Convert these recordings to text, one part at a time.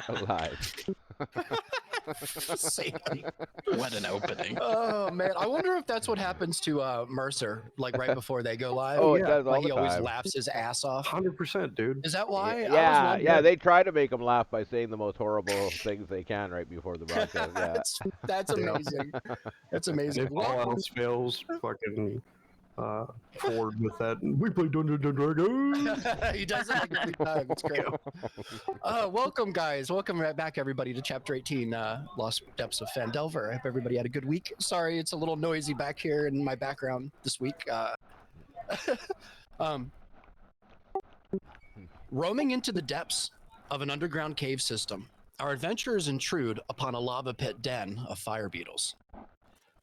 alive. Satan. What an opening. Oh man, I wonder if that's what happens to Mercer, like right before they go live. Oh, yeah. it does all Like the he always time. laughs his ass off. 100%, dude. Is that why? I was Yeah, wondering. yeah. They try to make him laugh by saying the most horrible things they can right before the broadcast. Yeah. That's amazing. That's And amazing. if all else fails, fucking Ford with that. We play Dungeons and Dragons. He does it like every time. It's great. Welcome, guys. Welcome right back, everybody, to Chapter 18, Lost Depths of Phandelver. I hope everybody had a good week. Sorry, it's a little noisy back here in my background this week. Roaming into the depths of an underground cave system, our adventurers intrude upon a lava pit den of fire beetles.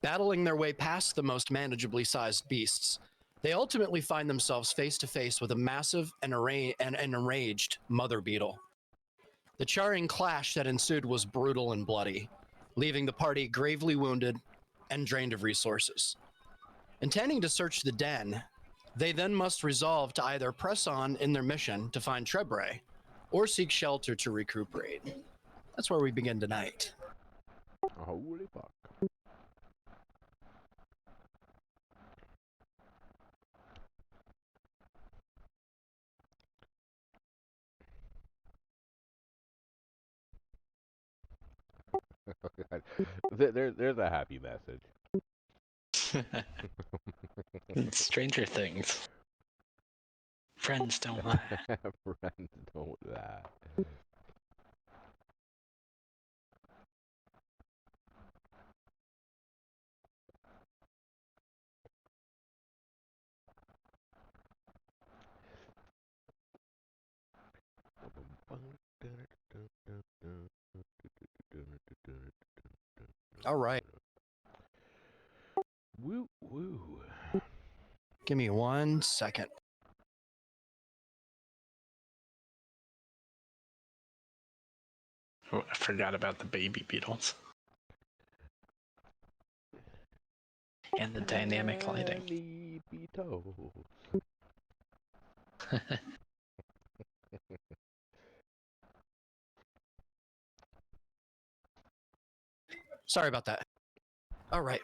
Battling their way past the most manageably sized beasts, they ultimately find themselves face to face with a massive and enraged mother beetle. The charring clash that ensued was brutal and bloody, leaving the party gravely wounded and drained of resources. Intending to search the den, they then must resolve to either press on in their mission to find Trebre or seek shelter to recuperate. That's where we begin tonight. Holy fuck. There's a happy message. Stranger Things. Friends don't lie. Friends don't lie. All right. Woo woo. Give me 1 second. Oh, I forgot about the baby beetles. And the dynamic lighting. Tiny beetles. Sorry about that. All right.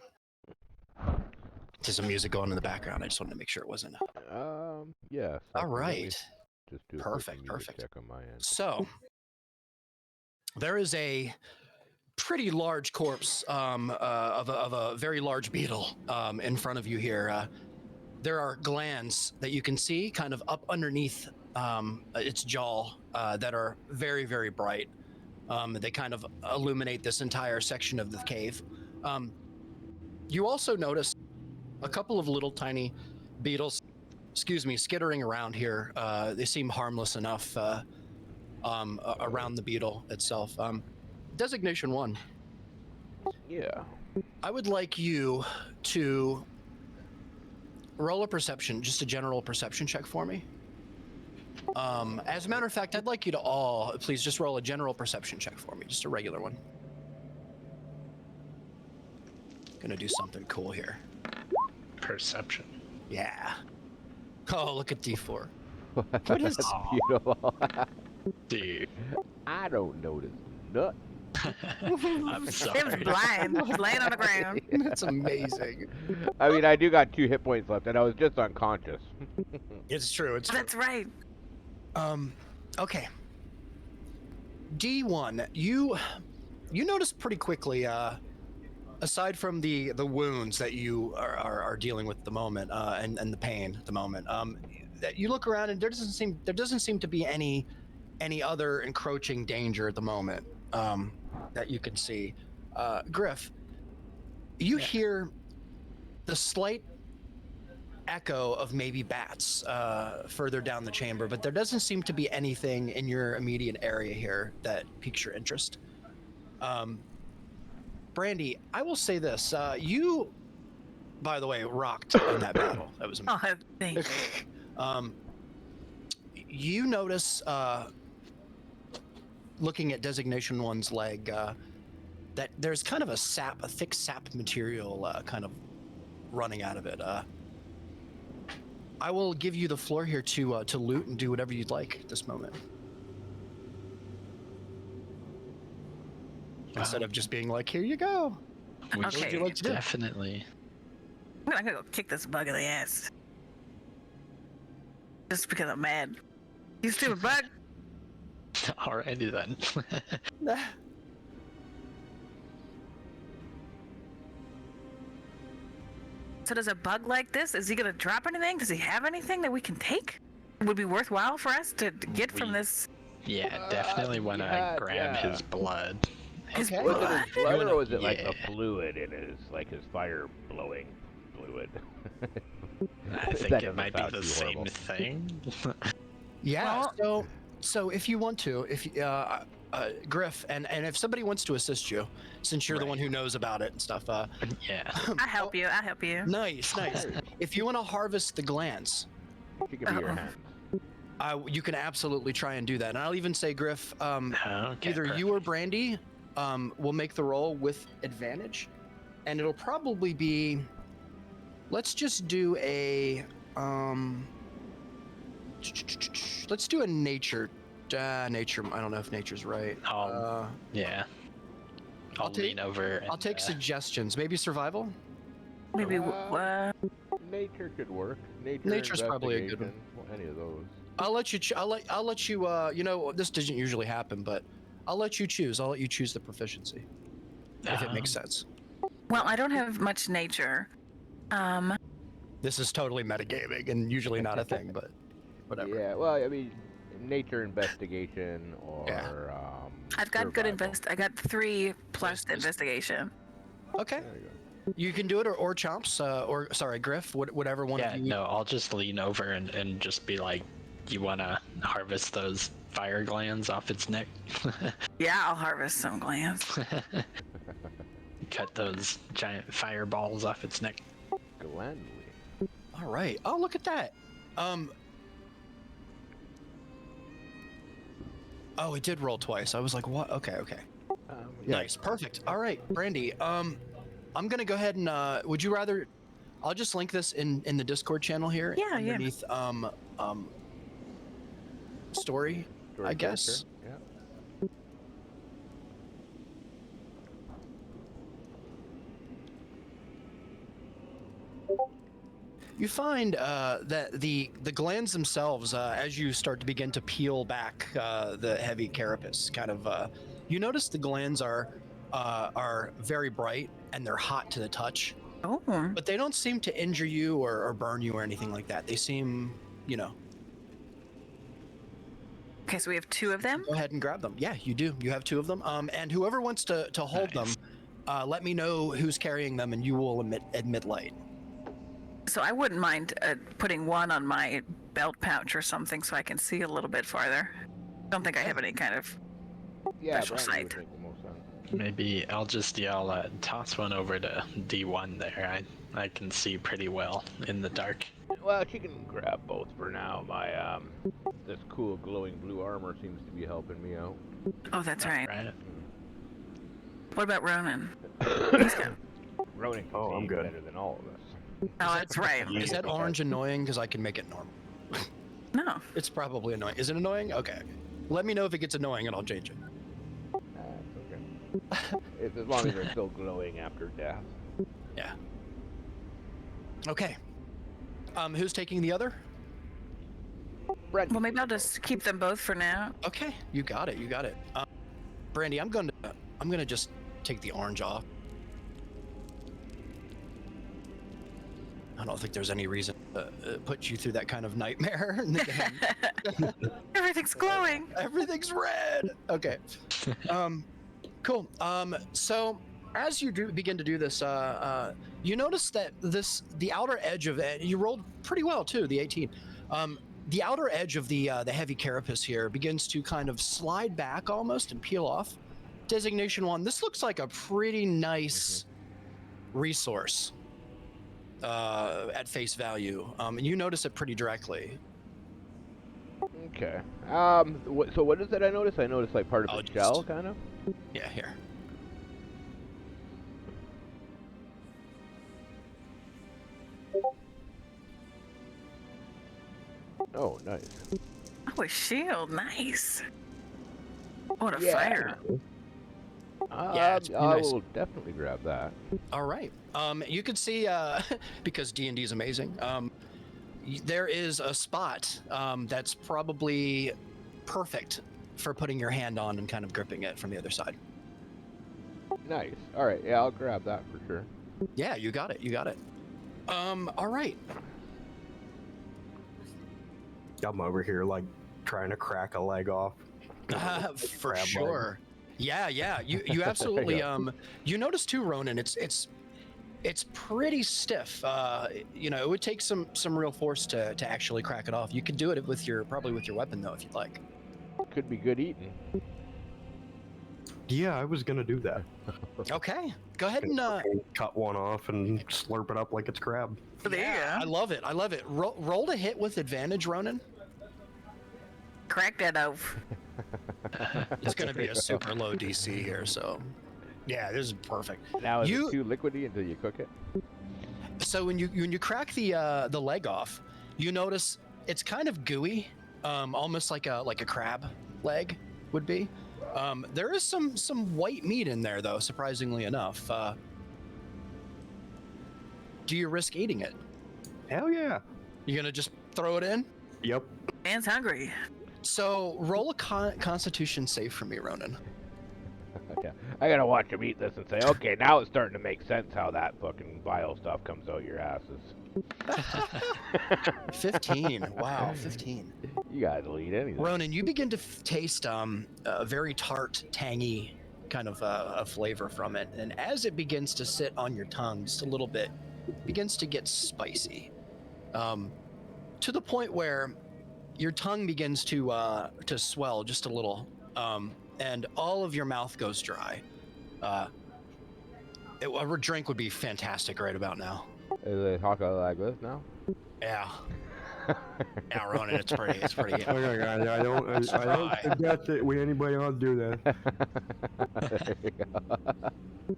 There's some music going in the background. I just wanted to make sure it wasn't. Yeah. All right. Just do a Perfect, quick music perfect. check on my end. So, there is a pretty large corpse of a very large beetle in front of you here. There are glands that you can see kind of up underneath its jaw that are very, very bright. They kind of illuminate this entire section of the cave. You also notice a couple of little tiny beetles, skittering around here. They seem harmless enough around the beetle itself. Designation 1. Yeah. I would like you to roll a perception, just a general perception check for me. As a matter of fact, I'd like you to all please just roll a general perception check for me, just a regular one. Gonna do something cool here. Perception. Yeah. Oh, look at D4. What is beautiful? Dude. I don't notice nothing. I'm sorry. It was blind. He's laying on the ground. That's amazing. I mean, I do got 2 hit points left, and I was just unconscious. It's true. It's true. That's right. Okay. D1, you notice pretty quickly, aside from the wounds that you are dealing with at the moment, and the pain at the moment, that you look around and there doesn't seem to be any other encroaching danger at the moment that you can see. Griff, you hear the slight echo of maybe bats further down the chamber, but there doesn't seem to be anything in your immediate area here that piques your interest. Brandy, I will say this: you, by the way, rocked in that battle. That was amazing. Oh, thank you. You notice, looking at Designation 1's leg, that there's kind of a thick sap material kind of running out of it. I will give you the floor here to loot and do whatever you'd like at this moment. instead of just being like, "Here you go." We What would you like to do? definitely. I'm gonna go kick this bug in the ass. Just because I'm mad. You stupid bug. Alrighty then. So does a bug like this, is he gonna drop anything? Does he have anything that we can take? Would be worthwhile for us to get from We- this? Yeah, definitely want to yeah, grab yeah. his blood. His Okay. Was it blood? his blood or was it like Yeah. the fluid in his, like his fire blowing fluid? I think That it doesn't might be sound the too same horrible. thing. Yeah. Well- So if you want to, if Griff, and if somebody wants to assist you, since you're the Right. one who knows about it and stuff, Yeah. I help you. I help you. nice. If you want to harvest the glands, She could be your Uh-oh. hand. you can absolutely try and do that. And I'll even say, Griff, Okay. either you or Brandy will make the roll with advantage, and it'll probably be. Let's just do a. Let's do a nature. Nature. I don't know if nature's right. Yeah. I'll take- lean over. I'll take suggestions. Maybe survival. Maybe. Nature could work. Nature's probably a good one. investigation, well, any of those. I'll let you. I'll let you. You know, this doesn't usually happen, but I'll let you choose. I'll let you choose the proficiency, if it makes sense. Well, I don't have much nature. This is totally metagaming and usually not a thing, but whatever. Yeah, well, I mean, nature investigation or I've got good survival. I got 3 plus investigation. Okay, There you go. you can do it, or Chomps, or sorry, Griff, whatever one Yeah, of you. no, I'll just lean over and just be like, you want to harvest those fire glands off its neck? Yeah, I'll harvest some glands. Cut those giant fireballs off its neck. Gladly. All right. Oh, look at that. Oh, it did roll twice. I was like, what? Okay. Yeah, Nice. Perfect. All right, Brandy. I'm gonna go ahead and would you rather? I'll just link this in the Discord channel here. Yeah, yeah. underneath story. story I guess. character, Yeah. You find that the glands themselves, as you start to begin to peel back the heavy carapace, kind of, you notice the glands are very bright and they're hot to the touch, Oh. but they don't seem to injure you or burn you or anything like that. They seem, Okay, so we have 2 of them. Go ahead and grab them. Yeah, you do. You have 2 of them. And whoever wants to hold Nice. them, let me know who's carrying them, and you will emit light. So I wouldn't mind putting one on my belt pouch or something so I can see a little bit farther. Don't think I have any kind of. Yeah, Special Brandy would sight. make the most sense. Maybe I'll just yell, toss one over to D1 there. I can see pretty well in the dark. Well, she can grab both for now. My this cool glowing blue armor seems to be helping me out. Oh, that's right. Right? What about Ronan? Ronan can Oh, see I'm good. better than all of us. Oh, that's right. Is that orange annoying? Because I can make it normal. No. It's probably annoying. Is it annoying? Okay. Let me know if it gets annoying and I'll change it. It's okay. It's as long as they're still glowing after death. Yeah. Okay. Who's taking the other? Brent. Well, maybe I'll just keep them both for now. Okay, you got it. Brandy, I'm gonna just take the orange off. I don't think there's any reason to put you through that kind of nightmare. Everything's glowing. Everything's red. Okay. Cool. So as you begin to do this, you notice that the outer edge of it, you rolled pretty well too, the 18. The outer edge of the heavy carapace here begins to kind of slide back almost and peel off. Designation 1. This looks like a pretty nice resource at face value. You notice it pretty directly. Okay. So what is it I noticed? I noticed like part of Oh, the just- shell, kind of. Yeah, here. Oh, nice. Oh, a shield. Nice. What a Yeah. fire. Yeah, it's pretty I nice. will definitely grab that. All right. You can see because D&D is amazing. There is a spot that's probably perfect for putting your hand on and kind of gripping it from the other side. Nice. All right. Yeah, I'll grab that for sure. Yeah, you got it. You got it. All right. I'm over here like trying to crack a leg off. For Crab leg. sure. Yeah. You absolutely. Yeah. You notice too, Ronan. It's pretty stiff. It would take some real force to actually crack it off. You could do it with probably with your weapon though, if you'd like. Could be good eating. Yeah, I was gonna do that. Okay. Go ahead and Cut one off and slurp it up like it's crab. There you yeah, go. I love it. Roll to hit with advantage, Ronan. Crack that out. It's going to be a super low DC here, so yeah, this is perfect. Now is You- it too liquidy until you cook it? So when you crack the leg off, you notice it's kind of gooey, almost like a crab leg would be. There is some white meat in there though, surprisingly enough. Do you risk eating it? Hell yeah. You gonna just throw it in? Yep. Man's hungry. So roll a Constitution save for me, Ronan. Yeah. I gotta watch him eat this and say, okay, now it's starting to make sense how that fucking vile stuff comes out your asses. 15. Wow, 15. You guys will eat anything. Ronan, you begin to taste a very tart, tangy kind of a flavor from it, and as it begins to sit on your tongue just a little bit, it begins to get spicy, to the point where your tongue begins to swell just a little, and all of your mouth goes dry. A drink would be fantastic right about now. Is it talking like this now? Yeah. Yeah, Ronan, it's pretty good. Okay, guys, I don't Try. suggest that anybody else do that. There you go.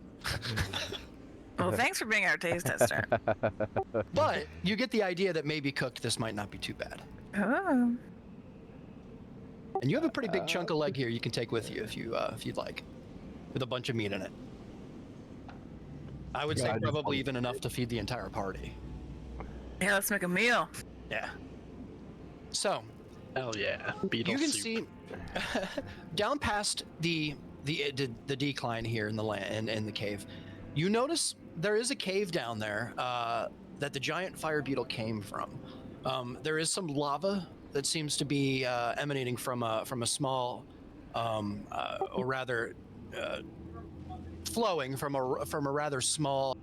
Well, thanks for being our taste tester. But you get the idea that maybe cooked this might not be too bad. Oh. And you have a pretty big chunk of leg here you can take with you if you'd like, with a bunch of meat in it. I would say I just probably want- even enough to feed the entire party. Yeah, let's make a meal. Yeah. So Hell yeah, beetle you can soup. see down past the decline here in the cave. You notice there is a cave down there that the giant fire beetle came from. There is some lava that seems to be emanating from a small, or rather, flowing from a rather small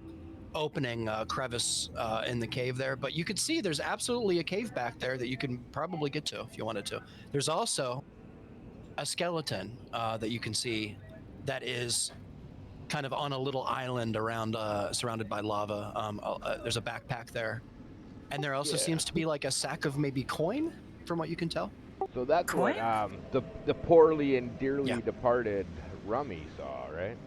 opening crevice in the cave there. But you could see there's absolutely a cave back there that you can probably get to if you wanted to. There's also a skeleton that you can see that is kind of on a little island around surrounded by lava. There's a backpack there, and there also Yeah. seems to be like a sack of maybe coin, from what you can tell. So that's what Coin? the poorly and dearly Yeah. departed Rummy saw, right?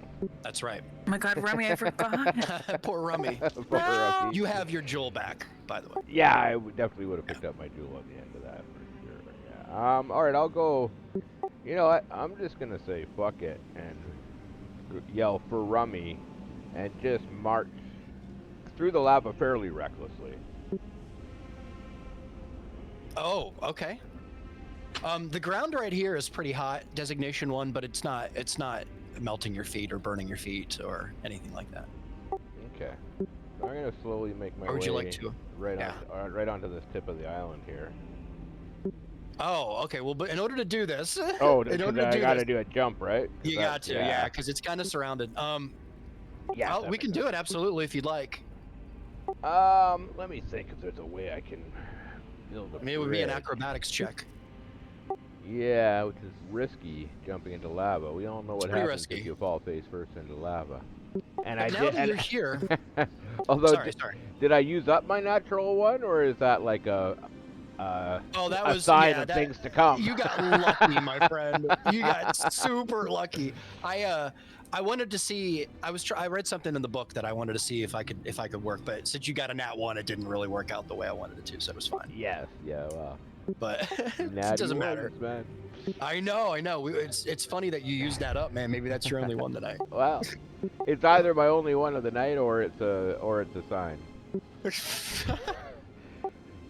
That's right. Oh my God, Rummy, I forgot. Poor Rummy. Poor Rummy. You have your jewel back, by the way. Yeah, I definitely would have picked up my jewel at the end of that for sure. Yeah. All right, I'll go. You know what? I'm just gonna say fuck it and yell for Rummy, and just march through the lava fairly recklessly. Oh, okay. The ground right here is pretty hot, designation 1, but it's not melting your feet or burning your feet or anything like that. Okay. So I'm gonna slowly make my Or would way you like to? right Yeah. right onto this tip of the island here. Oh, okay. Well, but in order to do this, Oh, in order I to do gotta this, do a jump, right? 'Cause you that- got to, yeah, because it's kind of surrounded. Yeah. We can do it absolutely if you'd like. Let me think if there's a way I can build a Maybe it would be an bridge. acrobatics check. Yeah, which is risky, jumping into lava. We all know what pretty happens risky. if you fall face first into lava. And But I now did. that you're And, here, although, sorry. did I use up my natural one, or is that like a Oh, that a was sign yeah, of that, things to come? You got lucky, my friend. You got super lucky. I wanted to see. I read something in the book that I wanted to see if I could work, but since you got a nat 1, it didn't really work out the way I wanted it to, so it was fine. Yes. Yeah. Well. but it Natty doesn't matter. ones, man. I know. It's funny that you used that up, man. Maybe that's your only one tonight. Well, it's either my only one of the night or it's a sign.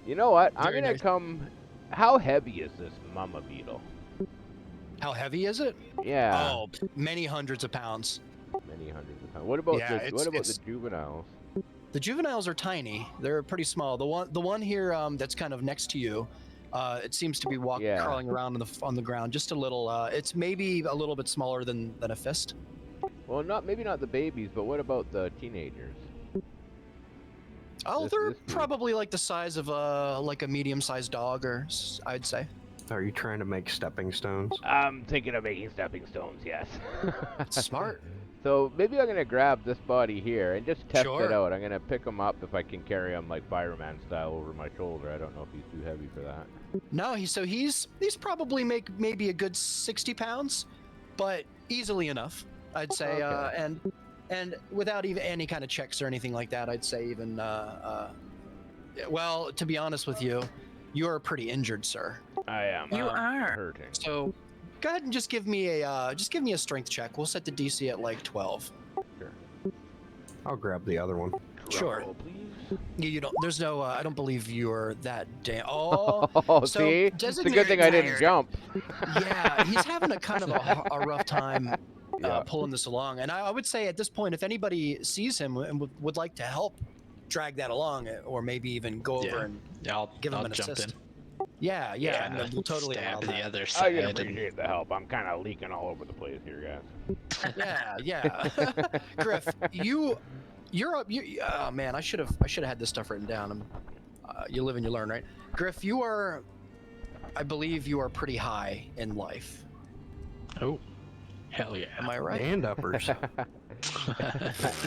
You know what? I'm Very gonna nice. come. How heavy is this mama beetle? How heavy is it? Yeah, Oh, many hundreds of pounds. many hundreds of pounds. What about Yeah, the juveniles? The juveniles are tiny. They're pretty small. The one here that's kind of next to you, it seems to be Yeah. crawling around on the ground, just a little. It's maybe a little bit smaller than a fist. Well, maybe not the babies, but what about the teenagers? Oh, This- they're this dude. probably like the size of a medium-sized dog, or I'd say. Are you trying to make stepping stones? I'm thinking of making stepping stones. Yes. Smart. So maybe I'm gonna grab this body here and just test Sure. it out. I'm gonna pick him up if I can carry him like fireman style over my shoulder. I don't know if he's too heavy for that. No, he's probably maybe a good 60 pounds, but easily enough, I'd say. Okay. And without even any kind of checks or anything like that, I'd say even. Well, to be honest with you, you're pretty injured, sir. I am. You are. hurting. So go ahead and just give me a strength check. We'll set the DC at like 12. I'll grab the other one. Sure. Roll, please. You don't. There's no. I don't believe you're that damn. Oh, Oh, so see, it's a designated good thing I didn't tired. jump. yeah, he's having a kind of a rough time Yeah. pulling this along. And I would say at this point, if anybody sees him and would like to help drag that along, or maybe even go over Yeah. and Yeah, I'll give him I'll an jump assist. in. Yeah, and then we'll totally stab allow the that. other I side. can and- appreciate the help. I'm kind of leaking all over the place here, guys. Yeah. Griff, you're up. Oh man, I should have had this stuff written down. You live and you learn, right? Griff, I believe you are pretty high in life. Oh, hell yeah! Am I right? And uppers.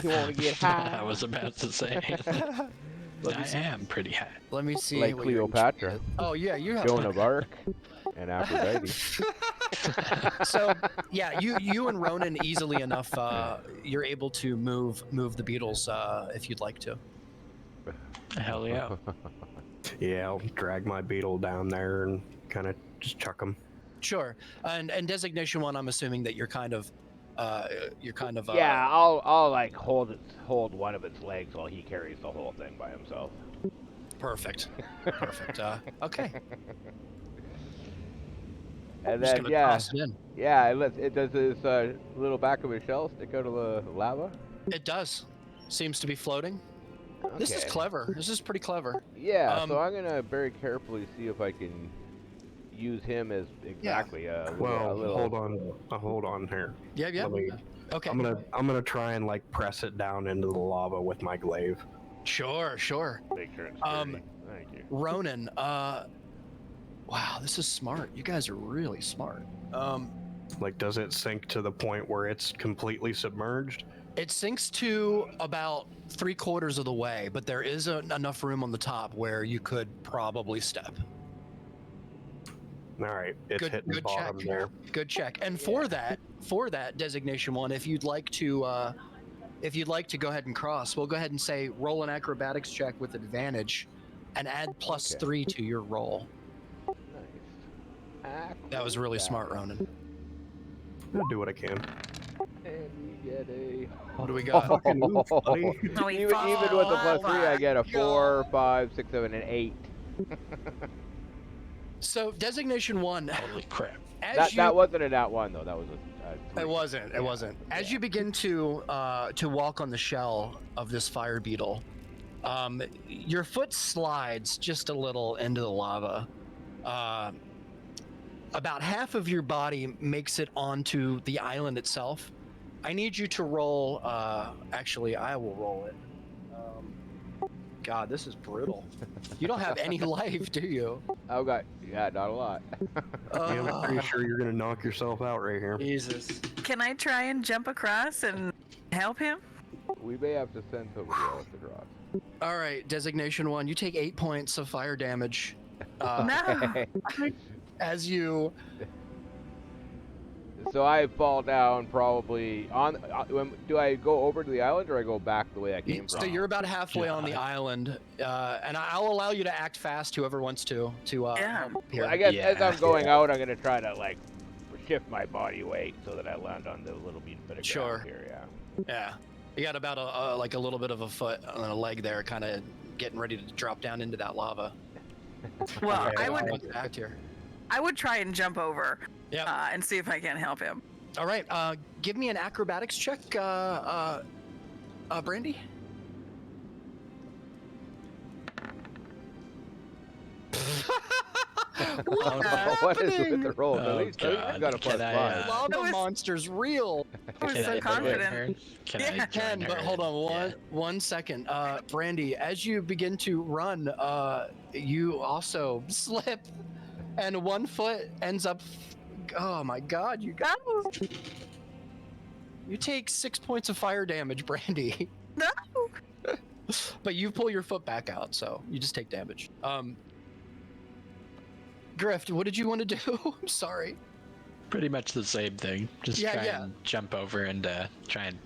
You want to get high? I was about to say. I am pretty high. Let me see. Like what your Cleopatra, HP is. Oh yeah, you have. Joan of Arc, and Aphrodite. So yeah, you and Ronan easily enough. You're able to move the beetles if you'd like to. Hell yeah! Yeah, I'll drag my beetle down there and kind of just chuck him. Sure. And designation 1, I'm assuming that you're kind of. Yeah, I'll like hold one of its legs while he carries the whole thing by himself. Perfect. Okay. And Just then gonna toss it in. it does this little back of his shell stick out of the lava. It does. Seems to be floating. This is Okay. clever. This is pretty clever. Yeah, so Um, I'm gonna very carefully see if I can use him as exactly a Well, little. hold on here. Yeah. Let me- Okay. I'm gonna try and like press it down into the lava with my glaive. Sure. Make sure it's Um, sturdy. Thank you. Ronan, wow, this is smart. You guys are really smart. Like, does it sink to the point where it's completely submerged? It sinks to about 3/4 of the way, but there is enough room on the top where you could probably step. All right, it's Good- hitting good bottom check. there. Good check. And for that designation 1, if you'd like to go ahead and cross, we'll go ahead and say roll an acrobatics check with advantage, and add +3 to your roll. Nice. That was really smart, Ronan. I'll do what I can. And we get a. What do we got? Fucking move, buddy. Oh, he even with the fell. +3, I get a 4, 5, 6, 7, and 8. So designation 1. Holy crap! That wasn't a nat 1 though. That was a 3. It wasn't. It wasn't. As you begin to walk on the shell of this fire beetle, your foot slides just a little into the lava. About half of your body makes it onto the island itself. I need you to roll. Actually, I will roll it. God, this is brutal. You don't have any life, do you? Oh god, yeah, not a lot. Yeah, I'm pretty sure you're gonna knock yourself out right here. Jesus. Can I try and jump across and help him? We may have to send somebody else across. All right, designation 1. You take 8 points of fire damage. No. As you so I fall down probably on. Do I go over to the island or I go back the way I came So from? you're about halfway on the God. island, and I'll allow you to act fast. Whoever wants to Yeah. help here. Well, I guess as Yeah. I'm going out, I'm gonna try to like shift my body weight so that I land on the little bit of Sure. ground here. Yeah. Yeah, you got about like a little bit of a foot and a leg there, kind of getting ready to drop down into that lava. Well, I Who would wants to act here. try and jump over Yep. and see if I can help him. All right, give me an acrobatics check, Brandy. What is with the roll? Oh, At least God. you got a plus Can I, 5. Lava That was- monster's real. I was Can so I join confident. her? Can I Yeah. join Ken, but her? hold on Yeah. one second. Brandy, as you begin to run, you also slip, and one foot ends up. Oh my God, you got. You take 6 points of fire damage, Brandy. No. But you pull your foot back out, so you just take damage. Grift, what did you want to do? I'm sorry. Pretty much the same thing. Just Yeah, try yeah. and jump over and try and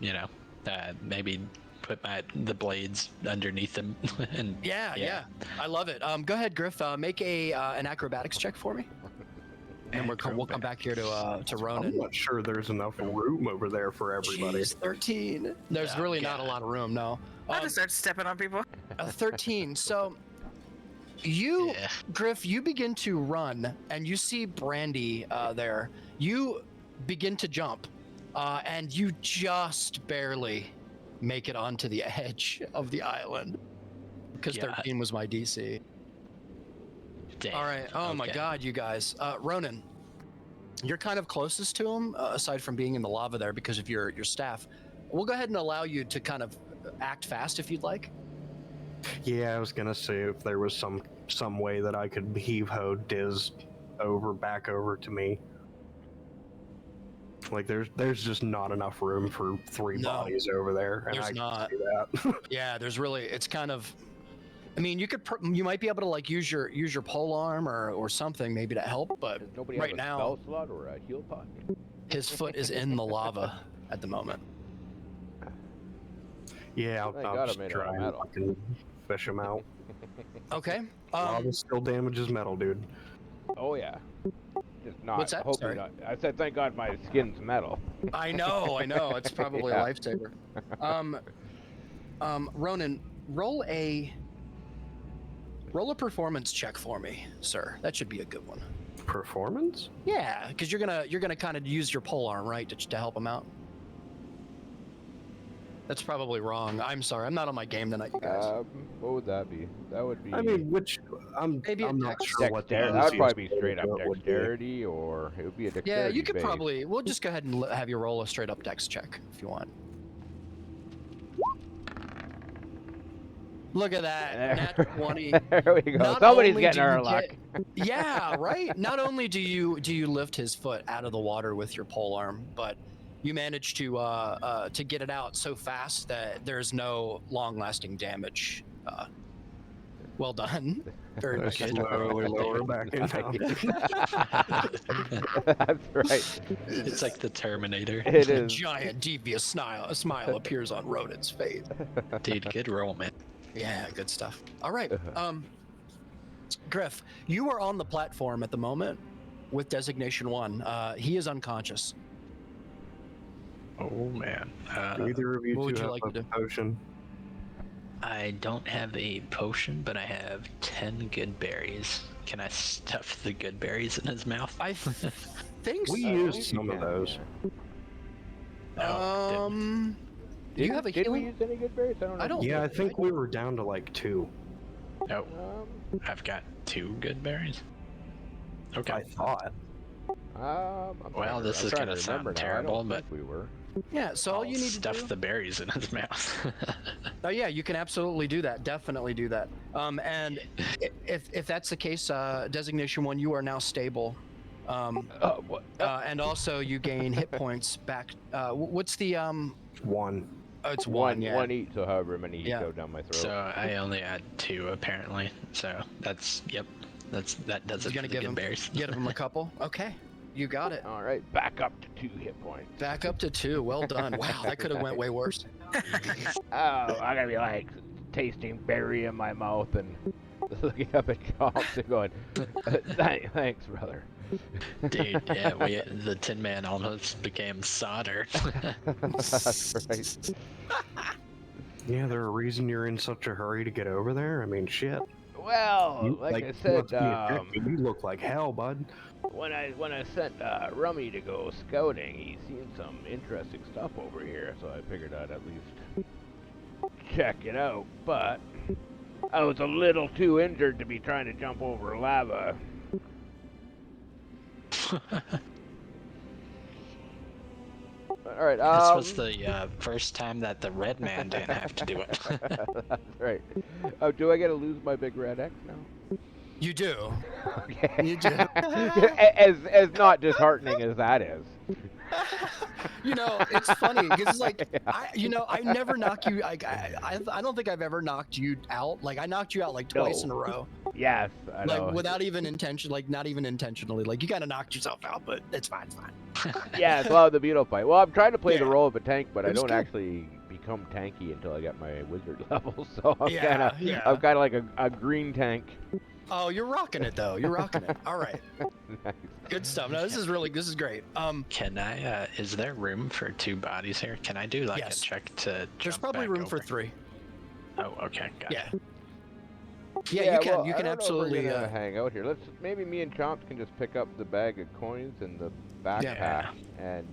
maybe put the blades underneath them. And Yeah. I love it. Go ahead, Griff. Make an acrobatics check for me. And we'll come back here to I'm Ronan. not sure there's enough room over there for everybody. Jeez, 13. There's Oh, really not a God. lot of room, no. I'll just start stepping on people. 13. So you, Yeah. Griff, you begin to run, and you see Brandy there. You begin to jump, and you just barely make it onto the edge of the island because Yeah. 13 was my DC. Damn. All right. Oh my Okay. God, you guys. Ronan, you're kind of closest to him, aside from being in the lava there because of your staff. We'll go ahead and allow you to kind of act fast if you'd like. Yeah, I was gonna say if there was some way that I could heave ho Diz back over to me. Like there's just not enough room for 3 No, bodies over there, and there's I can not. see that. Yeah, there's really. It's kind of. I mean, you might be able to like use your pole arm or something maybe to help, but Does nobody right have a now spell slot or a heal pot? his foot is in the lava at the moment. Yeah, Thank I'll God I just made it try out of and metal. fucking fish him out. Okay. Lava still damages metal, dude. Oh yeah. Just not. What's that? Hopefully Sorry. not. I said thank God my skin's metal. I know. It's probably Yeah. a lifesaver. Ronan, roll a performance check for me, sir. That should be a good one. Performance? Yeah, because you're gonna kind of use your pole arm, right, to help him out. That's probably wrong. I'm sorry. I'm not on my game tonight, you guys. What would that be? That would be. I mean, I'm Maybe a I'm not dex- sure what the dexterity. That would easiest probably be way straight to up do it would be. dexterity, or it would be a Yeah, dexterity. you could base. probably. We'll just go ahead and have you roll a straight up dex check if you want. Look at that, natural 20. There we go. Not Somebody's only getting do our you luck. Yeah, right. Not only do you lift his foot out of the water with your pole arm, but you manage to get it out so fast that there's no long-lasting damage. Well done. Very good. Slowly lower back in down. That's right. It's like the Terminator. It A is. giant devious smile appears on Rodent's face. Dude, good roll, man. Yeah, good stuff. All right. Griff, you are on the platform at the moment with designation 1. He is unconscious. Oh man. Do either of you What would two you have like a to do? potion? I don't have a potion, but I have 10 good berries. Can I stuff the good berries in his mouth? I think We so. used some of can, those. No, didn't. You have a Did we healing. use any good berries? I don't know. I don't- Yeah, I think we were down to like 2. Nope. I've got 2 good berries. Okay. I thought. Well, this is gonna sound terrible, but- we were. Yeah, so all I'll you need to stuff do. the berries in his mouth. Oh yeah, you can absolutely do that. Definitely do that. And if that's the case, designation 1, you are now stable. What? And also you gain hit points back. What's the 1. Oh, it's One, yeah. one each, so however many Yeah. go down my throat. So I only had 2 apparently. So that does You're it for gonna the give good him berries. Get him a couple. Okay. You got it. All right, back up to 2 hit points. Back up to 2. Well done. Wow, that could have went way worse. Oh, I'm gonna be like tasting berry in my mouth and looking up at Chomps and going, "Thanks, brother." Dude, yeah, the Tin Man almost became solder. That's right. Yeah, there's a reason you're in such a hurry to get over there. I mean, shit. Well, like I said, you look like hell, bud. when I sent Rummy to go scouting, he seen some interesting stuff over here, so I figured I'd at least check it out. But I was a little too injured to be trying to jump over lava. All right. This was the first time that the red man didn't have to do it. That's right. Oh, do I get to lose my big red X now? You do. Okay. You do. as not disheartening as that is. You know, it's funny because it's like, I never knock you. I don't think I've ever knocked you out. Like I knocked you out like twice in a row. Yes, I know. Like without even intention, like not even intentionally. Like you kind of knocked yourself out, but it's fine. It's fine. Yeah, it's the beetle fight. Well, I'm trying to play the Yeah. role of a tank, but I It was don't good. actually become tanky until I get my wizard level. So I'm Yeah, I'm kind of like a green tank. Oh, you're rocking it though. You're rocking it. All right. Nice. Good stuff. No, this is great. Can I, is there room for 2 bodies here? Can I do like Yes. a check to There's jump probably back room for over? 3. Oh, okay, got Yeah. it. Yeah, you can. Well, You I can don't know if absolutely. We're gonna hang out here. Maybe me and Chomps can just pick up the bag of coins and the backpack, Yeah. and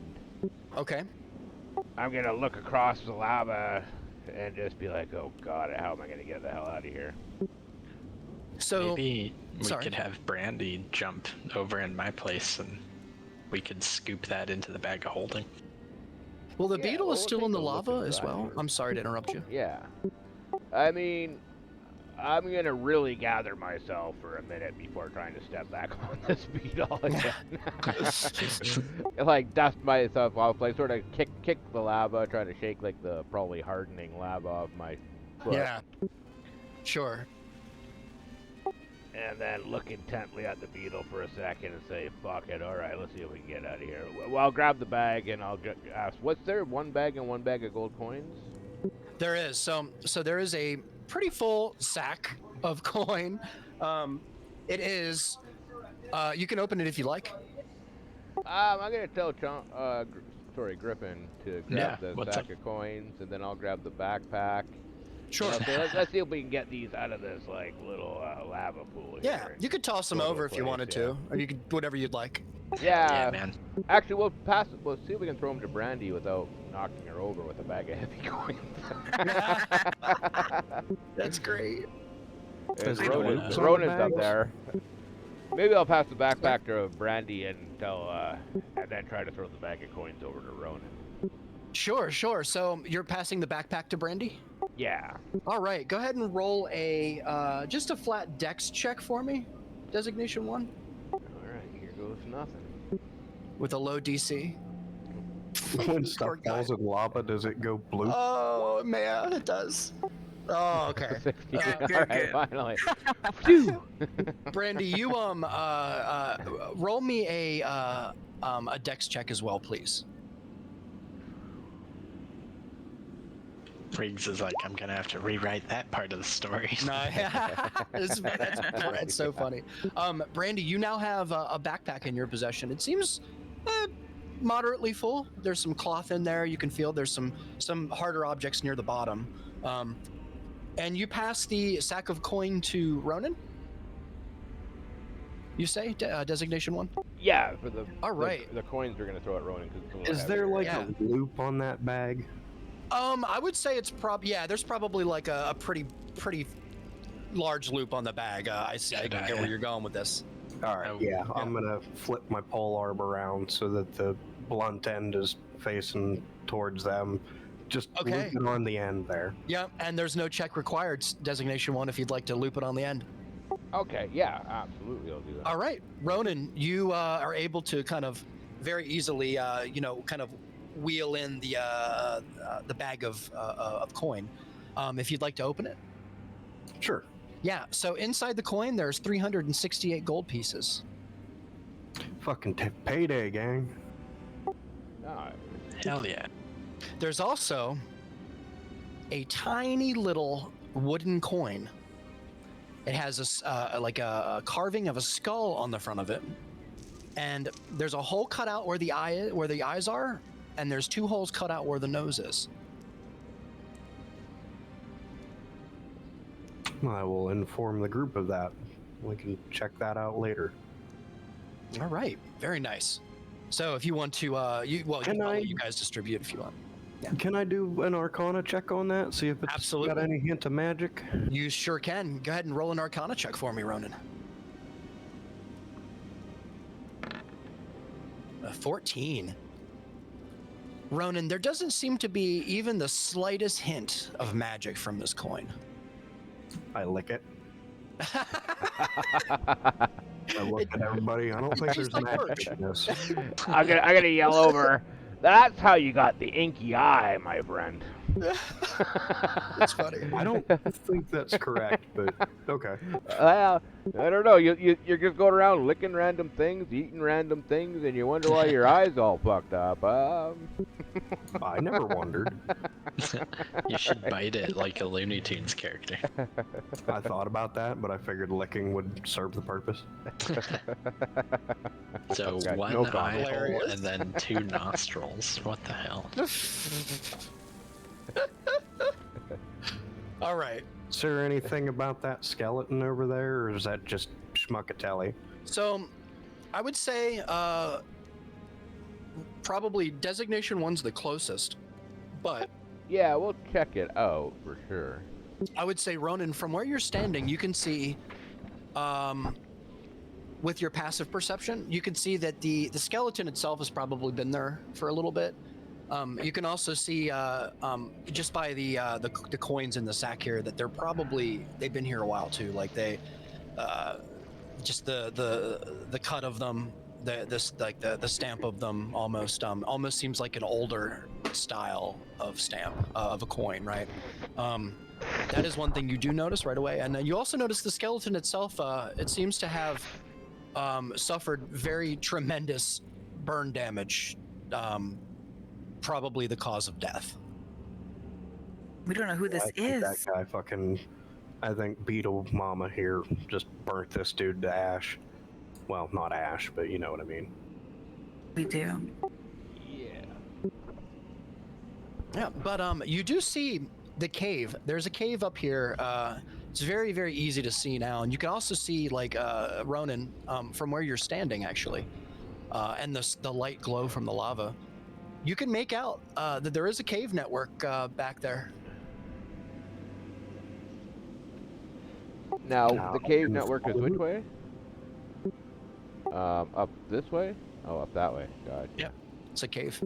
Okay. I'm gonna look across the lava and just be like, "Oh God, how am I gonna get the hell out of here?" So Maybe we sorry. could have Brandy jump over in my place and we could scoop that into the bag of holding. well, the Yeah, beetle well, is we'll still take in the a look lava at as that well. first. I'm sorry to interrupt you. Yeah. I mean, I'm gonna really gather myself for a minute before trying to step back on this beetle again. Like dust myself off, like sort of kick the lava, try to shake like the probably hardening lava off my foot, Yeah. Sure. and then look intently at the beetle for a second and say, "Fuck it, all right, let's see if we can get out of here." Well, I'll grab the bag and I'll ask, "What's there? 1 bag and 1 bag of gold coins?" There is. So there is a pretty full sack of coin. It is. You can open it if you like. I'm gonna tell Griffin to Yeah, grab the what's sack up? of coins, and then I'll grab the backpack. Sure. You know, so let's see if we can get these out of this like little lava pool here. Yeah, you could toss them Go to over a if you place, wanted yeah. to, or you could whatever you'd like. Yeah, Yeah. man. Actually, we'll pass. We'll see if we can throw them to Brandy without knocking her over with a bag of heavy coins. That's great. Is there loops on the Ronan's up bags? there. Maybe I'll pass the backpack to Brandy and then try to throw the bag of coins over to Ronan. Sure. So you're passing the backpack to Brandy? Yeah. All right. Go ahead and roll a just a flat dex check for me. Designation 1 All right. Here goes nothing. with a low DC. When stuff Poor guy. falls in lava, does it go blue? Oh man, it does. Oh, okay. 16. Good, All right, good. finally. Phew. Brandy, you roll me a dex check as well, please. Riggs is like, I'm gonna have to rewrite that part of the story. No, that's so funny. Brandy, you now have a backpack in your possession. It seems moderately full. There's some cloth in there. You can feel there's some harder objects near the bottom. And you pass the sack of coin to Ronan? You say designation 1? Yeah, for the All right. the coins we're gonna throw at Ronan because it's a little Is there heavier. like Yeah. a loop on that bag? I would say it's there's probably like a pretty large loop on the bag. I see. I get where you're going with this. All right, Oh, yeah, I'm gonna flip my pole arm around so that the blunt end is facing towards them. Just Okay. loop it on the end there. Yeah, and there's no check required. Designation 1 if you'd like to loop it on the end. Okay, yeah, absolutely, I'll do that. All right, Ronan, you are able to kind of very easily, kind of wheel in the bag of coin. If you'd like to open it. Sure. Yeah. So inside the coin, there's 368 gold pieces. Fucking payday, gang. Ah, Hell yeah. There's also a tiny little wooden coin. It has like a carving of a skull on the front of it, and there's a hole cut out where the eyes are, and there's 2 holes cut out where the nose is. I will inform the group of that. We can check that out later. All right, very nice. So if you want to, I'll let you guys distribute if you want. Can I do an Arcana check on that? See if it's Absolutely. got any hint of magic? You sure can. Go ahead and roll an Arcana check for me, Ronan. 14. Ronan, there doesn't seem to be even the slightest hint of magic from this coin. I lick it. I look at everybody. I don't think there's like magic in this. I'm gonna yell over. That's how you got the inky eye, my friend. That's funny. I don't think that's correct, but okay. Well, I don't know. You're just going around licking random things, eating random things, and you wonder why your eyes all fucked up. I never wondered. You should bite it like a Looney Tunes character. I thought about that, but I figured licking would serve the purpose. So Okay, one no eye comment. hole and then 2 nostrils. What the hell? All right. Is there anything about that skeleton over there, or is that just schmuckatelli? So, I would say probably designation 1's the closest, but Yeah, we'll check it out for sure. I would say, Ronan, from where you're standing, you can see, with your passive perception, you can see that the skeleton itself has probably been there for a little bit. You can also see, just by the coins in the sack here, that they've been here a while too. Like just the cut of them, the stamp of them almost seems like an older style of stamp of a coin, right? That is one thing you do notice right away, and you also notice the skeleton itself. It seems to have suffered very tremendous burn damage, probably the cause of death. We don't know who this I think is. that guy fucking. I think Beetle Mama here just burnt this dude to ash. Well, not ash, but you know what I mean. We do. Yeah, but you do see the cave. There's a cave up here. It's very, very easy to see now, and you can also see, like, Ronan, from where you're standing, actually, and the light glow from the lava. You can make out that there is a cave network back there. Now, the cave network is which way? Up this way? Oh, up that way. Gotcha. Yeah. It's a cave.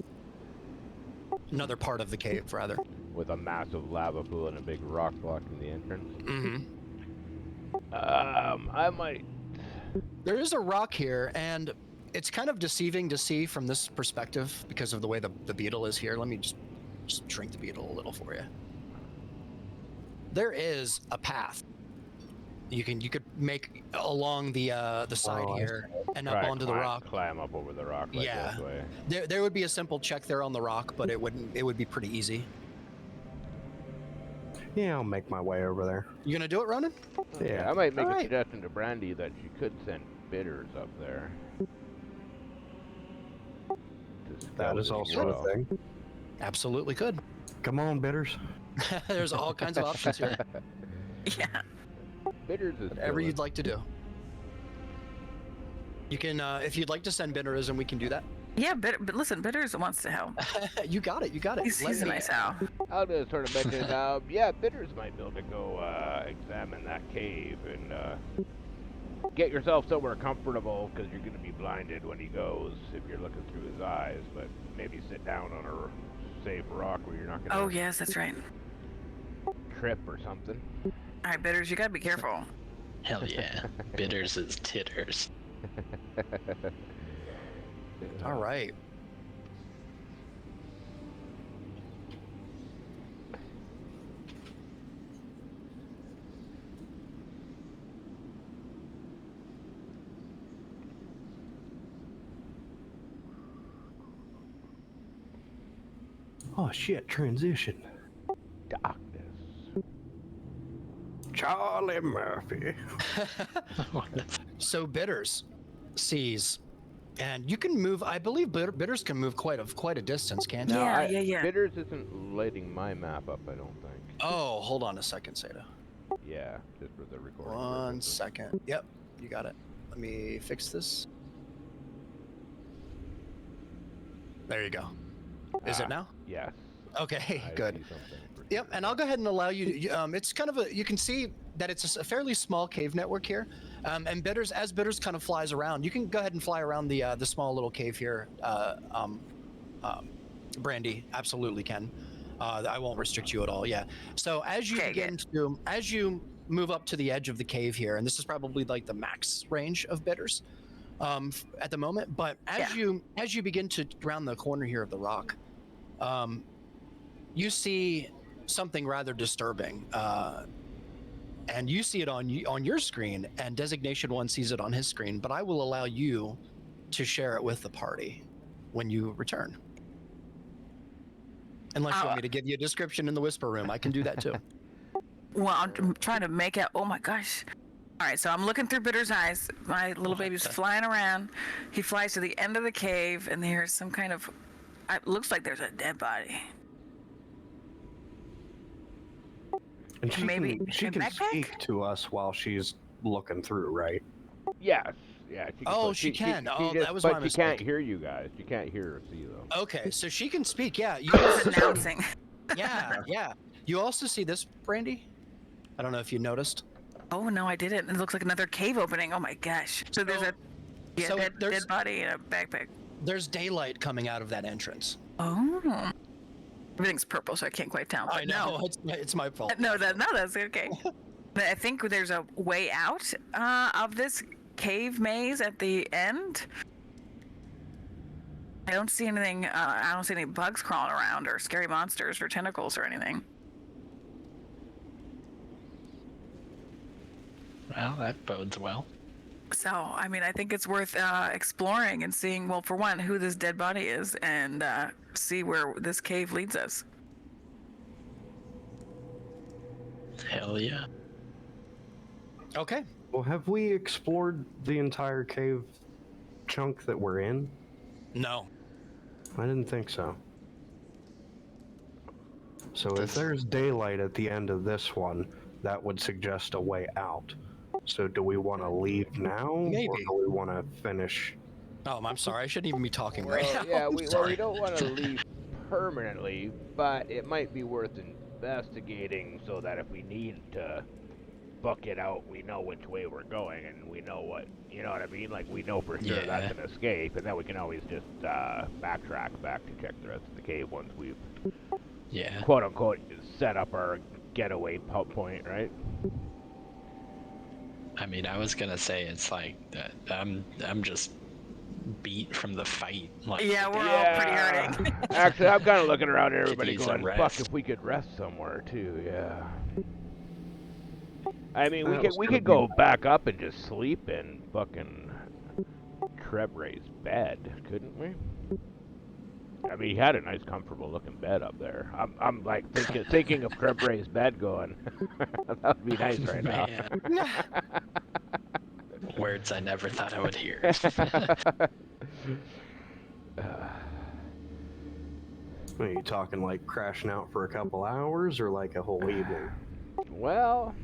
Another part of the cave, rather. With a massive lava pool and a big rock blocking the entrance. Mm-hmm. I might. There is a rock here, and it's kind of deceiving to see from this perspective because of the way the beetle is here. Let me just shrink the beetle a little for you. There is a path you could make along the side here and up onto the rock. Climb up over the rock. Like Yeah. this way. There would be a simple check there on the rock, but it would be pretty easy. Yeah, I'll make my way over there. You gonna do it, Ronan? Yeah, I might make a Alright. suggestion to Brandy that she could send bitters up there. To That scout is as also well. a thing. Absolutely could. Come on, bitters. There's all kinds of options here. Yeah. Bitters is Whatever chilling. you'd like to do. You can, if you'd like to send bitterism, we can do that. Yeah, but listen, Bitters wants to help. You got it. He's a nice owl. I'll just sort of mention, yeah, bitters might be able to go examine that cave and get yourself somewhere comfortable because you're going to be blinded when he goes if you're looking through his eyes. But maybe sit down on a safe rock where you're not going to Oh, yes, that's right. trip or something. All right, Bitters, you gotta be careful. Hell yeah. Bitters is titters. All right. Oh shit! Transition. Darkness. Charlie Murphy. So Bitters sees, and you can move. I believe Bitters can move quite a distance, can't he? Now, Yeah. Bitters isn't lighting my map up, I don't think. Oh, hold on a second, Seda. Yeah, just for the recording. 1 purposes. second. Yep, you got it. Let me fix this. There you go. Is it now? Yes. Okay, I good. see something for Yep, sure. and I'll go ahead and allow you. It's kind of you can see that it's a fairly small cave network here, and as Bitters kind of flies around, you can go ahead and fly around the small little cave here. Brandy absolutely can. I won't restrict you at all. Yeah. So as you as you move up to the edge of the cave here, and this is probably like the max range of Bitters at the moment, but as you begin to round the corner here of the rock, you see something rather disturbing, and you see it on your screen, and Designation 1 sees it on his screen, but I will allow you to share it with the party when you return. Unless you want me to give you a description in the whisper room, I can do that too. Well, I'm trying to make out. Oh my gosh. All right, so I'm looking through Bitter's eyes. My little baby's flying around. He flies to the end of the cave, and there's some kind of. It looks like there's a dead body. And she Maybe she a can backpack? speak to us while she's looking through, right? Yes. Yeah. She Oh, she can. Oh, that was my But she can't mistake. hear you guys. You can't hear or see though. Okay, so she can speak. Yeah. You I was announcing. yeah. You also see this, Brandy? I don't know if you noticed. Oh no, I didn't. It looks like another cave opening. Oh my gosh. So there's a dead body and a backpack. There's daylight coming out of that entrance. Oh. Everything's purple, so I can't quite tell. But I know. It's my fault. No, that's okay. But I think there's a way out of this cave maze at the end. I don't see anything. I don't see any bugs crawling around, or scary monsters, or tentacles, or anything. Well, that bodes well. So, I mean, I think it's worth exploring and seeing, well, for one, who this dead body is, and see where this cave leads us. Hell yeah. Okay. Well, have we explored the entire cave chunk that we're in? No. I didn't think so. So if there's daylight at the end of this one, that would suggest a way out. So do we want to leave now? Maybe. Or do we want to finish? Oh, I'm sorry. I shouldn't even be talking right now. Yeah, we Sorry. don't want to leave permanently, but it might be worth investigating so that if we need to book it out, we know which way we're going and we know what, you know what I mean? Like, we know for sure that's an escape, and then we can always just backtrack back to check the rest of the cave once we've, quote unquote, set up our getaway point, right? I mean, I was gonna say it's like that. I'm just beat from the fight. Like, Yeah, we're all pretty hurting. Actually, I'm kind of looking around at everybody use a going, rest. fuck, if we could rest somewhere too, yeah. I mean, That was we gonna could be go back up and just sleep in fucking Trebre's bed, couldn't we? I mean, he had a nice, comfortable-looking bed up there. I'm like thinking of Trebre's bed, going, that would be nice right now. Man. Words I never thought I would hear. Are you talking like crashing out for a couple hours or like a whole evening? Well,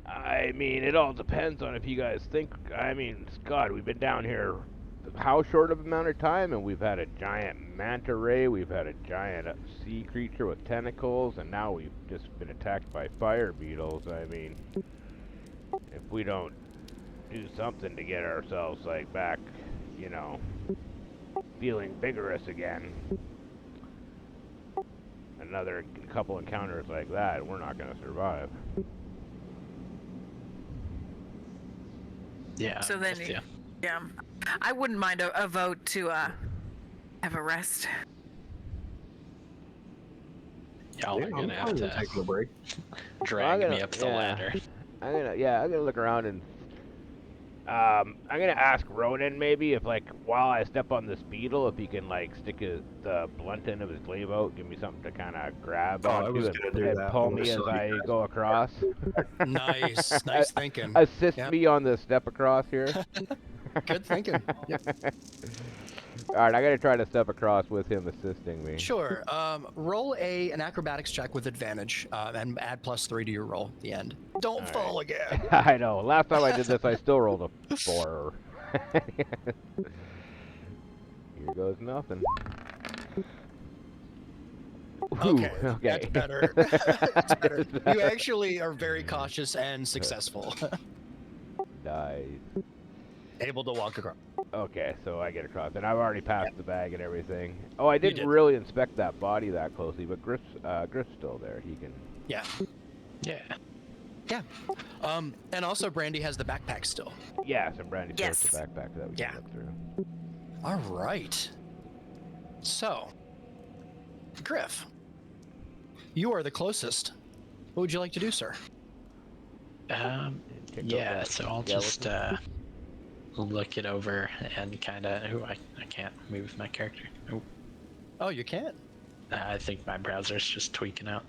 I mean, it all depends on if you guys think. I mean, God, we've been down here how short of amount of time, and we've had a giant manta ray, we've had a giant sea creature with tentacles, and now we've just been attacked by fire beetles. I mean, if we don't do something to get ourselves, like, back, you know, feeling vigorous again, another couple encounters like that, we're not going to survive. Yeah. So then, yeah, I wouldn't mind a vote to have a rest. Y'all are gonna have to take a break. drag me up the ladder. I'm gonna look around, and I'm gonna ask Ronan maybe if, like, while I step on this beetle, if he can, like, stick the blunt end of his glaive out, give me something to kind of grab Oh, I onto was and, gonna do and that pull more me as so you I guys- go across. Nice, nice thinking. Assist Yep. me on the step across here. Good thinking. Yep. All right, I gotta try to step across with him assisting me. Sure. Roll an acrobatics check with advantage, and add +3 to your roll at the end. Don't All right. fall again. I know. Last time I did this, I still rolled a 4. Here goes nothing. Ooh, Okay, that's better. That's better. You actually are very cautious and successful. Nice. Able to walk across. Okay, so I get across, and I've already passed the bag and everything. Oh, I didn't did. really inspect that body that closely, but Griff's still there. He can. Yeah. Yeah. And also Brandy has the backpack still. Yeah, some brandy Yes. the backpack that we Yeah. can look through. All right. So, Griff, you are the closest. What would you like to do, sir? Kick out Yeah, that so I'll skeleton. just look it over and kind of. Ooh, I can't move my character. Ooh, Oh, you can't? I think my browser's just tweaking out.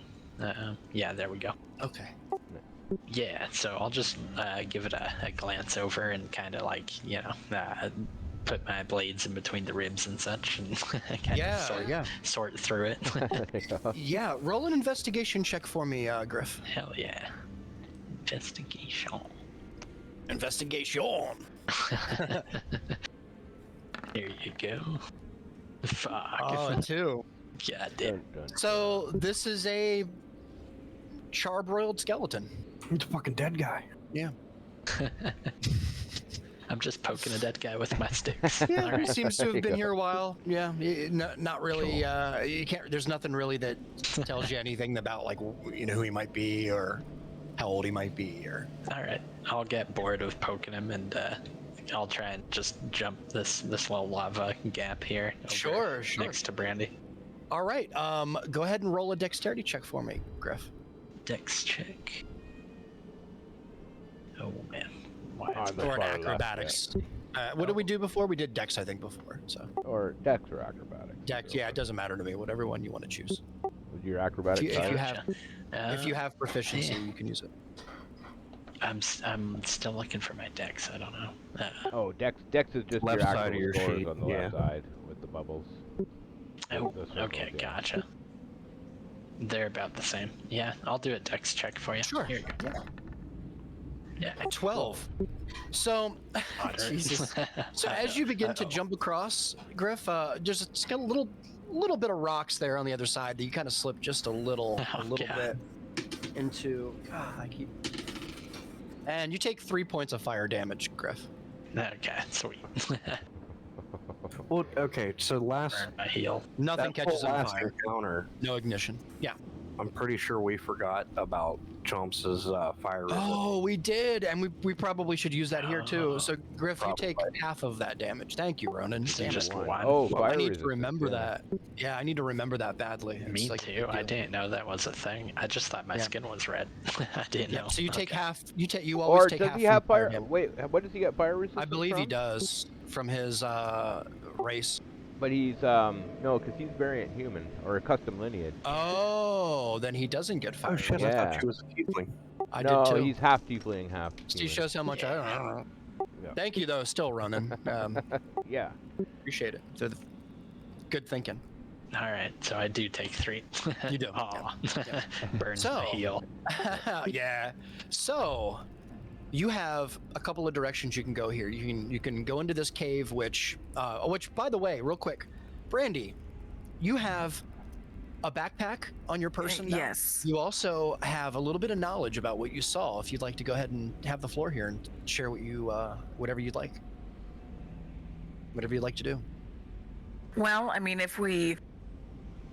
Yeah, there we go. Okay. Yeah, so I'll just give it a glance over and kind of like, put my blades in between the ribs and such and kind of sort through it. Yeah, roll an investigation check for me, Griff. Hell yeah. Investigation. Investigation. Here you go. Fuck. Oh, 2. God damn. Dun, dun, So this is a charbroiled skeleton. It's a fucking dead guy. Yeah. I'm just poking a dead guy with my sticks. Yeah, All right. he seems to There you have been go. here a while. Yeah, not really. You can't. There's nothing really that tells you anything about like who he might be or how old he might be or. All right. I'll get bored of poking him and I'll try and just jump this little lava gap here. Over Sure. Next to Brandy. All right. Go ahead and roll a dexterity check for me, Griff. Dex check. Oh man. Why On is the Or an far left, acrobatics. What did we do before? We did dex, I think, before. So Or dex or acrobatics. dex. Yeah, it doesn't matter to me. Whatever one you want to choose. With your acrobatics. If you higher? have if you have proficiency, yeah. you can use it. I'm still looking for my dex. I don't know. Oh, dex is just Left your side actual of your scores sheet, on the yeah. left side with the bubbles. Oh, The circles, okay, yeah. gotcha. They're about the same. Yeah, I'll do a dex check for you. Sure. Here you go. Yeah. 12. So, Moderate. Jesus. So as you begin to jump across, Griff, just got a little bit of rocks there on the other side that you kind of slip just a little Oh, bit God. into. And you take 3 points of fire damage, Griff. Okay, sweet. Well, okay, so Burn my heel. Nothing that catches whole on last fire. encounter, No ignition. Yeah. I'm pretty sure we forgot about Chomps' fire resist. Oh, we did, and we probably should use that here too. Oh, So, Griff, you take probably. half of that damage. Thank you, Ronan. So Damn it. just one. Oh, I fire need to resistance, remember yeah. that. Yeah, I need to remember that badly. It's Me like a too. big I deal. didn't know that was a thing. I just thought my Yeah. skin was red. I didn't Yeah, know. so you take Okay. half. You always Or take does half. he from have fire? damage. Wait, what does he get fire resistance I believe he from? does from his race. But he's no, because he's variant human or a custom lineage. Oh, then he doesn't get Oh fire. shit, I Yeah. thought she was a tiefling. I no, did too. he's half tiefling, half. Steve human. shows how much I don't know. Yeah. Thank you though, still running. Yeah. Appreciate it. Good thinking. All right, so I do take 3. You do, Aw. yeah. Burns So- my heel. Yeah. So you have a couple of directions you can go here. You can go into this cave, which by the way, real quick, Brandy, you have a backpack on your person now. Yes. You also have a little bit of knowledge about what you saw. If you'd like to go ahead and have the floor here and share what you whatever you'd like. Whatever you'd like to do. Well, I mean, if we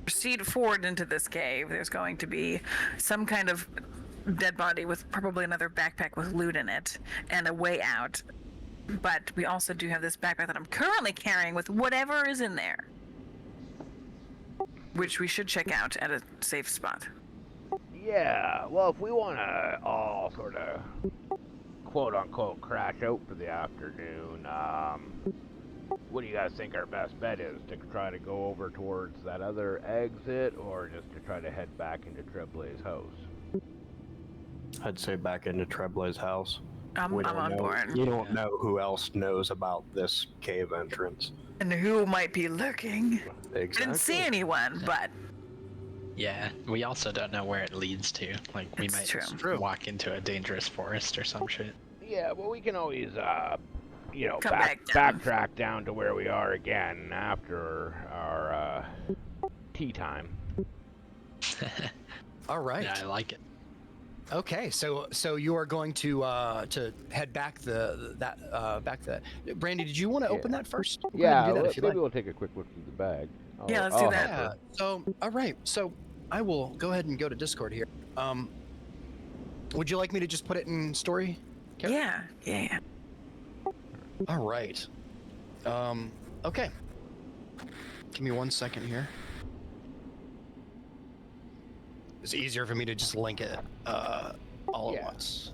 proceed forward into this cave, there's going to be some kind of dead body with probably another backpack with loot in it and a way out. But we also do have this backpack that I'm currently carrying with whatever is in there, which we should check out at a safe spot. Yeah. Well, if we want to all sort of quote unquote crash out for the afternoon, what do you guys think our best bet is? To try to go over towards that other exit, or just to try to head back into Treblay's house? I'd say back into Treblay's house. I'm on board. You don't know who else knows about this cave entrance. And who might be lurking. Exactly. I didn't see anyone, but... Yeah, we also don't know where it leads to. Like, we might walk into a dangerous forest or some shit. Yeah, well, we can always, backtrack down to where we are again after our tea time. All right. Yeah, I like it. Okay, so you are going to head back back the. Brandy, did you want to open that first? Yeah, maybe we'll take a quick look through the bag. Yeah, let's do that. Yeah. So, all right. So, I will go ahead and go to Discord here. Would you like me to just put it in story? Yeah. All right. Okay. Give me 1 second here. It's easier for me to just link it all at once.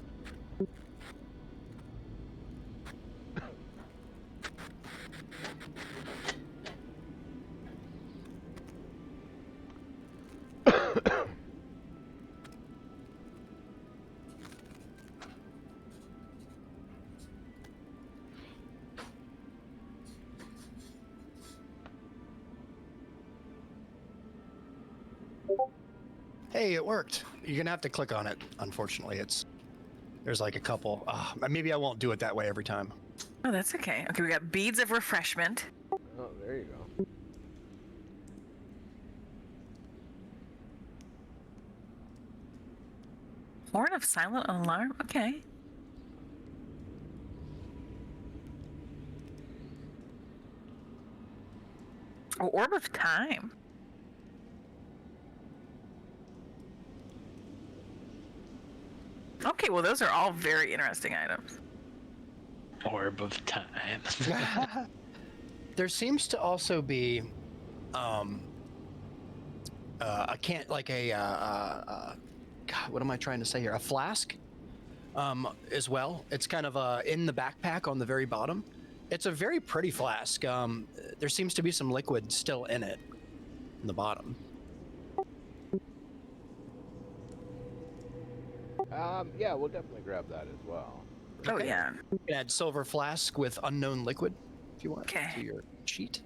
Hey, it worked. You're gonna have to click on it. Unfortunately, there's like a couple. Maybe I won't do it that way every time. Oh, that's okay. Okay, we got beads of refreshment. Oh, there you go. Horn of silent alarm. Okay. Oh, orb of time. Okay, well, those are all very interesting items. Orb of time. There seems to also be, God, what am I trying to say here? A flask, as well. It's kind of in the backpack on the very bottom. It's a very pretty flask. There seems to be some liquid still in it, in the bottom. Yeah, we'll definitely grab that as well. Oh, yeah. You can add silver flask with unknown liquid, if you want, Okay. to your sheet.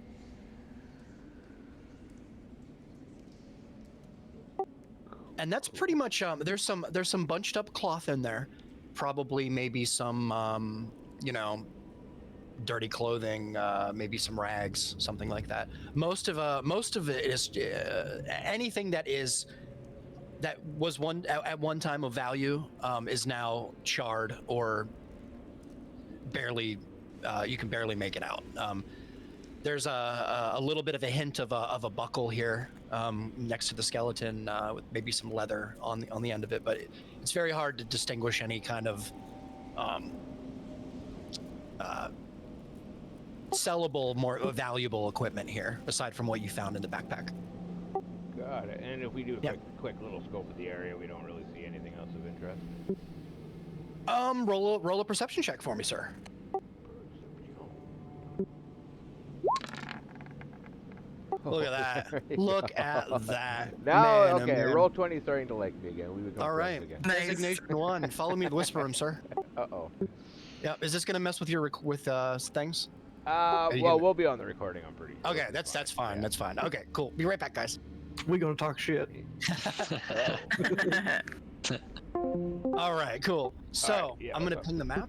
And that's pretty much, there's some bunched up cloth in there. Probably maybe some, dirty clothing, maybe some rags, something like that. Most of it is anything that was at one time of value, is now charred or barely, you can barely make it out. There's a little bit of a hint of a buckle here, next to the skeleton, with maybe some leather on the end of it, but it's very hard to distinguish any kind of sellable, more valuable equipment here, aside from what you found in the backpack. Got it. And if we do a quick little scope of the area, we don't really see anything else of interest. Roll a perception check for me, sir. Look at that. Look at that. Now, man, okay, man. roll 20 starting to like me again. We would go all right. again. Nice. Designation 1. Follow me to the whisper room, sir. Uh-oh. Yeah, is this gonna mess with your things? Well, we'll be on the recording, I'm pretty sure. Okay, that's fine. Yeah. That's fine. Okay, cool. Be right back, guys. We gonna talk shit. All right, cool. So All right, yeah, I'm gonna what's up? ping the map.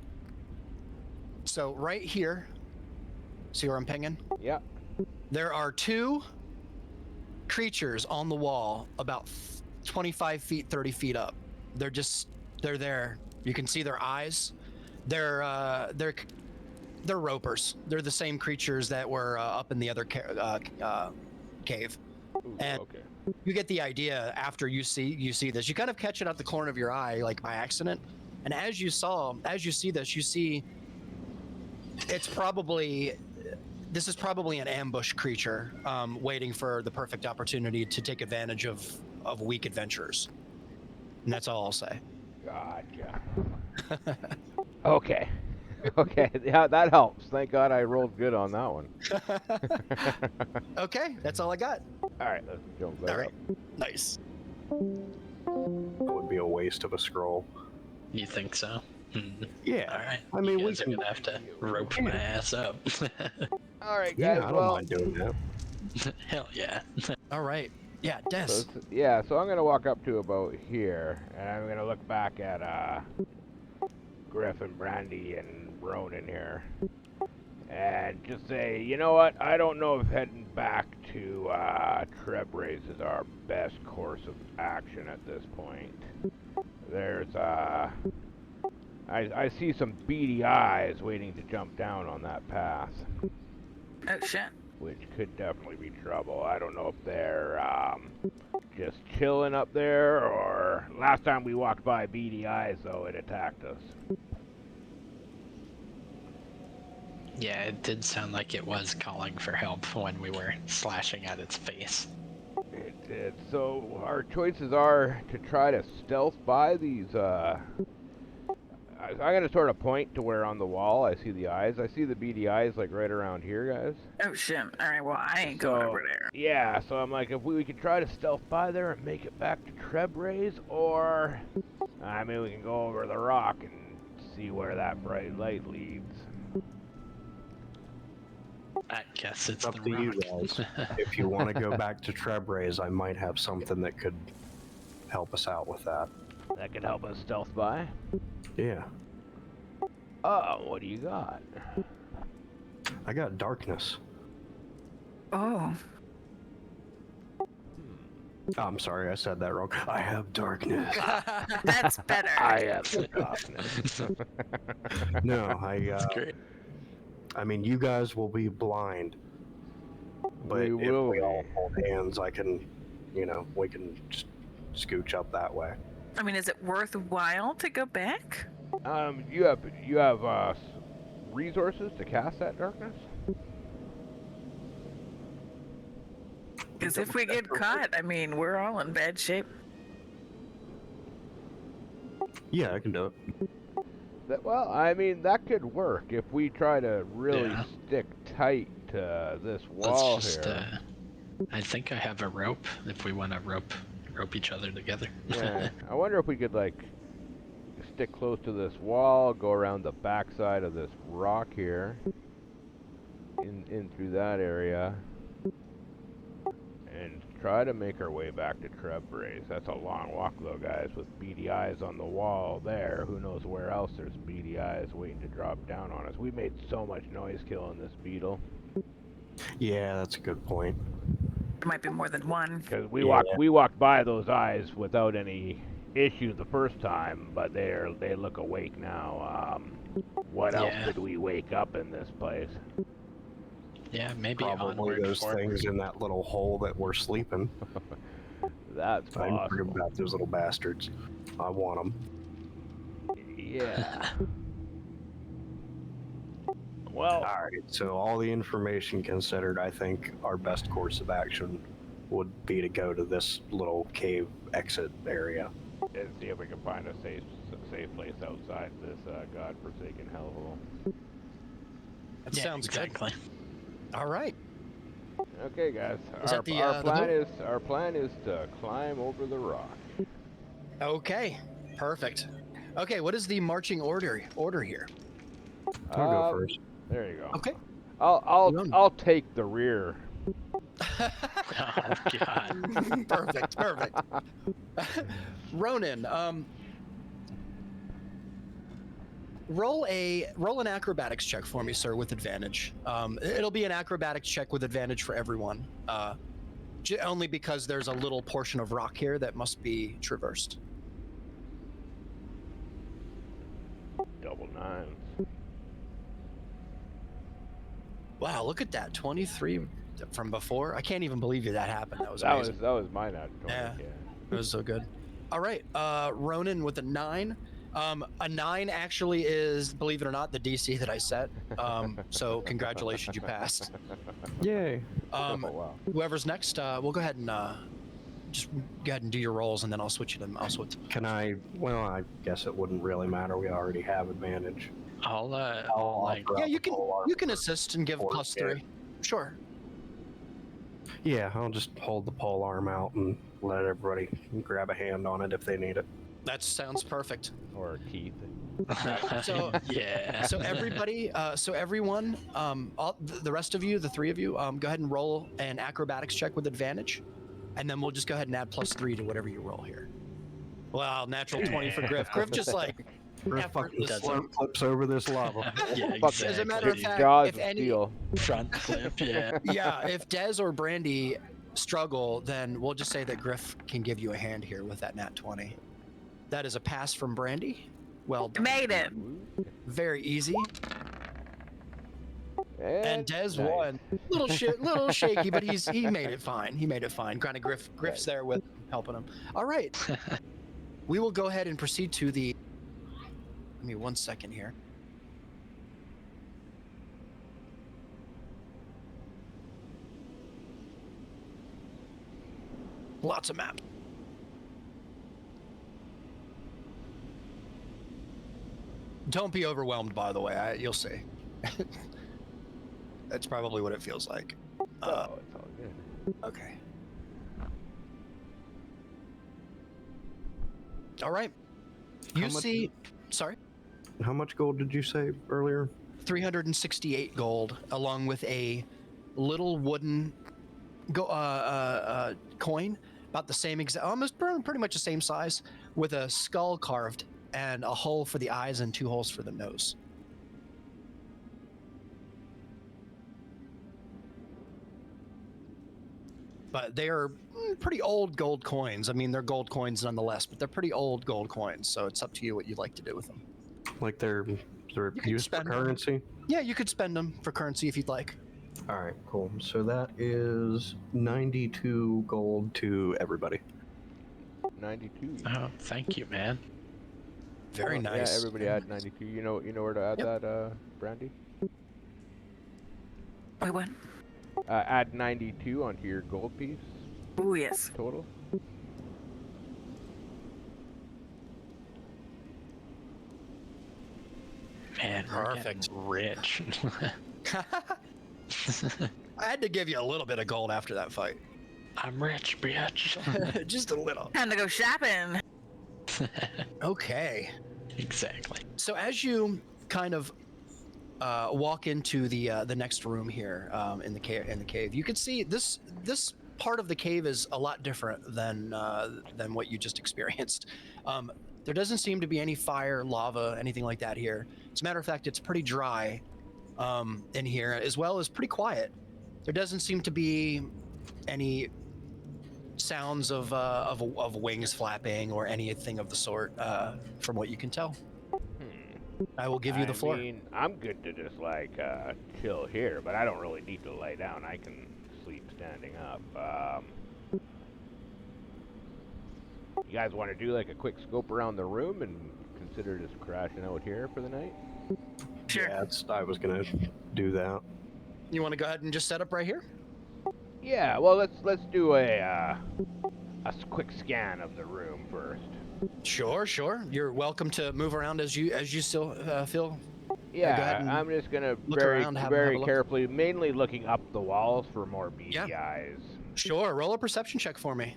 So right here, see where I'm pinging? Yeah. There are 2 creatures on the wall about 25 feet, 30 feet up. They're there. You can see their eyes. They're ropers. They're the same creatures that were up in the other cave. Ooh, And okay. you get the idea after you see this. You kind of catch it out the corner of your eye, like by accident. And as you see this, you see this is probably an ambush creature, waiting for the perfect opportunity to take advantage of weak adventurers. And that's all I'll say. Gotcha. Okay. Okay, yeah, that helps. Thank God I rolled good on that one. Okay, that's all I got. All right, let's jump back All right, up. nice. It would be a waste of a scroll. You think so? Yeah. All right. I mean, you we guys are can. gonna have to rope my ass up. All right, Yeah, guys. I don't Well, mind doing that. Hell yeah. All right. Yeah, Des. so yeah, so I'm gonna walk up to about here, and I'm gonna look back at Griff and Brandy and Ronan here, and just say, you know what? I don't know if heading back to Trebraze is our best course of action at this point. There's I see some beady eyes waiting to jump down on that path, Oh shit. which could definitely be trouble. I don't know if they're just chilling up there, or last time we walked by beady eyes, though, it attacked us. Yeah, it did sound like it was calling for help when we were slashing at its face. It did. So our choices are to try to stealth by these. I'm gonna sort of point to where on the wall I see the eyes. I see the beady eyes like right around here, guys. Oh shit. All right. Well, I ain't going over there. Yeah, so I'm like, if we could try to stealth by there and make it back to Trebraze, or I mean, we can go over the rock and see where that bright light leads. I guess it's Up the to you rock. guys. If you want to go back to Trebraze, I might have something that could help us out with that. That could help us stealth by. Yeah. Oh, what do you got? I got darkness. Oh. Oh, I'm sorry, I said that wrong. I have darkness. That's better. I have the darkness. No, That's great. I mean, you guys will be blind, but We if will we all be. hold hands, I can, we can just scooch up that way. I mean, is it worthwhile to go back? You have resources to cast that darkness? Because if we get caught, I mean, we're all in bad shape. Yeah, I can do it. Well, I mean, that could work if we try to really Yeah. stick tight to this Let's wall just. here. I think I have a rope. If we want to rope each other together. Yeah, I wonder if we could like stick close to this wall, go around the backside of this rock here, in through that area, and try to make our way back to Trebraze. That's a long walk though, guys, with beady eyes on the wall there. Who knows where else there's beady eyes waiting to drop down on us. We made so much noise killing this beetle. Yeah, that's a good point. There might be more than one. Because we walked by those eyes without any issue the first time, but they look awake now. What else Yeah. did we wake up in this place? Yeah, maybe Probably onward, those forward. things in that little hole that we're sleeping. That's I forget possible. about those little bastards. I want them. Yeah. Well, All right, so all the information considered, I think our best course of action would be to go to this little cave exit area. and see if we can find a safe place outside this godforsaken hellhole. That Yeah, sounds exactly. good. All right. Okay, guys. Is Our, that the, our the plan boat? is our plan is to climb over the rock. Okay. Perfect. Okay, what is the marching order here? I'll go first. There you go. Okay. I'll take the rear. Oh God. Perfect. Ronan, roll an acrobatics check for me, sir, with advantage. It'll be an acrobatics check with advantage for everyone. Only because there's a little portion of rock here that must be traversed. Double nines. Wow, look at that. 23 from before. I can't even believe that happened. That was That amazing. was my nat 20. Yeah. Yeah. It was so good. All right, Ronan with a 9. A 9 actually is, believe it or not, the DC that I set. So congratulations, you passed. Yay. Oh, wow. Whoever's next, we'll go ahead and just go ahead and do your rolls, and then I'll switch it. I'll switch. Can I? Well, I guess it wouldn't really matter. We already have advantage. I'll like. Yeah, you can assist and give +3. Sure. Yeah, I'll just hold the pole arm out and let everybody grab a hand on it if they need it. That sounds perfect. Or Keith. So yeah. So everybody, so everyone, all the rest of you, the 3 of you, go ahead and roll an acrobatics check with advantage, and then we'll just go ahead and add +3 to whatever you roll here. Wow, natural 20 for Griff. Griff just like effortlessly flips over this lava. Yeah, exactly. As a matter of fact, Jaws if of any steel. Front flip, yeah. yeah, if Dez or Brandy struggle, then we'll just say that Griff can give you a hand here with that nat 20. That is a pass from Brandy. Well done. Made it. Very easy. And Dez nice. won. Little shaky, but he made it fine. He made it fine. Kind of Griff's there with helping him. All right. We will go ahead and proceed to the. Give me 1 second here. Lots of map. Don't be overwhelmed, by the way. You'll see. That's probably what it feels like. It's all good. Okay. All right. You see... Sorry? How much gold did you say earlier? 368 gold, along with a little wooden coin, about the same exact, almost pretty much the same size, with a skull carved and a hole for the eyes and 2 holes for the nose. But they are pretty old gold coins. I mean, they're gold coins nonetheless, but they're pretty old gold coins. So it's up to you what you'd like to do with them. Like they're used for currency? Yeah, you could spend them for currency if you'd like. All right, cool. So that is 92 gold to everybody. 92. Oh, thank you, man. Very nice. Yeah, everybody add 92. You know where to add that, Brandy? Wait, what? Add 92 onto your gold piece. Oh, yes. Total. Man, perfect. Rich. I had to give you a little bit of gold after that fight. I'm rich, bitch. Just a little. Time to go shopping. Okay. Exactly. So as you kind of walk into the next room here in the cave, you can see this part of the cave is a lot different than what you just experienced. There doesn't seem to be any fire, lava, anything like that here. As a matter of fact, it's pretty dry in here, as well as pretty quiet. There doesn't seem to be any sounds of wings flapping or anything of the sort, from what you can tell. I will give you the floor. I mean, I'm good to just chill here, but I don't really need to lay down. I can sleep standing up. You guys want to do like a quick scope around the room and consider just crashing out here for the night? Sure. Yeah, I was gonna do that. You want to go ahead and just set up right here? Yeah. Well, let's do a quick scan of the room first. Sure. You're welcome to move around as you still feel. Yeah, I'm just gonna very look. carefully, mainly looking up the walls for more beady eyes. Sure. Roll a perception check for me.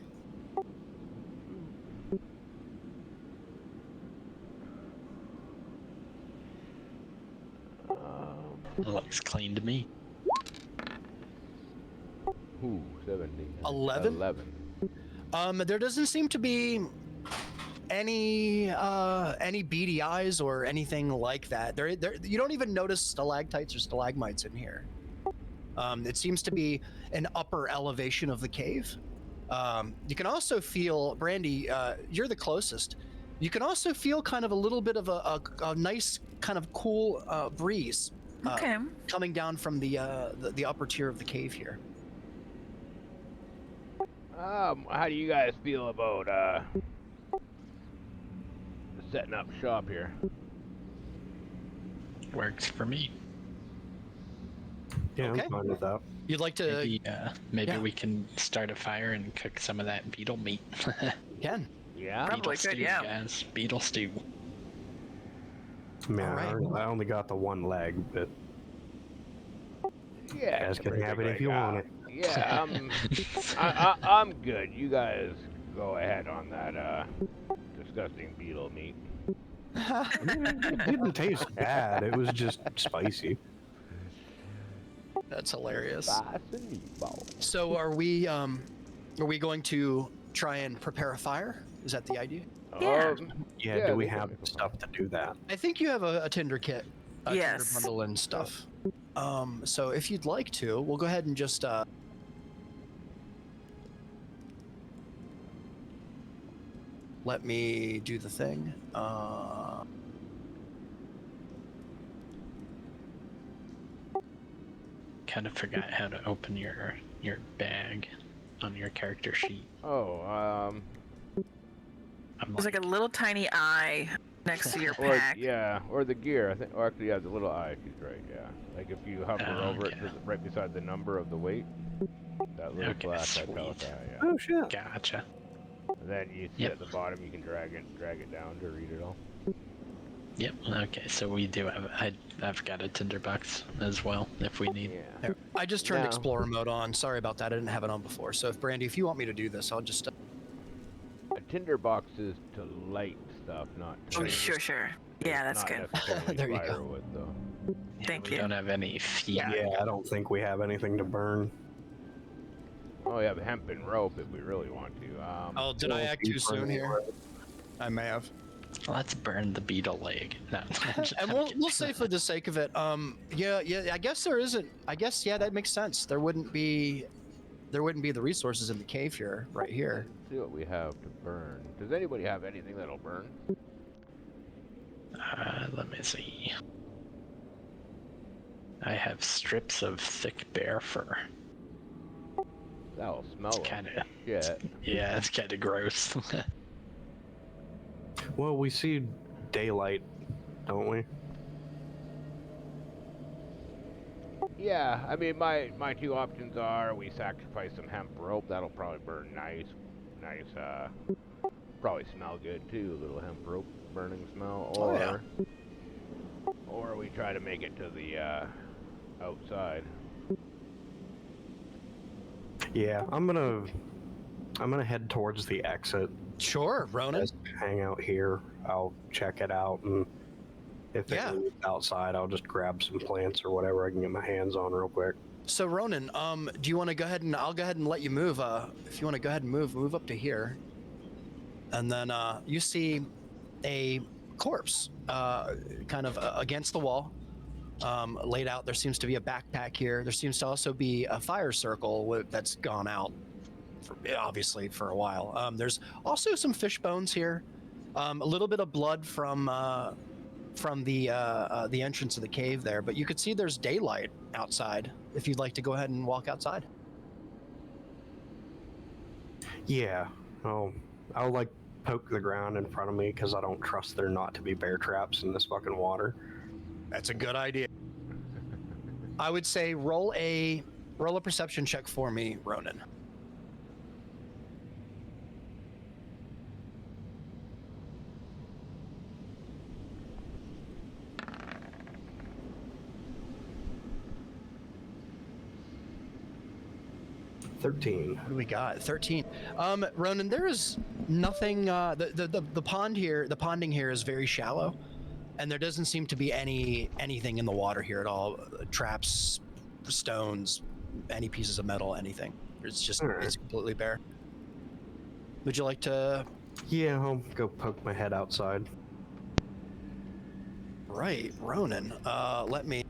Looks clean to me. Ooh, 70. 11? 11. There doesn't seem to be any beady eyes or anything like that. There you don't even notice stalactites or stalagmites in here. It seems to be an upper elevation of the cave. You can also feel, Brandy, you're the closest. You can also feel kind of a little bit of a nice kind of cool breeze coming down from the upper tier of the cave here. How do you guys feel about setting up shop here? Works for me. Yeah, Okay. I'm fine with that. You'd like to? Maybe we can start a fire and cook some of that beetle meat. Can. Yeah. Probably Beetle could, stew, yeah. guys. Beetle stew. Man, All right. I only got the one leg, but Yeah. you guys can bring have it if you want it. Yeah, I'm good. You guys go ahead on that disgusting beetle meat. It didn't taste bad. It was just spicy. That's hilarious. Spice and meatballs. So are we going to try and prepare a fire? Is that the idea? Yeah. Yeah, do we they can have make a stuff to do that? I think you have a tinder kit, a Yes. tinder bundle and stuff. So if you'd like to, we'll go ahead and just let me do the thing. Kind of forgot how to open your bag on your character sheet. Oh, There's like a little tiny eye next to your or pack. or the gear. I think. Or actually, yeah, the little eye. She's right. Yeah, like if you hover over it, yeah. right beside the number of the weight, that little Okay, flash that sweet. tells that. Yeah. Oh shit. Gotcha. And then you see Yep. at the bottom, you can drag it down to read it all. Yep. Okay, so we do have. I've got a tinderbox as well if we need. Yeah. There. I just turned No. Explorer mode on. Sorry about that. I didn't have it on before. So if Brandy, if you want me to do this, I'll just. A tinderbox is to light stuff, not. To Oh, sure. Yeah, that's not good. necessarily There you go. firewood, though. Thank we you. don't have any feet. Yeah, I don't think we have anything to burn. Oh, yeah, but hemp and rope if we really want to. Oh, did I act too soon here? I may have. Let's burn the beetle leg. No. And we'll say for the sake of it, yeah. I guess there isn't. I guess that makes sense. There wouldn't be the resources in the cave here, right here. Let's see what we have to burn. Does anybody have anything that'll burn? Let me see. I have strips of thick bear fur. That'll smell like Kind of. shit. Yeah, it's kind of gross. Well, we see daylight, don't we? Yeah, I mean, my two options are we sacrifice some hemp rope. That'll probably burn nice. Probably smell good too. A little hemp rope burning smell. Or, or we try to make it to the outside. Yeah, I'm gonna head towards the exit. Sure, Ronan. Just hang out here. I'll check it out, and if it Yeah. leaves outside, I'll just grab some plants or whatever I can get my hands on real quick. So Ronan, do you want to go ahead and I'll go ahead and let you move. If you want to go ahead and move up to here, and then you see a corpse, kind of against the wall, laid out. There seems to be a backpack here. There seems to also be a fire circle that's gone out, obviously for a while. There's also some fish bones here, a little bit of blood from the entrance of the cave there, but you could see there's daylight outside if you'd like to go ahead and walk outside. Yeah, I'll like poke the ground in front of me because I don't trust there not to be bear traps in this fucking water. That's a good idea. I would say roll a perception check for me, Ronan. $13. What do we got? 13. Ronan, there is nothing. The pond here, the ponding here is very shallow, and there doesn't seem to be anything in the water here at all. Traps, stones, any pieces of metal, anything. It's just it's completely bare. Would you like to? Yeah, I'll go poke my head outside. Right, Ronan. Let me.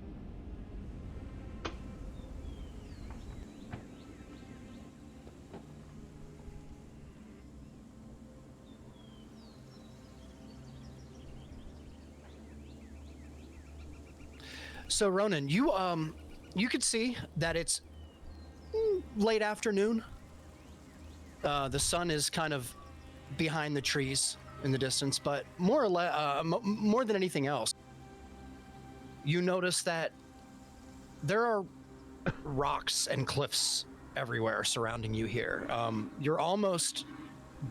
So Ronan, you could see that it's late afternoon. The sun is kind of behind the trees in the distance, but more or less, more than anything else, you notice that there are rocks and cliffs everywhere surrounding you here. You're almost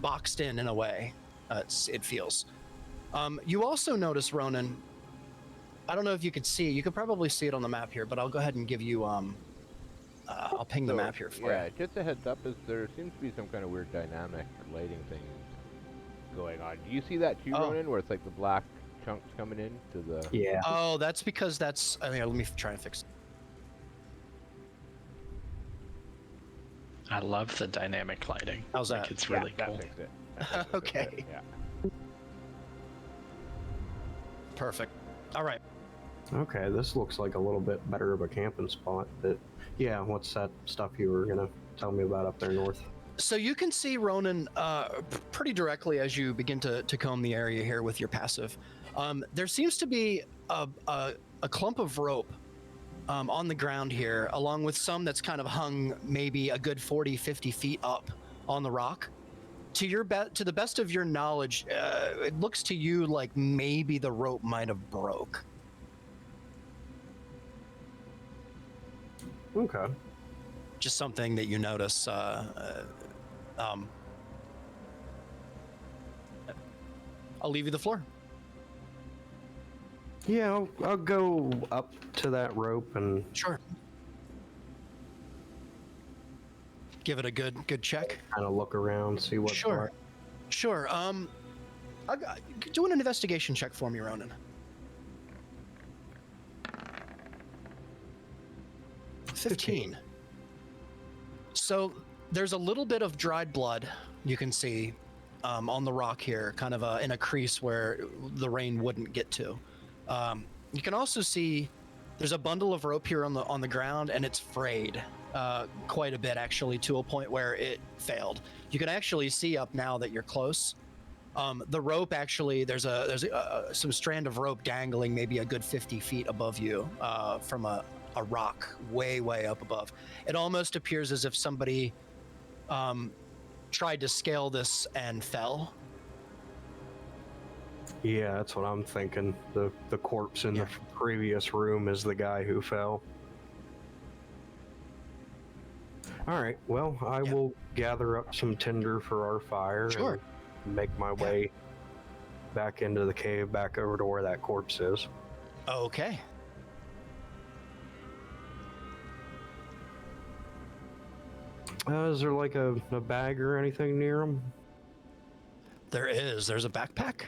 boxed in a way, it feels. You also notice, Ronan, I don't know if you could see, you could probably see it on the map here, but I'll go ahead and give you, I'll ping the map here for you. Yeah, just a heads up, is there seems to be some kind of weird dynamic lighting thing going on. Do you see that too, Ronan, where it's like the black chunks coming in to the... Yeah. Oh, that's because that's, I mean, let me try and fix it. I love the dynamic lighting. How's that? Like, it's really cool. That fixed it. Okay. Yeah. Perfect. All right. Okay, this looks like a little bit better of a camping spot. But yeah, what's that stuff you were gonna tell me about up there north? So you can see Ronan pretty directly as you begin to comb the area here with your passive. There seems to be a clump of rope on the ground here, along with some that's kind of hung maybe a good 40, 50 feet up on the rock. To the best of your knowledge, it looks to you like maybe the rope might have broke. Okay. Just something that you notice. I'll leave you the floor. Yeah, I'll go up to that rope and... Sure. Give it a good check. kind of look around, see what's Sure. what. Sure. Do an investigation check for me, Ronan. 15. So there's a little bit of dried blood you can see on the rock here, kind of in a crease where the rain wouldn't get to. You can also see there's a bundle of rope here on the ground, and it's frayed quite a bit, actually, to a point where it failed. You can actually see up now that you're close. The rope, actually, there's some strand of rope dangling maybe a good 50 feet above you from a rock way up above. It almost appears as if somebody tried to scale this and fell. Yeah, that's what I'm thinking. The corpse in the previous room is the guy who fell. All right, well, I will gather up some tinder for our fire and make my way back into the cave, back over to where that corpse is. Okay. Is there like a bag or anything near him? There is. There's a backpack.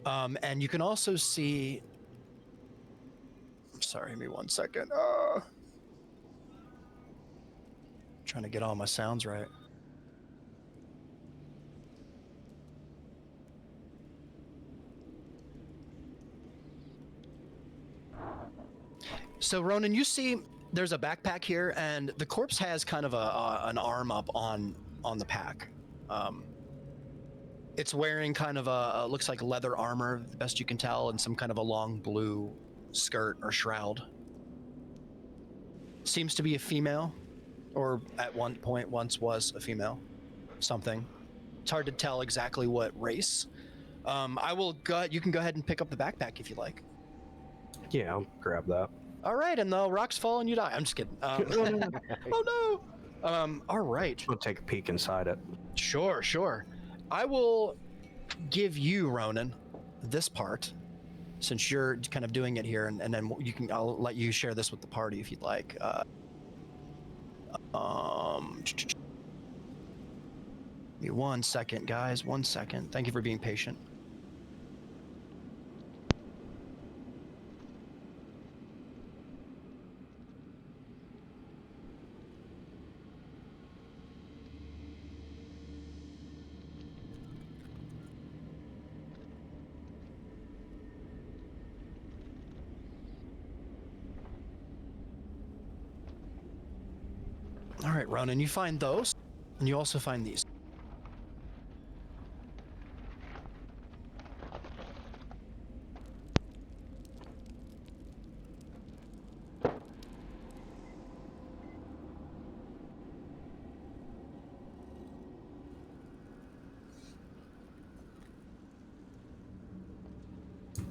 And you can also see... Sorry, give me 1 second. Trying to get all my sounds right. So, Ronan, you see there's a backpack here, and the corpse has kind of an arm up on the pack. It's wearing kind of looks like leather armor, the best you can tell, and some kind of a long blue skirt or shroud. Seems to be a female, or at one point once was a female. Something. It's hard to tell exactly what race. You can go ahead and pick up the backpack if you like. Yeah, I'll grab that. All right, and the rocks fall and you die. I'm just kidding. Oh no! All right. I'll take a peek inside it. Sure. I will give you, Ronan, this part, since you're kind of doing it here, and then I'll let you share this with the party if you'd like. Give me 1 second, guys. 1 second. Thank you for being patient. All right, Ronan, you find those, and you also find these.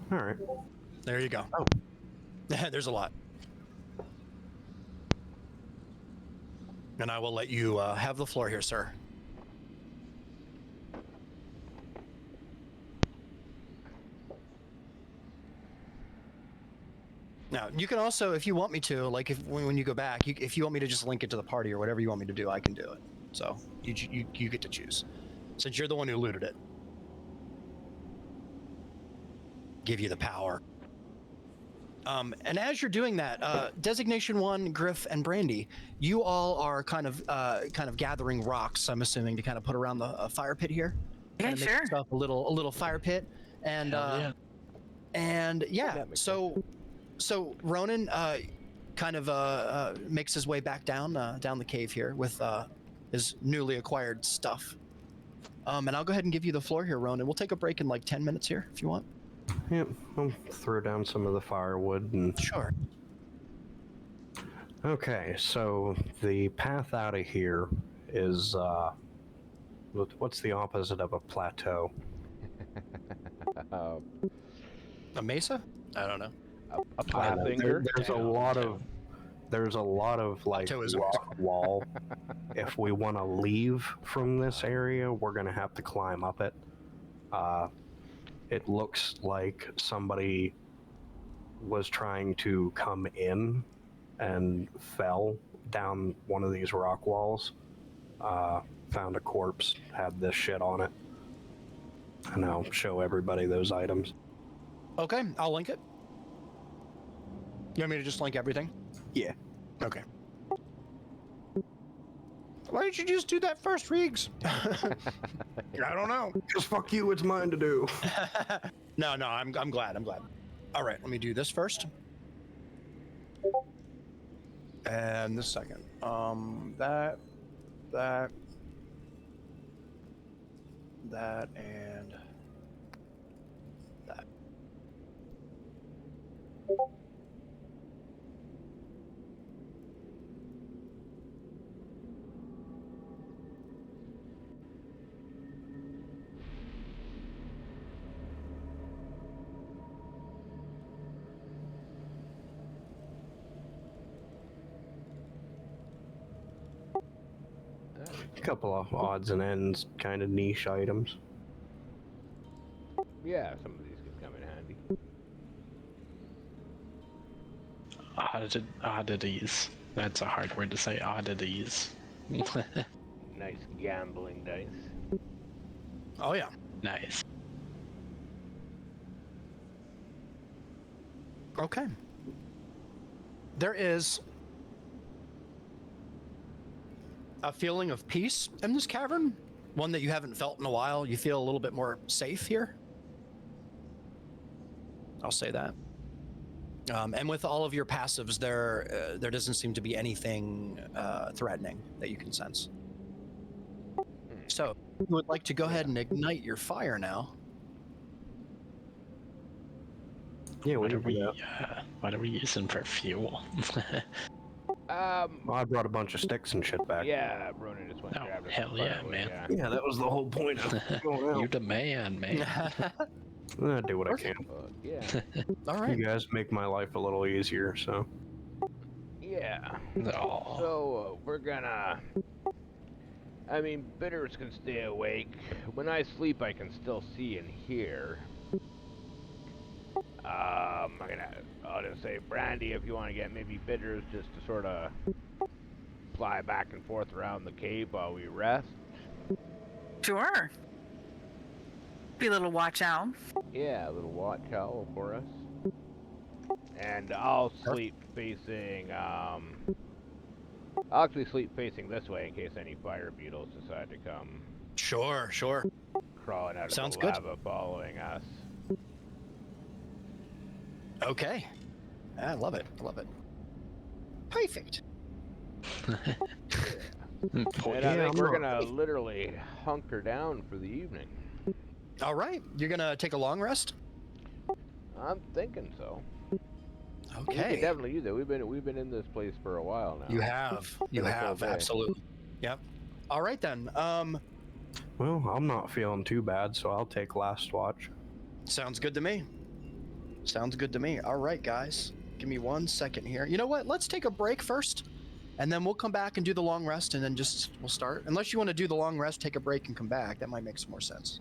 All right. There you go. Oh. There's a lot. And I will let you have the floor here, sir. Now, you can also, if you want me to, like when you go back, if you want me to just link it to the party or whatever you want me to do, I can do it. So you get to choose, since you're the one who looted it. Give you the power. And as you're doing that, Designation 1, Griff, and Brandy, you all are kind of gathering rocks, I'm assuming, to kind of put around the fire pit here. Yeah, kind of sure. Make yourself a little fire pit, and So Ronan kind of makes his way back down the cave here with his newly acquired stuff. And I'll go ahead and give you the floor here, Ronan. We'll take a break in like 10 minutes here, if you want. Yep, I'll throw down some of the firewood and... Sure. Okay, so the path out of here is, what's the opposite of a plateau? A mesa? I don't know. A flat finger? There's a lot of like rock wall. If we want to leave from this area, we're gonna have to climb up it. It looks like somebody was trying to come in and fell down one of these rock walls. Found a corpse, had this shit on it. And I'll show everybody those items. Okay, I'll link it. You want me to just link everything? Yeah. Okay. Why didn't you just do that first, Riggs? I don't know. Because fuck you, it's mine to do. No, I'm glad. All right, let me do this first. And this second. That, and that. A couple of odds and ends, kind of niche items. Yeah, some of these could come in handy. Oddities. That's a hard word to say, oddities. Nice gambling dice. Oh, yeah. Nice. Okay. There is a feeling of peace in this cavern, one that you haven't felt in a while. You feel a little bit more safe here. I'll say that. And with all of your passives, there doesn't seem to be anything threatening that you can sense. So, you would like to go ahead and ignite your fire now. Yeah, what are we using for fuel? I brought a bunch of sticks and shit back. Yeah, Ronan just went and grabbed hell yeah, man. Yeah, that was the whole point of going out. You're the man. I do what I can. Yeah. All right. You guys make my life a little easier, so. Yeah. No. So, we're gonna... I mean, bitters can stay awake. When I sleep, I can still see and hear. I'll just say, Brandy, if you want to get maybe bitters just to sort of fly back and forth around the cave while we rest. Sure. Be a little watch out. Yeah, a little watch owl for us. And I'll sleep facing, I'll actually sleep facing this way in case any fire beetles decide to come. Sure. Crawling out Sounds of the good. lava following us. Okay. I love it. Perfect. And I think we're gonna literally hunker down for the evening. All right. You're going to take a long rest? I'm thinking so. Okay. We could definitely use it. We've been in this place for a while now. You have, absolutely. Yep. All right then. Well, I'm not feeling too bad, so I'll take last watch. Sounds good to me. All right, guys. Give me 1 second here. You know what? Let's take a break first. and then we'll come back and do the long rest, and then we'll start. Unless you want to do the long rest, take a break, and come back. That might make some more sense.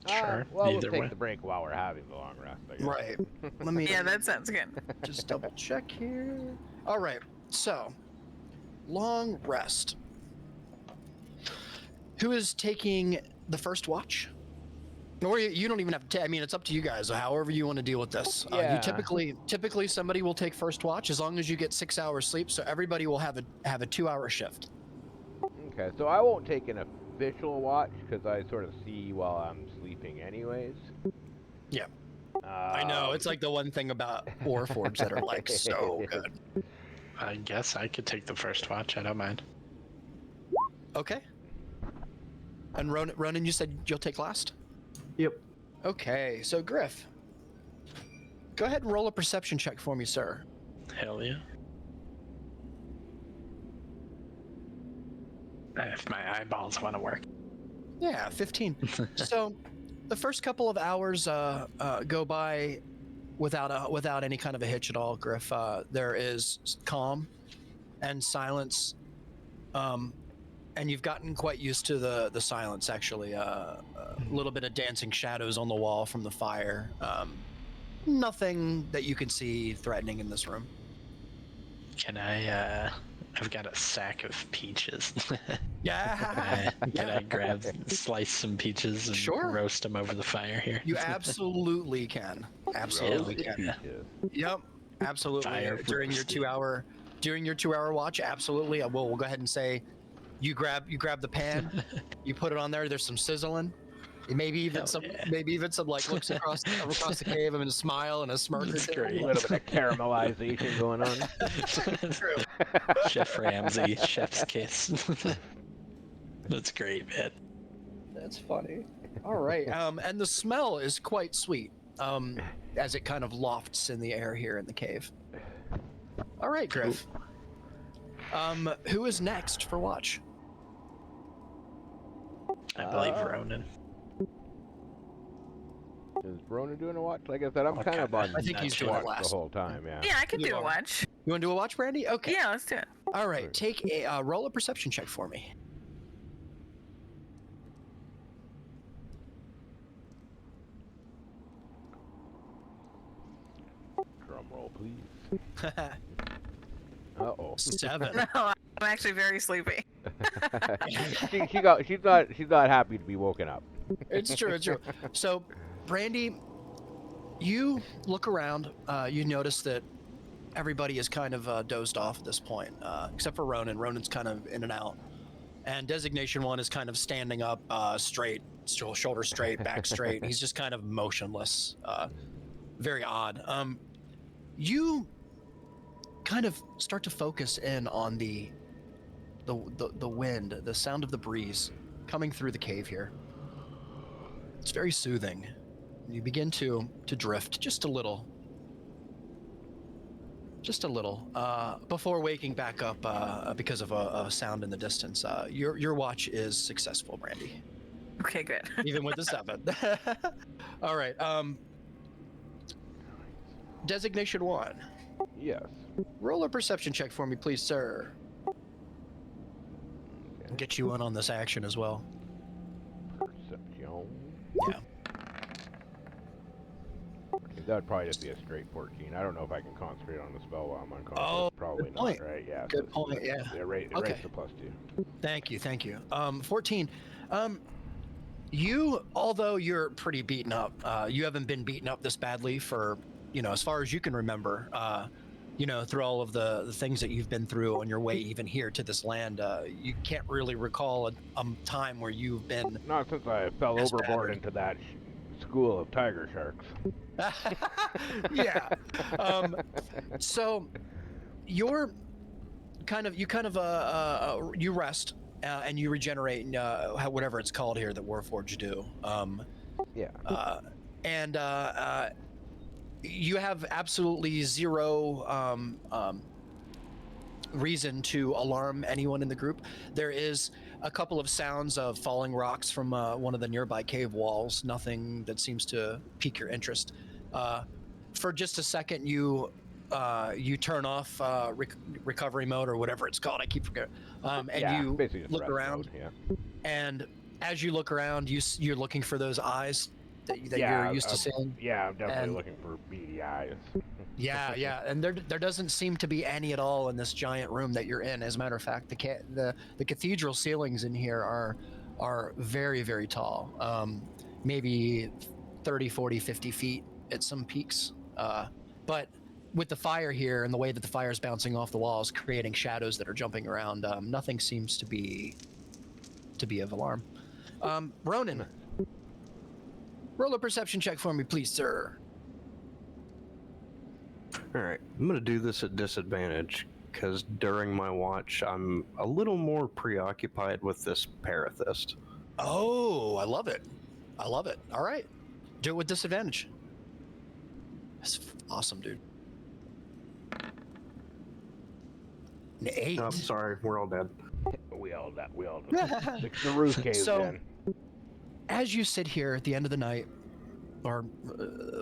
Sure. Well, either we'll way. take the break while we're having the long rest, I guess. Right. Let me. Yeah, that sounds good. Just double check here. All right. So, long rest. Who is taking the first watch? Or you don't even have to. I mean, it's up to you guys. However you want to deal with this. Yeah. You typically somebody will take first watch as long as you get 6 hours sleep. So everybody will have a 2-hour shift. Okay, so I won't take an official watch because I sort of see while I'm sleeping, anyways. Yeah. I know, it's like the one thing about Warforged that are like so good. I guess I could take the first watch. I don't mind. Okay. And Ronan, you said you'll take last? Yep. Okay, so Griff, go ahead and roll a perception check for me, sir. Hell yeah. If my eyeballs want to work. Yeah, 15. So the first couple of hours go by without any kind of a hitch at all, Griff. There is calm and silence, and you've gotten quite used to the silence, actually. A little bit of dancing shadows on the wall from the fire. Nothing that you can see threatening in this room. Can I, I've got a sack of peaches. Yeah. Can I slice some peaches and Sure. roast them over the fire here? You absolutely can. Absolutely can. Yep. Absolutely. Fire During your 2-hour watch, absolutely. We'll go ahead and say you grab the pan, you put it on there. There's some sizzling. Maybe even some like looks across the cave and a smile and a smirk. That's or two. great. A little bit of caramelization going on. True. Chef Ramsay, chef's kiss. That's great, man. That's funny. All right. And the smell is quite sweet. As it kind of lofts in the air here in the cave. All right, Griff. Who is next for watch? I believe Ronan. Is Ronan doing a watch? Like I said, I'm kind of on I think he's doing watch it last. the whole time, yeah. Yeah, I could do a watch. You want to do a watch, Brandy? Okay. Yeah, let's do it. All right. Take a roll a perception check for me. Drum roll, please. Uh-oh. 7. No, I'm actually very sleepy. She's not happy to be woken up. It's true. It's true. So, Brandy, you look around. You notice that everybody is kind of dozed off at this point, except for Ronan. Ronan's kind of in and out. And Designation 1 is kind of standing up straight, shoulder straight, back straight. He's just kind of motionless. Very odd. You kind of start to focus in on the wind, the sound of the breeze coming through the cave here. It's very soothing. You begin to drift just a little. Before waking back up because of a sound in the distance. Your watch is successful, Brandy. Okay, good. Even with the 7. All right. Designation 1. Yes. Roll a perception check for me, please, sir. Okay. Get you in on this action as well. Perception. Yeah. That would probably just be a straight 14. I don't know if I can concentrate on the spell while I'm unconscious. Oh, Probably good not, point. right? Yeah. Good point, yeah. Yeah, right, Okay. right to +2. Thank you. 14. You, although you're pretty beaten up, you haven't been beaten up this badly for, as far as you can remember, through all of the things that you've been through on your way even here to this land. You can't really recall a time where you've been... Not since I fell overboard into that school of tiger sharks. Yeah. So you're you rest and you regenerate, whatever it's called here that Warforged do. Yeah. And you have absolutely zero reason to alarm anyone in the group. There is a couple of sounds of falling rocks from one of the nearby cave walls. Nothing that seems to pique your interest. For just a second, you you turn off recovery mode or whatever it's called. I keep forgetting. And yeah, you basically just look rest around. mode, yeah. And as you look around, you're looking for those eyes that yeah, you're used to seeing. Yeah, I'm definitely and, looking for beady eyes. yeah, and there doesn't seem to be any at all in this giant room that you're in. As a matter of fact, the cathedral ceilings in here are very, very tall. Maybe 30, 40, 50 feet at some peaks. But with the fire here and the way that the fire is bouncing off the walls, creating shadows that are jumping around, nothing seems to be of alarm. Ronan, roll a perception check for me, please, sir. All right, I'm going to do this at disadvantage because during my watch, I'm a little more preoccupied with this parathist. Oh, I love it. All right. Do it with disadvantage. That's awesome, dude. An 8. Oh, sorry, we're all dead. We all dead. The roof caved in. As you sit here at the end of the night, or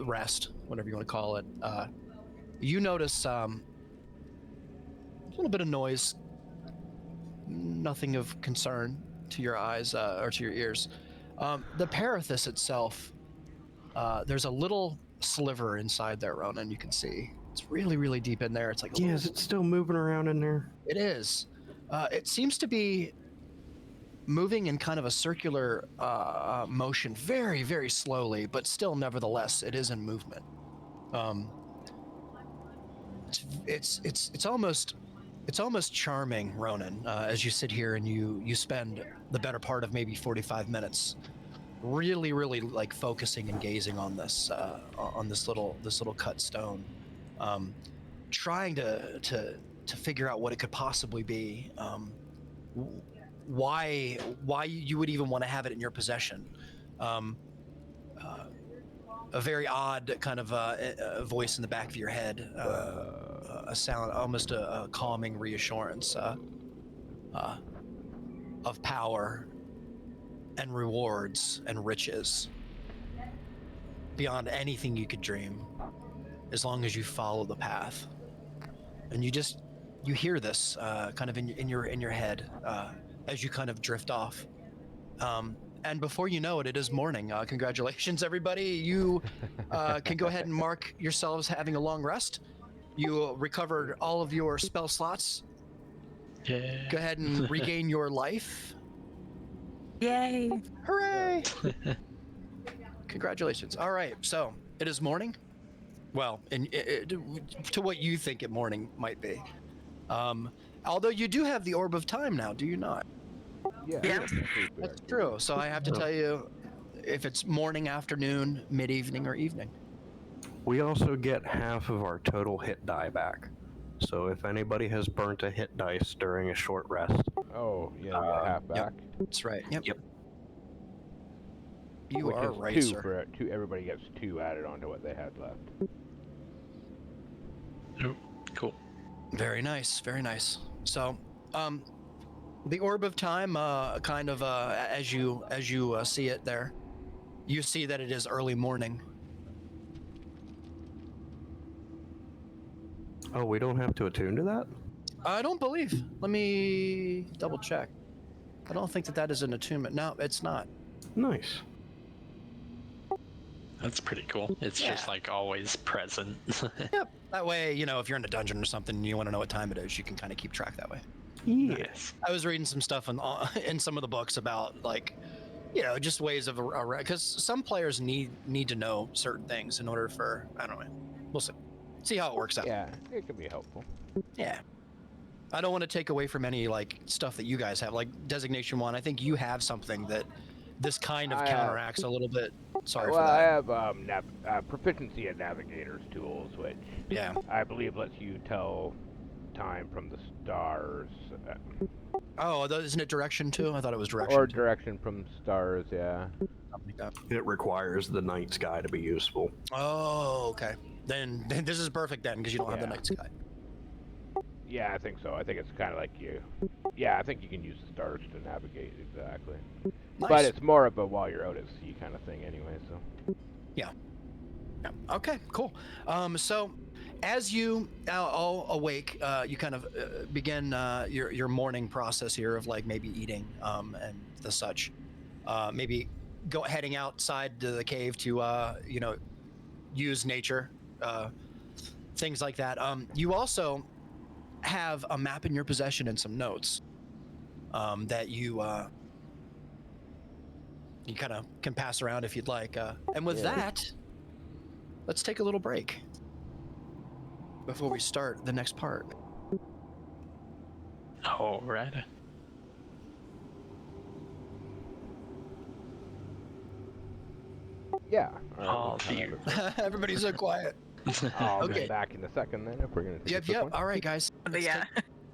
rest, whatever you want to call it, you notice a little bit of noise. Nothing of concern to your eyes or to your ears. The parathis itself, there's a little sliver inside there, Ronan, you can see. It's really, really deep in there. It's like is it still moving around in there? It is. It seems to be moving in kind of a circular motion, very, very slowly, but still, nevertheless, it is in movement. It's almost charming, Ronan, as you sit here and you spend the better part of maybe 45 minutes really, really like focusing and gazing on this little cut stone, trying to figure out what it could possibly be, why you would even want to have it in your possession. A very odd kind of a voice in the back of your head, a sound, almost a calming reassurance of power and rewards and riches beyond anything you could dream, as long as you follow the path. And you hear this kind of in your head as you kind of drift off. And before you know it, it is morning. Congratulations, everybody. You can go ahead and mark yourselves having a long rest. You recovered all of your spell slots. Yeah. Go ahead and regain your life. Yay! Hooray! Congratulations. All right, so it is morning. Well, to what you think it morning might be. Although you do have the Orb of Time now, do you not? Yeah. That's true. So I have to tell you if it's morning, afternoon, mid-evening, or evening. We also get half of our total hit die back. So if anybody has burnt a hit dice during a short rest. Oh, yeah, we got half back. That's right. Yep. You Which are is right, two sir. for two. Everybody gets 2 added onto what they had left. Oh, cool. Very nice. Very nice. So, the Orb of Time, kind of as you see it there, you see that it is early morning. Oh, we don't have to attune to that? I don't believe. Let me double check. I don't think that is an attunement. No, it's not. Nice. That's pretty cool. It's just like always present. Yep. That way, if you're in a dungeon or something and you want to know what time it is, you can kind of keep track that way. Yes. I was reading some stuff in some of the books about just ways of, because some players need to know certain things in order for, I don't know, we'll see how it works out. Yeah, it can be helpful. Yeah. I don't want to take away from any stuff that you guys have, like Designation 1. I think you have something that this kind of counteracts a little bit. Sorry for that. Well, I have proficiency in Navigator's tools, which I believe lets you tell time from the stars. Oh, isn't it direction too? I thought it was direction. Or direction from stars, yeah. It requires the night sky to be useful. Oh, okay. Then this is perfect then, because you don't have the night sky. Yeah, I think so. I think it's kind of like you. Yeah, I think you can use the stars to navigate, exactly. Nice. But it's more of a while you're out at sea kind of thing anyway, so. Yeah. Yeah. Okay, cool. So as you all awake, you kind of begin your morning process here of like maybe eating and the such. Maybe heading outside to the cave to use nature, things like that. You also have a map in your possession and some notes that you kind of can pass around if you'd like. And with that, let's take a little break before we start the next part. All right. Yeah. All right, Everybody's so quiet. I'll be back in a second then if we're going to take this one. All right, guys. Yeah.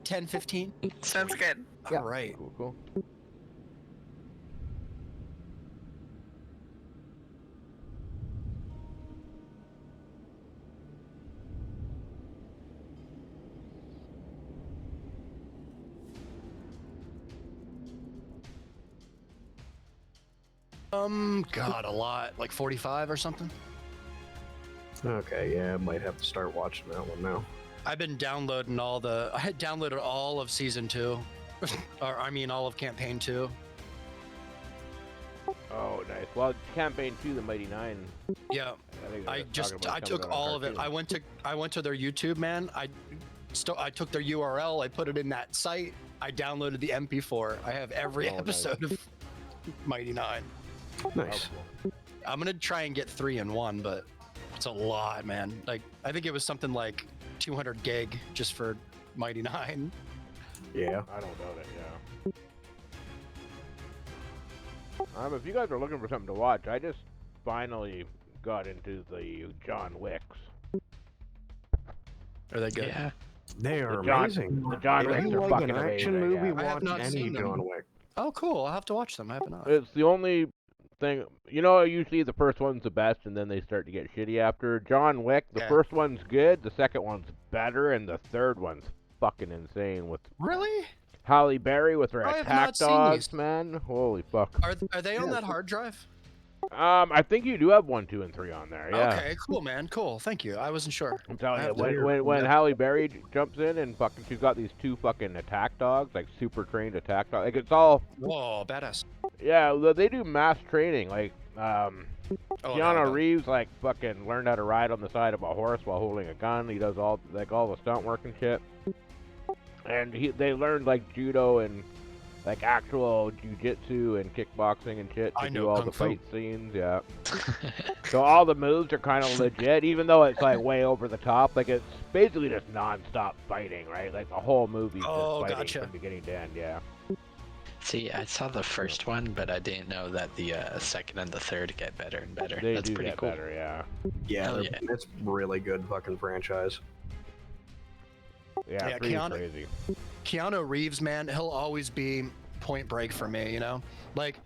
10, 15. Sounds good. Yeah. All right. Cool. God, a lot. Like 45 or something? Okay, yeah, I might have to start watching that one now. I've been downloading I had downloaded all of season 2. Or, I mean, all of campaign 2. Oh, nice. Well, campaign 2, the Mighty Nine. Yeah. I took all of it. I went to their YouTube, man. I took their URL. I put it in that site. I downloaded the MP4. I have every episode of Mighty Nine. Nice. I'm gonna try and get 3 in 1, but it's a lot, man. Like, I think it was something like 200 gig just for Mighty Nine. Yeah. I don't doubt it, yeah. If you guys are looking for something to watch, I just finally got into the John Wicks. Are they good? Yeah. They are amazing. The John Wicks are fucking an action amazing. movie, Yeah. I have watch not any seen them. John Wick. Oh, cool. I'll have to watch them. I have not. It's the only thing, usually the first one's the best and then they start to get shitty after. John Wick, the first one's good, the second one's better, and the third one's fucking insane with Really? Halle Berry with her I have attack not seen dogs, these. man. Holy fuck. Are they on that hard drive? I think you do have 1, 2, and 3 on there, yeah. Okay, cool, man. Cool. Thank you. I wasn't sure. I'm telling you, when Halle Berry jumps in and fucking, she's got these 2 fucking attack dogs, like super trained attack dogs. Like, it's all. Whoa, badass. Yeah, they do mass training. Like, Keanu Reeves, like, fucking learned how to ride on the side of a horse while holding a gun. He does all the stunt work and shit. And they learned, like, judo and, like, actual jujitsu and kickboxing and shit to do all the fight scenes, yeah. So all the moves are kind of legit, even though it's, like, way over the top. Like, it's basically just non-stop fighting, right? Like, the whole movie's just fighting from beginning to end, yeah. See, I saw the first one, but I didn't know that the second and the third get better and better. That's do pretty get cool. Better, yeah. Yeah, it's really good fucking franchise. Yeah, crazy. Keanu Reeves, man, he'll always be Point Break for me, you know? Like,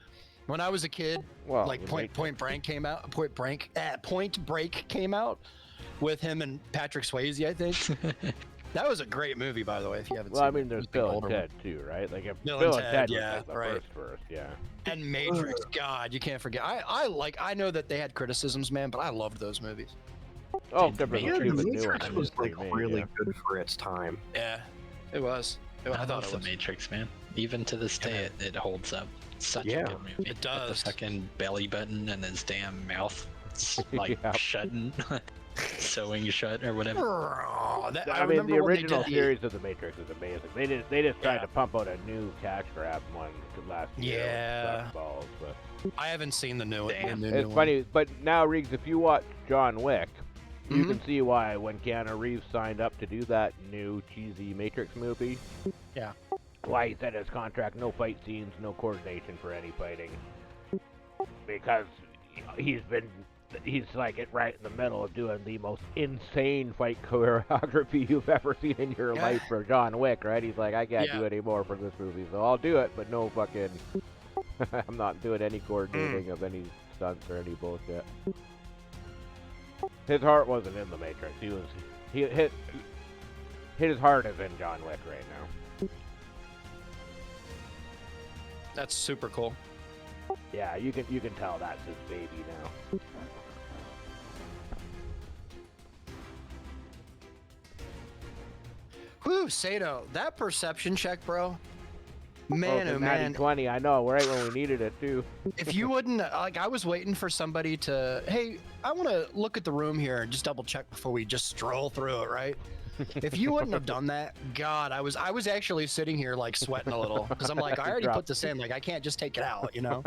when I was a kid, Point Break came out with him and Patrick Swayze, I think. That was a great movie, by the way, if you haven't seen it. Well, I mean, there's Bill and Ted, too, right? Like, if Bill and Ted was like the first, yeah. And Matrix, God, you can't forget. I know that they had criticisms, man, but I loved those movies. Oh, the Matrix was like really good for its time. Yeah, it was. I thought it was the Matrix, man. Even to this day, it holds up. Such a good movie. It does. The fucking belly button and his damn mouth, like shutting, sewing shut or whatever. I mean, the original series of the Matrix is amazing. They just tried to pump out a new cash grab one last year. Yeah. Balls, but I haven't seen the new one. It's funny, but now, Riggs, if you watch John Wick, you can see why when Keanu Reeves signed up to do that new cheesy Matrix movie. Yeah. Why he said in his contract, no fight scenes, no coordination for any fighting. Because he's like right in the middle of doing the most insane fight choreography you've ever seen in your life for John Wick, right? He's like, I can't do any more for this movie, so I'll do it, but no fucking... I'm not doing any coordinating of any stunts or any bullshit. His heart wasn't in the Matrix. His heart is in John Wick right now. That's super cool. Yeah, you can tell that's his baby now. Whew, Sato, that perception check, bro. Man, oh man. 20, I know, right when we needed it too. If you wouldn't, like, I was waiting for somebody to, hey, I want to look at the room here and just double check before we just stroll through it, right? If you wouldn't have done that, God, I was actually sitting here like sweating a little because I'm like, I already put this in, like I can't just take it out, you know?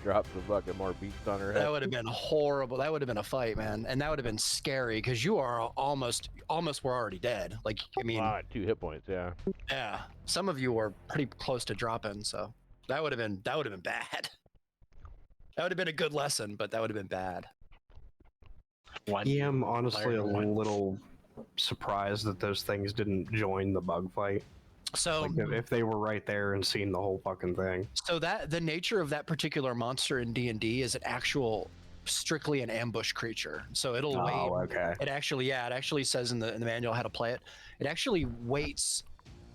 Drop the bucket more beats on her head. That would have been horrible. That would have been a fight, man, and that would have been scary because you are almost were already dead. Like, I mean, 2 hit points, yeah. Yeah, some of you were pretty close to dropping, so that would have been bad. That would have been a good lesson, but that would have been bad. Yeah, I'm honestly a little surprised that those things didn't join the bug fight. So like, if they were right there and seen the whole fucking thing. So that the nature of that particular monster in D&D is strictly an ambush creature. So it'll wait. Okay. It actually says in the manual how to play it. It actually waits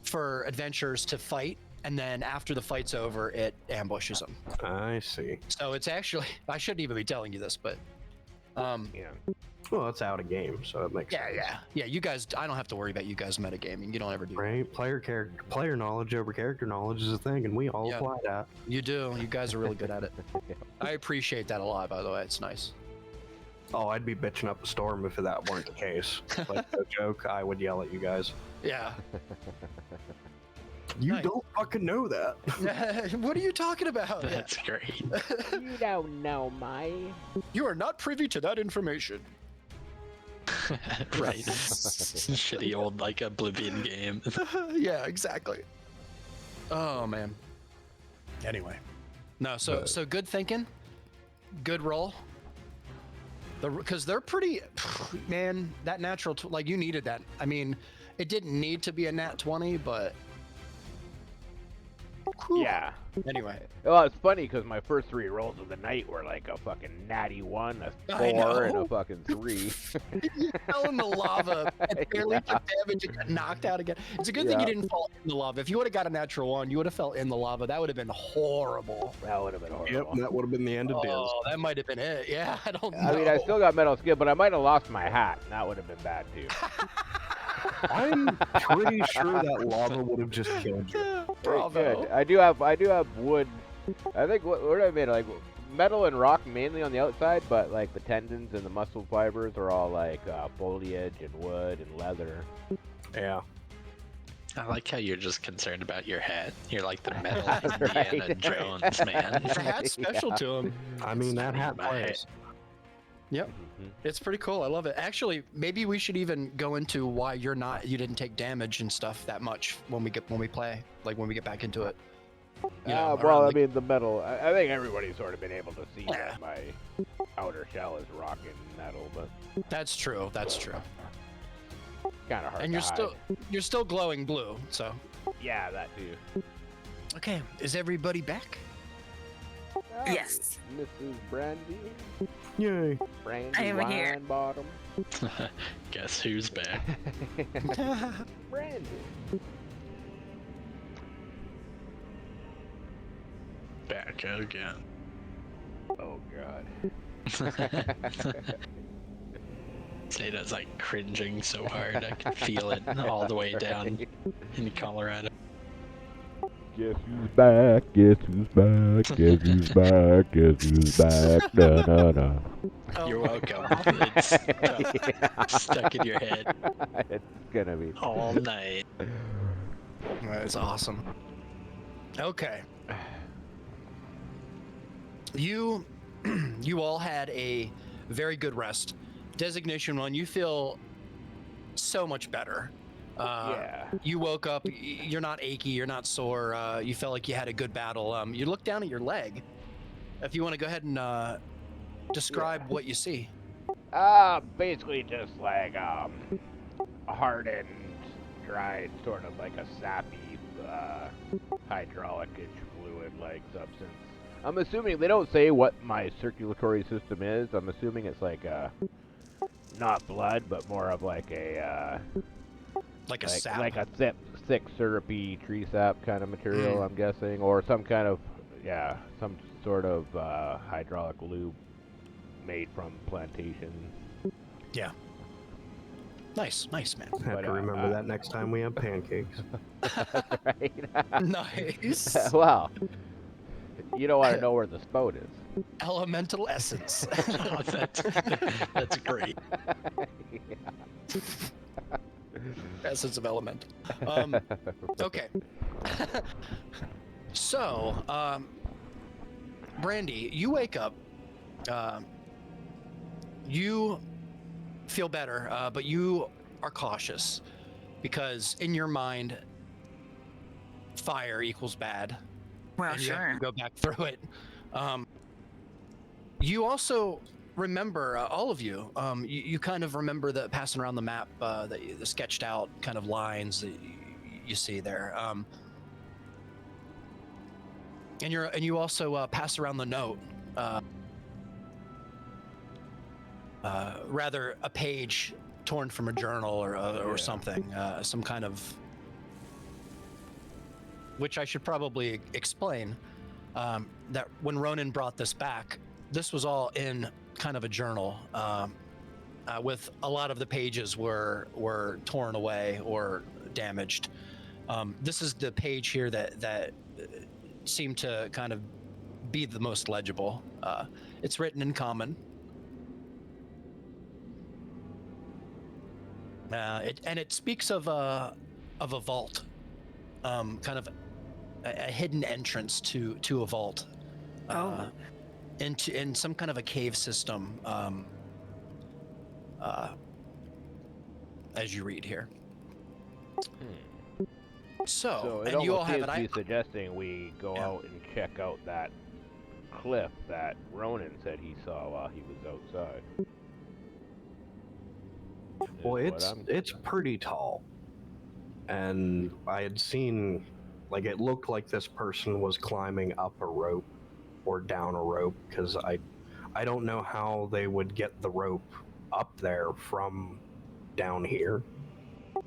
for adventurers to fight, and then after the fight's over, it ambushes them. I see. So it's actually, I shouldn't even be telling you this, but yeah. Well, it's out of game, so it makes sense. Yeah. You guys, I don't have to worry about you guys metagaming. You don't ever do. Right, player knowledge over character knowledge is a thing, and we all apply that. You do. You guys are really good at it. I appreciate that a lot, by the way. It's nice. Oh, I'd be bitching up a storm if that weren't the case. Like, no joke, I would yell at you guys. Yeah. You don't fucking know that. What are you talking about? That's great. You don't know, You are not privy to that information. Right. Shitty old, like, Oblivion game. Yeah, exactly. Oh, man. Anyway. No, so good thinking. Good roll. Because they're pretty... Man, that natural... like, you needed that. I mean, it didn't need to be a nat 20, but... Whew. Yeah. Anyway. Well, it's funny because my first 3 rolls of the night were like a fucking natty 1, a 4, and a fucking 3. You fell in the lava and barely took damage and got knocked out again. It's a good thing you didn't fall in the lava. If you would have got a natural 1, you would have fell in the lava. That would have been horrible. That would have been horrible. Yep, that would have been the end of Diz. Oh, that might have been it. Yeah, I don't know. I mean, I still got metal skin, but I might have lost my hat, and that would have been bad too. I'm pretty sure that lava would have just killed you. Good. I do have wood. I think what I made, like metal and rock mainly on the outside, but like the tendons and the muscle fibers are all like foliage and wood and leather. Yeah. I like how you're just concerned about your hat. You're like the metal Indiana Jones, man. The hat's special to him. I mean, that hat plays. Yep. It's pretty cool. I love it. Actually, maybe we should even go into why you didn't take damage and stuff that much when we play, like when we get back into it. Well, I mean, the metal, I think everybody's sort of been able to see that my outer shell is rock and metal, but that's true. That's true. Kind of hard. And you're still glowing blue, so. Yeah, that too. Okay, is everybody back? Yes. Mrs. Brandy. Yay. Brandy I am here. Bottom. Guess who's back? Brandy. Back again. Oh God. Zeta's like cringing so hard, I can feel it all the way down in Colorado. Guess who's back? Guess who's back? Guess who's back? Guess who's back? Da, da, da. You're welcome. It's stuck in your head. It's gonna be all night. That's awesome. Okay. You all had a very good rest. Designation 1, you feel so much better. Yeah. You woke up, you're not achy, you're not sore, you felt like you had a good battle. You look down at your leg. If you want to go ahead and describe what you see. Basically just like a hardened, dried, sort of like a sappy, hydraulic-ish fluid-like substance. I'm assuming, they don't say what my circulatory system is. I'm assuming it's like not blood, but more of like a sap. Like a thick, syrupy tree sap kind of material, I'm guessing, or some kind of, some sort of hydraulic lube made from plantation. Yeah. Nice, man. Have to remember that next time we have pancakes. That's right. Nice. Well, you don't want to know where the spout is. Elemental essence. Oh, that's great. Yeah. Essence of elemental. Okay. So, Brandy, you wake up. You feel better, but you are cautious because in your mind, fire equals bad. Well, and you sure. have to go back through it. You also remember, all of you, you kind of remember the passing around the map, the sketched out kind of lines that you see there. And you also pass around the note. Rather a page torn from a journal or something, some kind of, which I should probably explain, that when Ronan brought this back, this was all in kind of a journal, with a lot of the pages were torn away or damaged. This is the page here that seemed to kind of be the most legible. It's written in common. It speaks of a vault, kind of a hidden entrance to a vault, in some kind of a cave system, as you read here. So it and you all almost have seems it. to be suggesting we go out and check out that cliff that Ronan said he saw while he was outside. Well, it's pretty tall, and I had seen, like, it looked like this person was climbing up a rope or down a rope, because I don't know how they would get the rope up there from down here.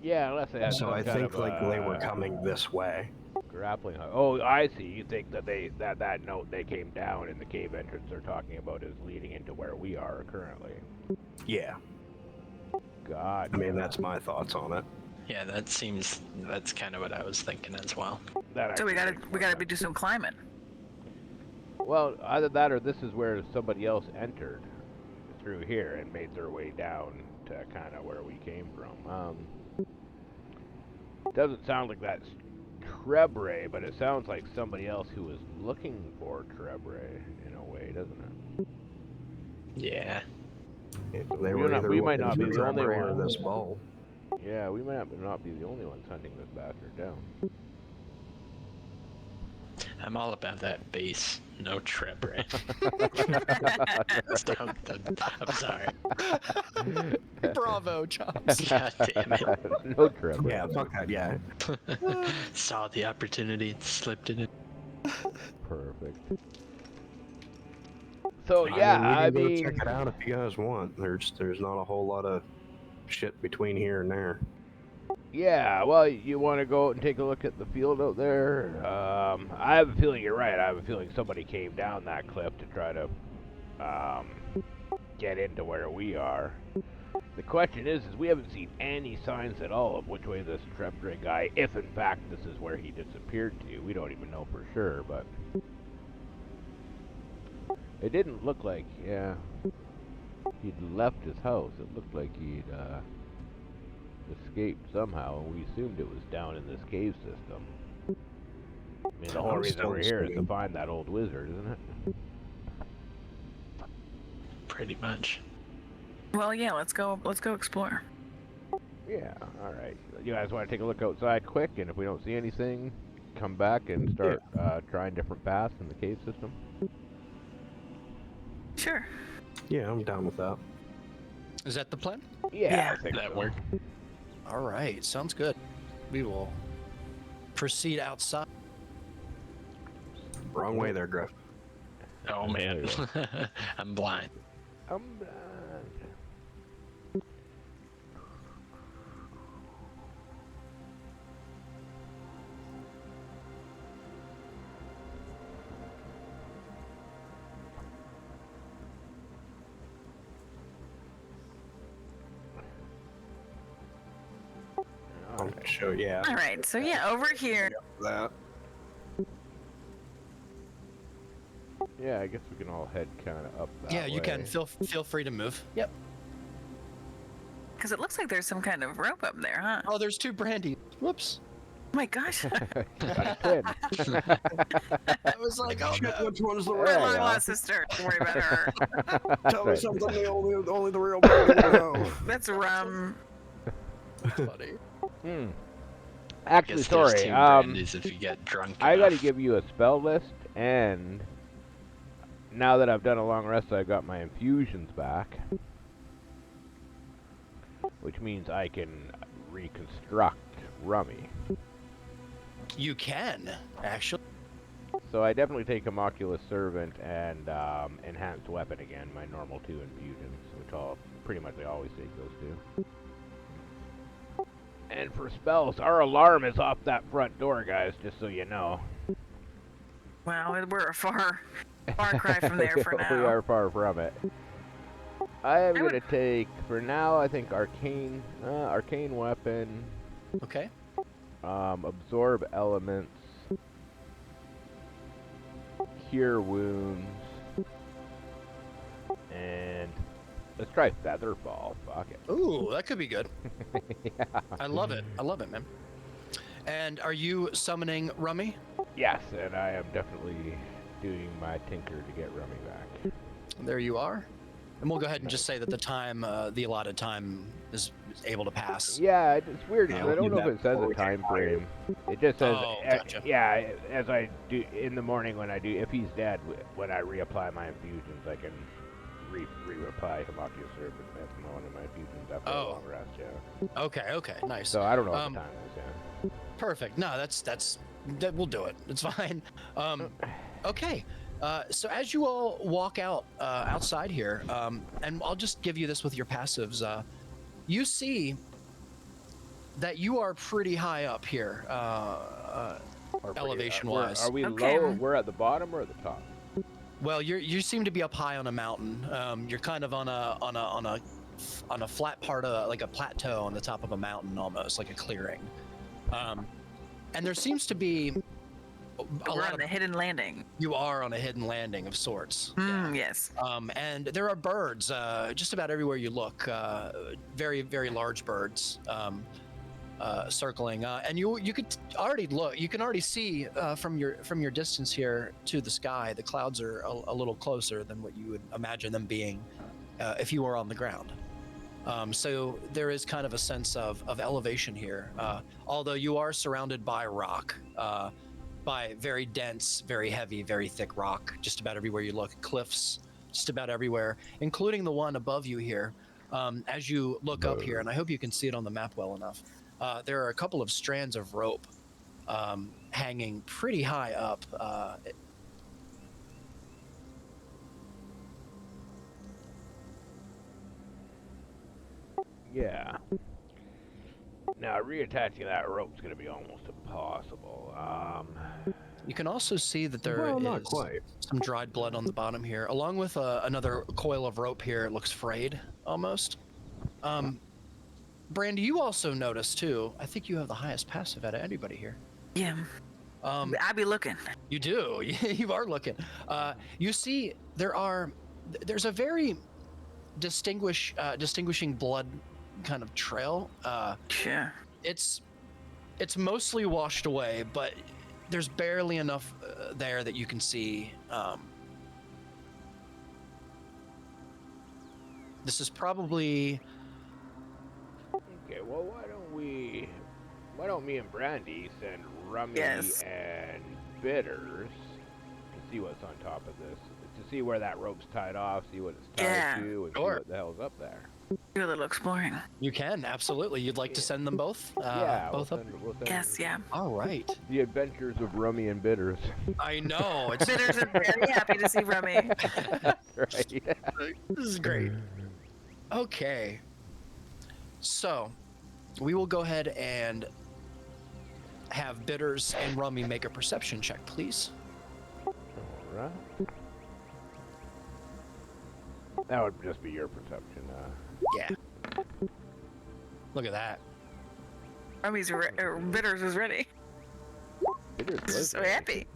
Yeah, unless they had So some I kind think of, like they were coming this way. grappling hook. Oh, I see. You think that that note they came down in the cave entrance they're talking about is leading into where we are currently. Yeah. God. I mean, that's my thoughts on it. Yeah, that's kind of what I was thinking as well. So we gotta do some climbing. Well, either that or this is where somebody else entered through here and made their way down to kind of where we came from. Doesn't sound like that's Trebre, but it sounds like somebody else who was looking for Trebre in a way, doesn't it? Yeah. We might not be the only one. This ball. Yeah, we might not be the only ones hunting this bastard down. I'm all about that base, no Trebre. I'm sorry. Bravo, Chops. God damn it. No Trebre. Yeah, fuck that, yeah. Saw the opportunity and slipped in it. Perfect. So yeah, I mean, we can go check it out if you guys want. There's not a whole lot of shit between here and there. Yeah, well, you want to go out and take a look at the field out there? I have a feeling you're right. I have a feeling somebody came down that cliff to try to get into where we are. The question is we haven't seen any signs at all of which way this Trebre guy, if in fact this is where he disappeared to. We don't even know for sure, but it didn't look like, he'd left his house. It looked like he'd escaped somehow, and we assumed it was down in this cave system. I mean, the whole reason we're here is to find that old wizard, isn't it? Pretty much. Well, yeah, let's go explore. Yeah, alright. You guys want to take a look outside quick, and if we don't see anything, come back and start trying different paths in the cave system? Sure. Yeah, I'm down with that. Is that the plan? Yeah. I think That so. worked. All right, sounds good. We will proceed outside. Wrong way there, Griff. Oh man, I'm blind. show. Yeah. All right. So yeah, over here. That. Yeah, I guess we can all head kind of up that Yeah, way. you can. Feel free to move. Yep. Because it looks like there's some kind of rope up there, huh? Oh, there's 2 brandy. Whoops. Oh my gosh. Got a kid. I was like, oh no. Which one's the There My you long go. lost sister. Don't worry about her. Tell me something only the real man will know. That's rum. Funny. Actually, Guess there's sorry. 2 brandies if you get drunk I got to enough. give you a spell list, and now that I've done a long rest, I've got my infusions back, which means I can reconstruct Rummy. You can, actually. So I definitely take Homunculus Servant and Enhanced Weapon again, my normal 2 infusions, which I'll pretty much always take those 2. And for spells, our alarm is off that front door, guys, just so you know. Well, we're a far cry from there for now. We are far from it. I am going to take, for now, I think Arcane Weapon. Okay. Absorb Elements. Cure Wounds. And let's try Featherfall. Fuck it. Ooh, that could be good. Yeah. I love it. I love it, man. And are you summoning Rummy? Yes, and I am definitely doing my Tinker to get Rummy back. There you are. And we'll go ahead and just say that the time, the allotted time, is able to pass. Yeah, it's weird. Yeah, I we'll don't do know if that it says before a we get time fired. frame. It just says, Oh, gotcha. yeah, as I do in the morning when I do, if he's dead, when I reapply my infusions, I can reapply Homunculus Servant. That's one of my infusions after a long rest, yeah. Okay, nice. So I don't know what the time is, yeah. Perfect. No, that we'll do it. It's fine. Okay. So as you all walk out outside here, and I'll just give you this with your passives. You see that you are pretty high up here, elevation-wise. Are we Okay. low? We're at the bottom or at the top? Well, you seem to be up high on a mountain. You're kind of on a flat part of like a plateau on the top of a mountain, almost like a clearing. And there seems to be We're on the hidden landing. You are on a hidden landing of sorts. Yes. And there are birds just about everywhere you look. Very, very large birds circling. And you could already look. You can already see from your distance here to the sky. The clouds are a little closer than what you would imagine them being if you were on the ground. So there is kind of a sense of elevation here, although you are surrounded by rock. By very dense, very heavy, very thick rock, just about everywhere you look. Cliffs, just about everywhere, including the one above you here. As you look up here, and I hope you can see it on the map well enough, there are a couple of strands of rope hanging pretty high up. Yeah. Now, reattaching that rope's going to be almost impossible. You can also see that there not is quite. some dried blood on the bottom here, along with another coil of rope here. It looks frayed, almost. Brandy, you also notice, too. I think you have the highest passive out of anybody here. Yeah. I be looking. You do. You are looking. You see there's a very distinguishing blood kind of trail. Sure. It's mostly washed away, but there's barely enough there that you can see. This is probably... Okay, well, why don't me and Brandy send Rummy and Bitters to see what's on top of this, to see where that rope's tied off, see what it's tied to, and see what the hell's up there. Do a little exploring. You can, absolutely. You'd like to send them both? Yeah, both up? we'll send Yes, yeah. All right. The Adventures of Rummy and Bitters. I know. It's Bitters are very happy to see Rummy. Right. This is great. Okay. So, we will go ahead and have Bitters and Rummy make a perception check, please. All right. That would just be your perception. Yeah. Look at that. Bitters is ready. Bitters So happy.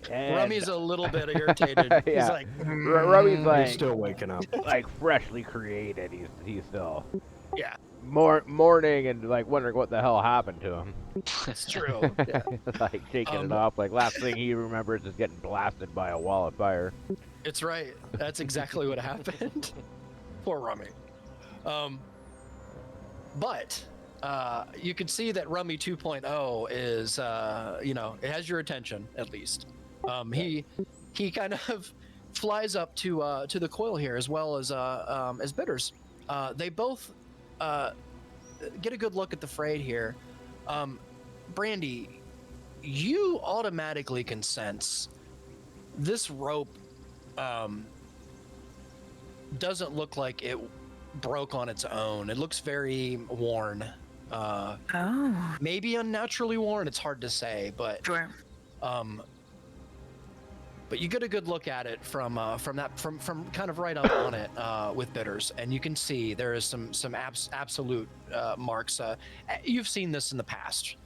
Rummy's a little bit irritated. Yeah. He's like, Rummy's like He's still waking up. like freshly created. He's still yeah, mourning and like wondering what the hell happened to him. it's true. Yeah. Like shaking it off. Like last thing he remembers is getting blasted by a wall of fire. It's right. That's exactly what happened. Poor Rummy. But you can see that Rummy 2.0 is, it has your attention at least. He kind of flies up to the coil here as well as Bitters. They both get a good look at the fray here. Brandy, you automatically can sense this rope doesn't look like it broke on its own. It looks very worn. Maybe unnaturally worn. It's hard to say, but Sure. But you get a good look at it from kind of right up on it with Bitters, and you can see there is some absolute marks. You've seen this in the past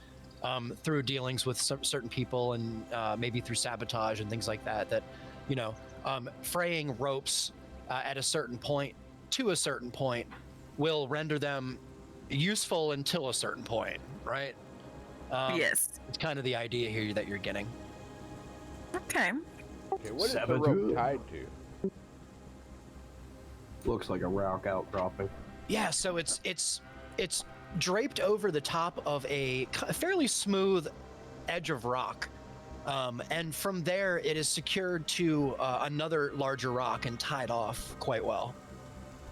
through dealings with certain people, and maybe through sabotage and things like that. That fraying ropes at a certain point to a certain point will render them useful until a certain point, right? Yes. It's kind of the idea here that you're getting. Okay. Okay, what is the rope tied to? Looks like a rock outcropping. Yeah, so it's draped over the top of a fairly smooth edge of rock. And from there, it is secured to another larger rock and tied off quite well.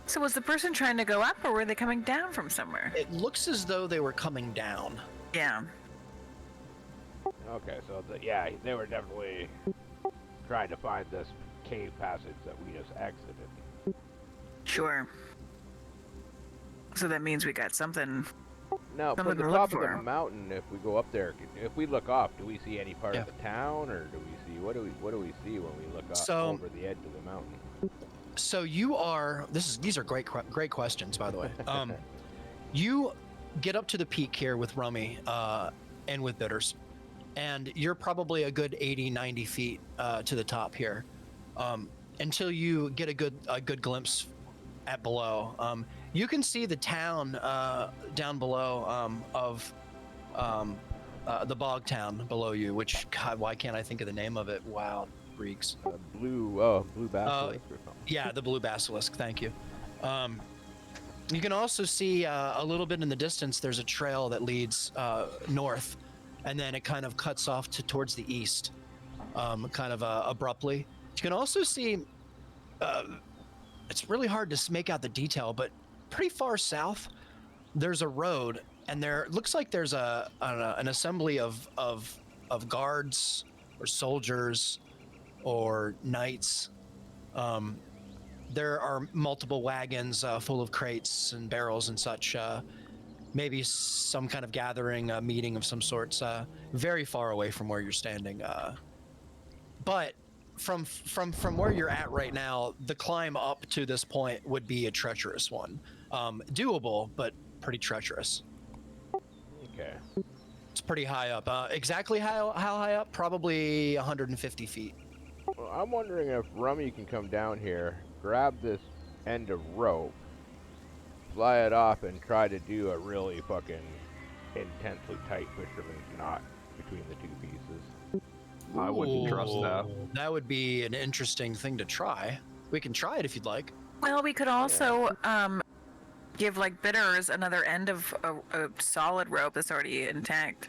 So was the person trying to go up, or were they coming down from somewhere? It looks as though they were coming down. Yeah. Okay, so they were definitely trying to find this cave passage that we just exited. Sure. So that means we got something. Now, from Something the to top look of the for. mountain, if we go up there, if we look off, do we see any part Yeah. of the town, or do we see what do we see when we look up So- over the edge of the mountain? So you are. These are great questions, by the way. You get up to the peak here with Rummy and with Bitters, and you're probably a good 80, 90 feet to the top here, until you get a good glimpse at below. You can see the town down below of the bog town below you. Which, God, why can't I think of the name of it? Wow, Reeks. Blue basilisk or something. Yeah, the blue basilisk. Thank you. You can also see a little bit in the distance. There's a trail that leads north, and then it kind of cuts off towards the east, kind of abruptly. You can also see. It's really hard to make out the detail, but pretty far south, there's a road, and there looks like there's an assembly of guards or soldiers or knights. There are multiple wagons full of crates and barrels and such. Maybe some kind of gathering, meeting of some sorts, very far away from where you're standing. But from where you're at right now, the climb up to this point would be a treacherous one. Doable, but pretty treacherous. Okay. It's pretty high up. Exactly how high up? Probably 150 feet. Well, I'm wondering if Rummy can come down here, grab this end of rope, fly it off, and try to do a really fucking intensely tight fisherman's knot between the two pieces. I wouldn't trust that. That would be an interesting thing to try. We can try it if you'd like. Well, we could also give like Bitters another end of a solid rope that's already intact,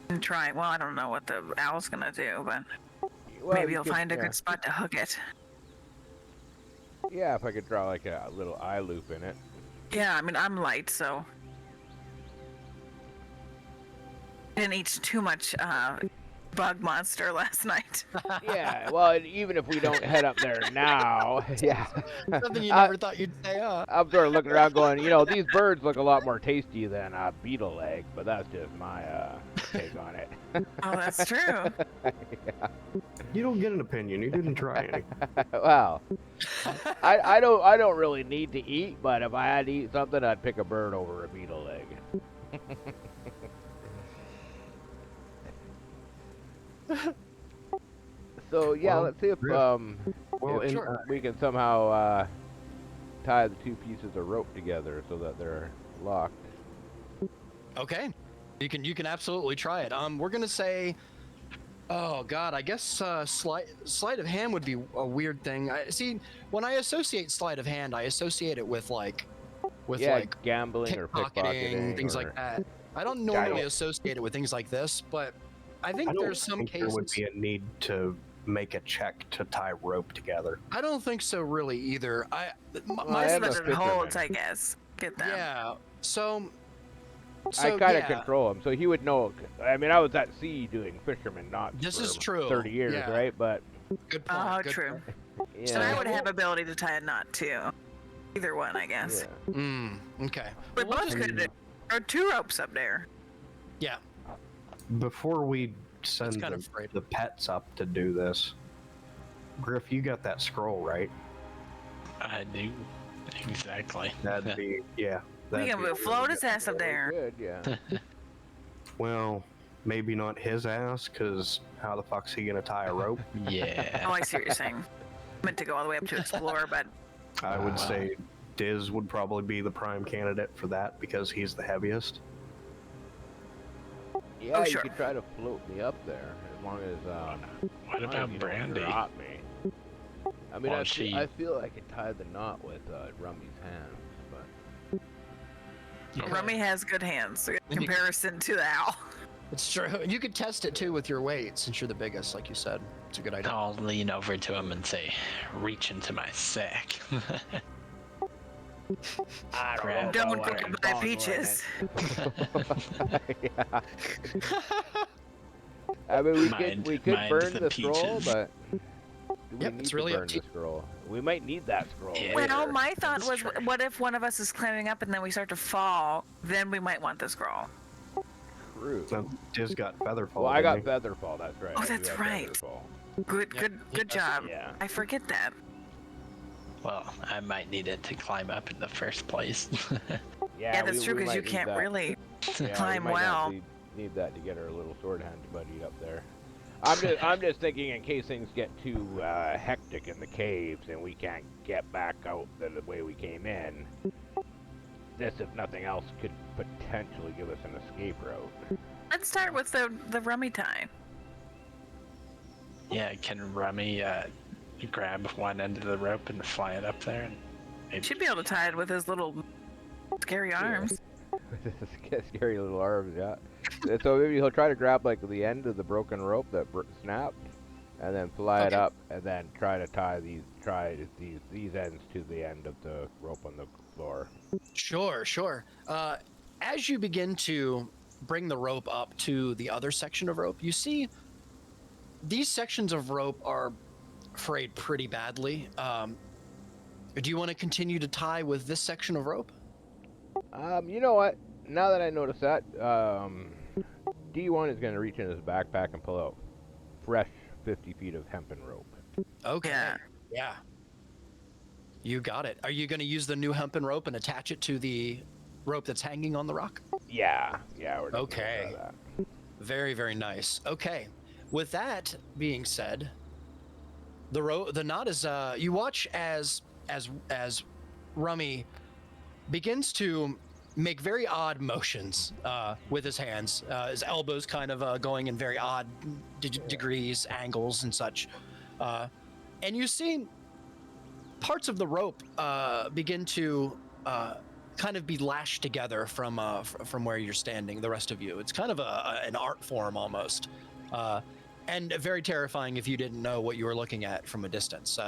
and try. Well, I don't know what the owl's gonna do, but maybe you'll find a good spot to hook it. Yeah, if I could draw like a little eye loop in it. Yeah, I mean I'm light, so I didn't eat too much bug monster last night. Yeah, well, even if we don't head up there now, yeah. Something you never thought you'd say. I'm sort of looking around going, these birds look a lot more tasty than beetle egg, but that's just my take on it. Oh, that's true. Yeah. You don't get an opinion. You didn't try any. Well, I don't really need to eat, but if I had to eat something, I'd pick a bird over a beetle leg. So yeah, Well, let's see if we can somehow tie the two pieces of rope together so that they're locked. Okay, you can absolutely try it. We're gonna say, oh God, I guess sleight of hand would be a weird thing. See, when I associate sleight of hand, I associate it with like gambling or pickpocketing, things like that. I don't normally associate it with things like this, but I think there's some cases there would be a need to make a check to tie rope together. I don't think so really either. My it holds, I guess. Get them. Yeah. So I kind of control him, so he would know. I mean, I was at sea doing fisherman knots this for is true. 30 years, right? But good point. Oh, good true. Point. Yeah. So I would have ability to tie a knot too. Either one, I guess. Yeah. Okay. We both could. There are 2 ropes up there. Yeah. Before we send the pets up to do this, Griff, you got that scroll, right? I do. Exactly. That'd be, yeah. We can float his ass up there. Good, yeah. Well, maybe not his ass, because how the fuck's he gonna tie a rope? Yeah. Oh, I see what you're saying. Meant to go all the way up to explore, but I would say Diz would probably be the prime candidate for that because he's the heaviest. Yeah, you could try to float me up there as long as what about Brandy? Drop me. I mean, I feel I could tie the knot with Rummy's hands, but Rummy has good hands in comparison to the owl. It's true. And you could test it too with your weight since you're the biggest, like you said. It's a good idea. I'll lean over to him and say, reach into my sack. Don't go buy peaches. Yeah. I mean, we could burn the scroll, but do we need to burn the scroll? We might need that scroll. Yeah. Well, my thought was, what if one of us is climbing up and then we start to fall? Then we might want the scroll. True. So Diz got Featherfall. Well, I got Featherfall. That's right. Oh, that's right. Good job. Yeah. I forget that. Well, I might need it to climb up in the first place. Yeah, that's true because you can't really climb well. Need that to get our little sword hand buddy up there. I'm just thinking in case things get too hectic in the caves and we can't get back out the way we came in. This, if nothing else, could potentially give us an escape route. Let's start with the rummy tie. Yeah, can Rummy grab one end of the rope and fly it up there? And should be able to tie it with his little scary arms. Scary little arms, yeah. So maybe he'll try to grab like the end of the broken rope that snapped, and then fly it up, and then try to tie these ends to the end of the rope on the floor. Sure. As you begin to bring the rope up to the other section of rope, you see these sections of rope are frayed pretty badly. Do you want to continue to tie with this section of rope? You know what? Now that I notice that, D1 is going to reach in his backpack and pull out fresh 50 feet of hempen rope. Okay. Yeah. You got it. Are you going to use the new hempen rope and attach it to the rope that's hanging on the rock? Yeah. We're okay. That. Very, very nice. Okay. With that being said, the knot is you watch as Rummy begins to make very odd motions with his hands, his elbows kind of going in very odd degrees, angles, and such. And you see parts of the rope begin to kind of be lashed together from where you're standing, the rest of you. It's kind of an art form almost. And very terrifying if you didn't know what you were looking at from a distance.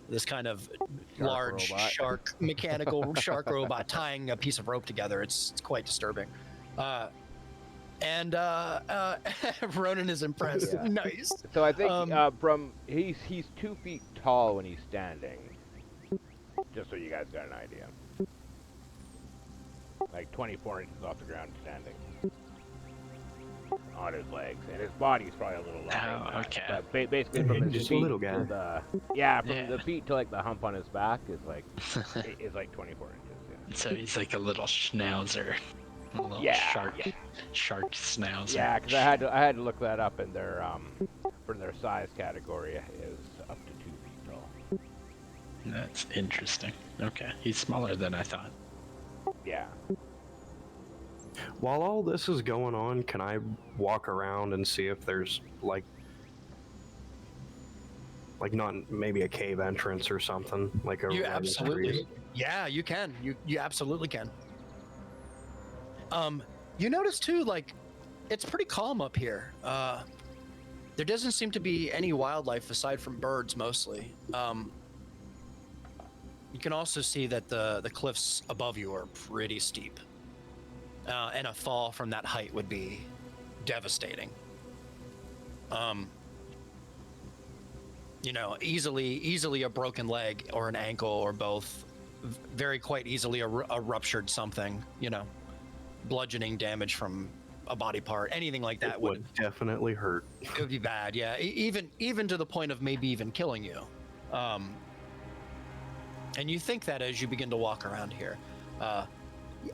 This kind of large mechanical shark robot tying a piece of rope together. It's quite disturbing. And Ronan is impressed. Yeah. Nice. So I think he's 2 feet tall when he's standing. Just so you guys got an idea. Like 24 inches off the ground standing. on his legs, and his body's probably a little longer. Oh, okay. But basically, from his just feet a little guy. to the feet to like the hump on his back is like 24 inches. Yeah. So he's like a little schnauzer. A little shark schnauzer. Yeah, because I had to look that up, and their for their size category is up to 2 feet tall. That's interesting. Okay, he's smaller than I thought. Yeah. While all this is going on, can I walk around and see if there's like not maybe a cave entrance or something like a You absolutely. Yeah, you can. You absolutely can. You notice too, like, it's pretty calm up here. There doesn't seem to be any wildlife aside from birds, mostly. You can also see that the cliffs above you are pretty steep, and a fall from that height would be devastating. You know, easily a broken leg or an ankle or both. Very quite easily a ruptured something. You know, bludgeoning damage from a body part, anything like that would definitely hurt. It would be bad, yeah. Even to the point of maybe even killing you. And you think that as you begin to walk around here.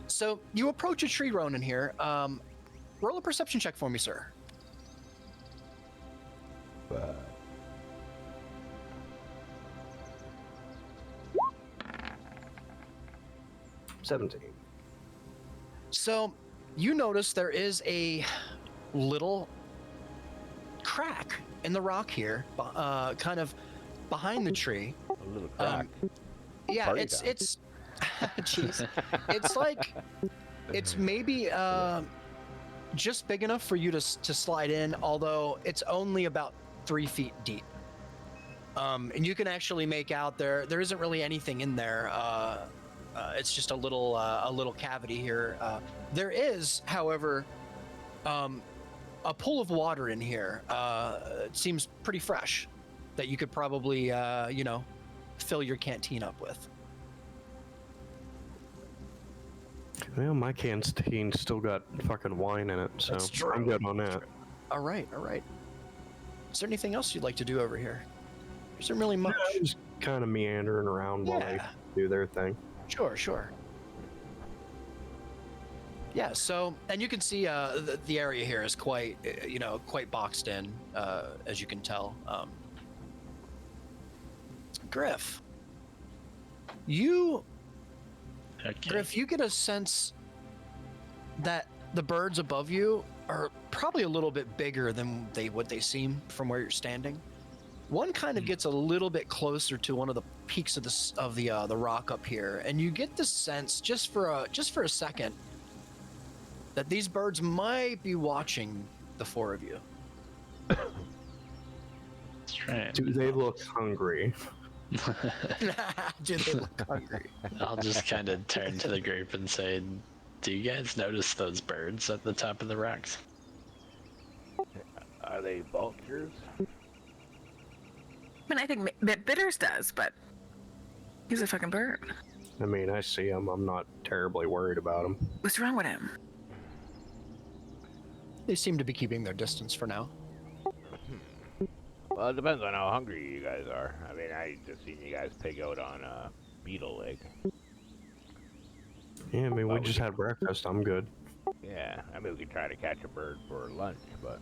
So you approach a tree, Ronan, here. Roll a perception check for me, sir. 17. So you notice there is a little crack in the rock here, kind of behind the tree. A little crack. Yeah, Party it's jeez. It's like it's maybe just big enough for you to slide in, although it's only about 3 feet deep. And you can actually make out there isn't really anything in there. It's just a little cavity here. There is, however, a pool of water in here. It seems pretty fresh, that you could probably fill your canteen up with. Well, my canteen's still got fucking wine in it, so I'm good on that. All right. Is there anything else you'd like to do over here? There isn't really much. Yeah, just kind of meandering around while they do their thing. Sure. Yeah, so, and you can see the area here is quite boxed in, as you can tell. Griff, Griff, you get a sense that the birds above you are probably a little bit bigger than what they seem from where you're standing. One kind of gets a little bit closer to one of the peaks of the rock up here, and you get the sense just for a second that these birds might be watching the four of you. Strange. Do they look hungry? Do they look hungry? I'll just kind of turn to the group and say, do you guys notice those birds at the top of the rocks? Are they vultures? I mean, I think Bitters does, but he's a fucking bird. I mean, I see him. I'm not terribly worried about him. What's wrong with him? They seem to be keeping their distance for now. Well, it depends on how hungry you guys are. I mean, I just seen you guys pig out on a beetle leg. Yeah, I mean, we just had breakfast. I'm good. Yeah, I mean, we could try to catch a bird for lunch, but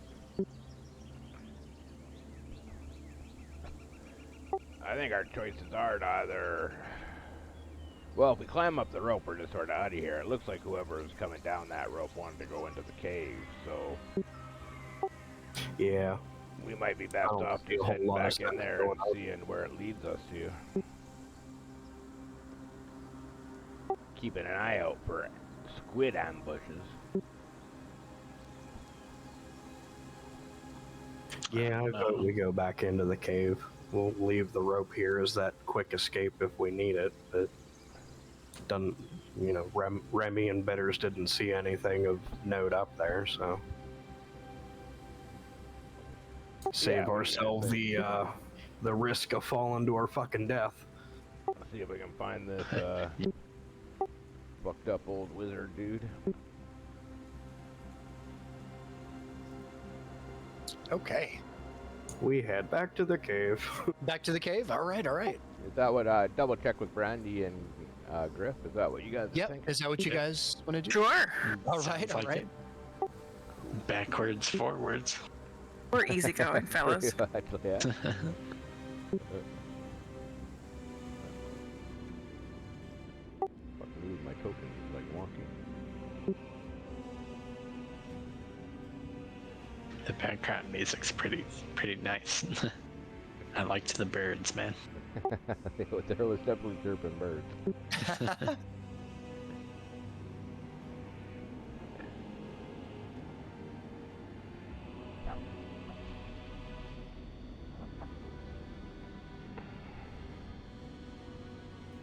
I think our choices are to either... Well, if we climb up the rope, we're just sort of out of here. It looks like whoever was coming down that rope wanted to go into the cave, so... Yeah. We might be best off just heading back in there and seeing where it leads us to. Keeping an eye out for squid ambushes. Yeah, I vote we go back into the cave. We'll leave the rope here as that quick escape if we need it, but doesn't, you know, Remy and Bitters didn't see anything of note up there, so save ourselves the risk of falling to our fucking death. Let's see if we can find this fucked up old wizard dude. Okay. We head back to the cave. Back to the cave? All right, all right. Is that what, double check with Brandy and Griff? Is that what you guys Yep. think? Is that what you guys want to do? Sure. All right, all right. Backwards, forwards. We're easygoing, fellas. Actually, yeah. Fucking lose my tokens is like wonky. The background music's pretty nice. I liked the birds, man. There was definitely chirping birds.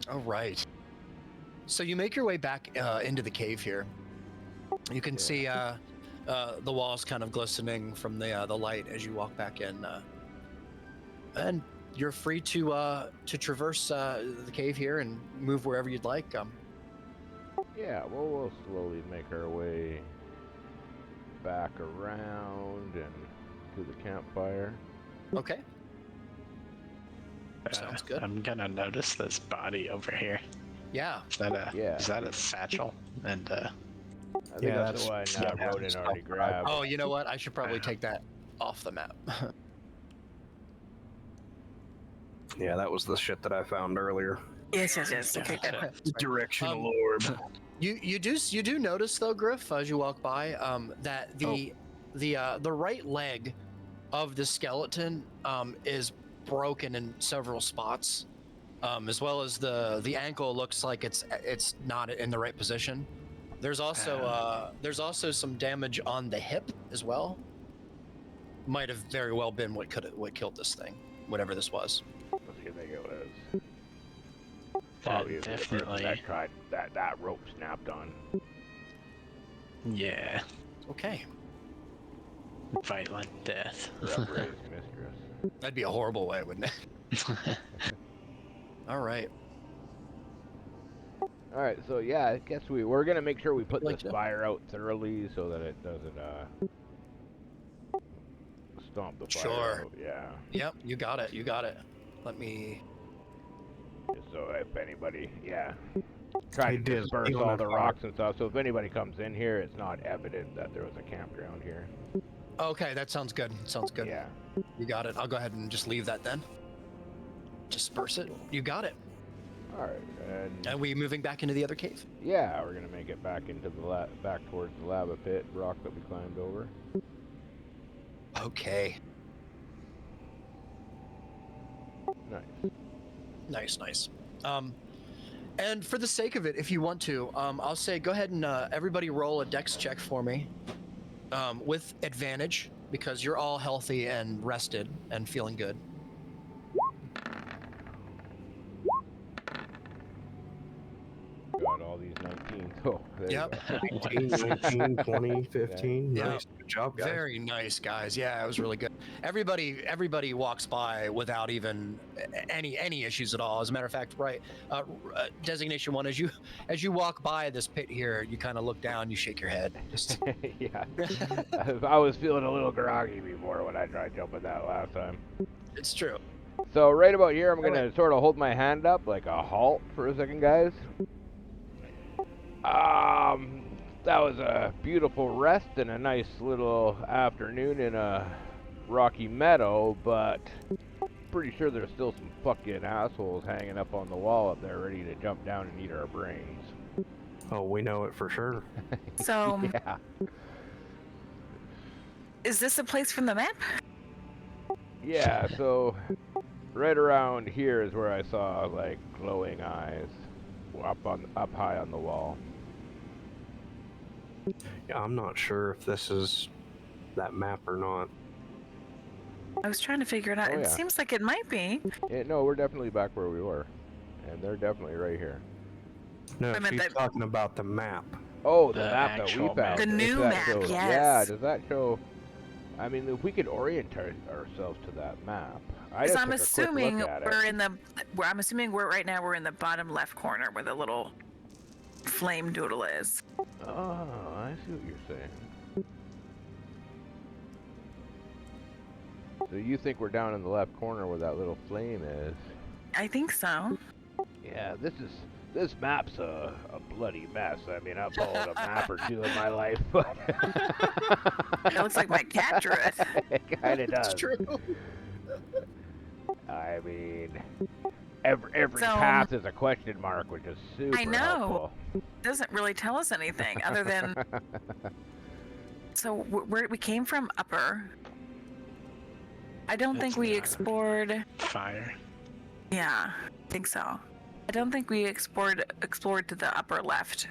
All right. So you make your way back into the cave here. You can see the walls kind of glistening from the light as you walk back in, and you're free to traverse the cave here and move wherever you'd like. Yeah, well, we'll slowly make our way back around and to the campfire. Okay. Sounds good. I'm gonna notice this body over here. Yeah. Is that a satchel? And I think that's the one Rodin already grabbed. Oh, you know what? I should probably take that off the map. Yeah, that was the shit that I found earlier. Yes. Okay, good. Directional orb. You do notice though, Griff, as you walk by, that the right leg of the skeleton is broken in several spots, as well as the ankle looks like it's not in the right position. There's also some damage on the hip as well. Might have very well been what killed this thing, whatever this was. Let's see, think it was. Probably definitely that rope snapped on. Yeah. Okay. Violent death. Mistress. That'd be a horrible way, wouldn't it? All right. All right, so yeah, I guess we're gonna make sure we put Like this fire out thoroughly so that it doesn't stomp the fire Sure. out. Yeah. Yep, you got it. Let me. Just so if anybody, try to did. disperse You all wanna the talk? rocks and stuff. So if anybody comes in here, it's not evident that there was a campground here. Okay, that sounds good. Yeah. You got it. I'll go ahead and just leave that then. Disperse it. You got it. All right, and Are we moving back into the other cave? yeah, we're gonna make it back into the back towards the lava pit rock that we climbed over. Okay. Nice. Nice. And for the sake of it, if you want to, I'll say go ahead and everybody roll a dex check for me, with advantage because you're all healthy and rested and feeling good. Got all these 19s. Oh, there Yep. you go. 18, 19, 20, 15. Yeah. Nice. Good job, guys. Very nice, guys. Yeah, it was really good. Everybody walks by without even any issues at all. As a matter of fact, right, designation 1, as you walk by this pit here, you kind of look down, you shake your head. Just Yeah. I was feeling a little groggy before when I tried jumping that last time. it's true. So right about here, I'm gonna sort of hold my hand up like a halt for a second, guys. That was a beautiful rest and a nice little afternoon in a rocky meadow, but pretty sure there's still some fucking assholes hanging up on the wall up there ready to jump down and eat our brains. Oh, we know it for sure. So, Yeah. is this a place from the map? Yeah, so right around here is where I saw like glowing eyes up high on the wall. Yeah, I'm not sure if this is that map or not. I was trying to figure it out. Oh, It yeah. seems like it might be. Yeah, no, we're definitely back where we were, and they're definitely right here. No, I meant she's that- talking about the map. Oh, the The map that we actual found. map. The Does new that map, show- yes. Yeah, does that show? I mean, if we could orient ourselves to that map. I Because just I'm took a quick assuming look at it. we're in the. I'm assuming right now we're in the bottom left corner where the little flame doodle is. Oh, I see what you're saying. So you think we're down in the left corner where that little flame is? I think so. Yeah, this map's a bloody mess. I mean, I've followed a map or two in my life, but It looks like my cat drew it. It kind of does. It's true. I mean, every So, path is a question mark, which is super I know. helpful. Doesn't really tell us anything other than. So where we came from upper. I don't think we explored. Fire. Yeah, I think so. I don't think we explored to the upper left.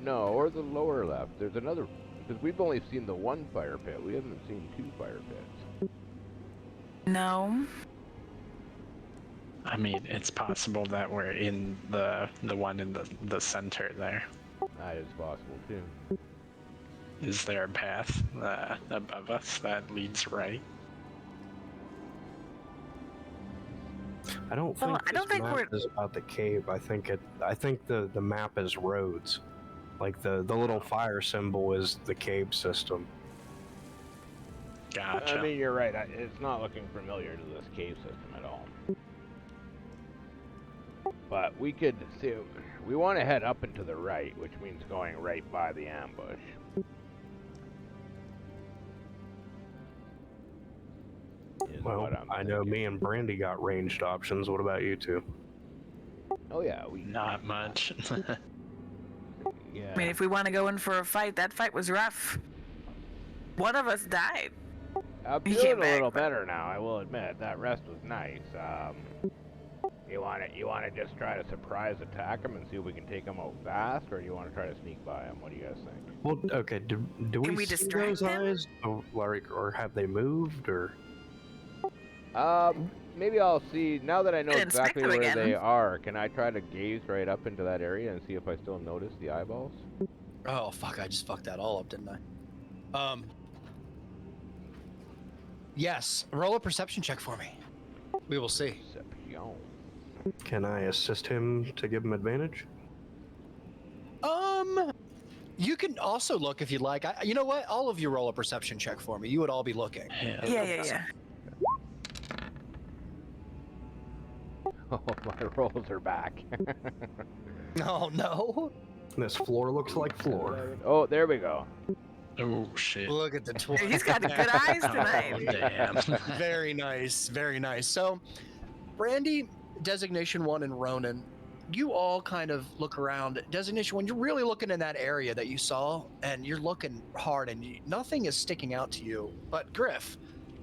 No, or the lower left. There's another, because we've only seen the one fire pit. We haven't seen 2 fire pits. No. I mean, it's possible that we're in the one in the center there. That is possible too. Is there a path above us that leads right? I don't think this map is about the cave. I think the map is roads. Like the little fire symbol is the cave system. Gotcha. I mean, you're right. It's not looking familiar to this cave system at all. But we could see. We want to head up and to the right, which means going right by the ambush. Well, I know me and Brandy got ranged options. What about you two? Oh yeah, not much. Yeah. I mean, if we want to go in for a fight, that fight was rough. One of us died. I'm feeling a little better now. I will admit that rest was nice. You want to just try to surprise attack them and see if we can take them out fast, or you want to try to sneak by them? What do you guys think? Well, okay. Do we see those eyes, or have they moved, or? Maybe I'll see, now that I know exactly where again. they are, can I try to gaze right up into that area and see if I still notice the eyeballs? Oh, fuck, I just fucked that all up, didn't I? Yes, roll a perception check for me. We will see. Perception. Can I assist him to give him advantage? You can also look if you'd like. You know what? All of you roll a perception check for me. You would all be looking. Yeah. Oh, my rolls are back. Oh, no. This floor looks like floor. Oh, there we go. Oh, shit. Look at the twin. He's got good eyes tonight. Oh, damn. Very nice. Very nice. So, Brandy, Designation 1, and Ronan, you all kind of look around. Designation 1, you're really looking in that area that you saw, and you're looking hard, and nothing is sticking out to you. But, Griff,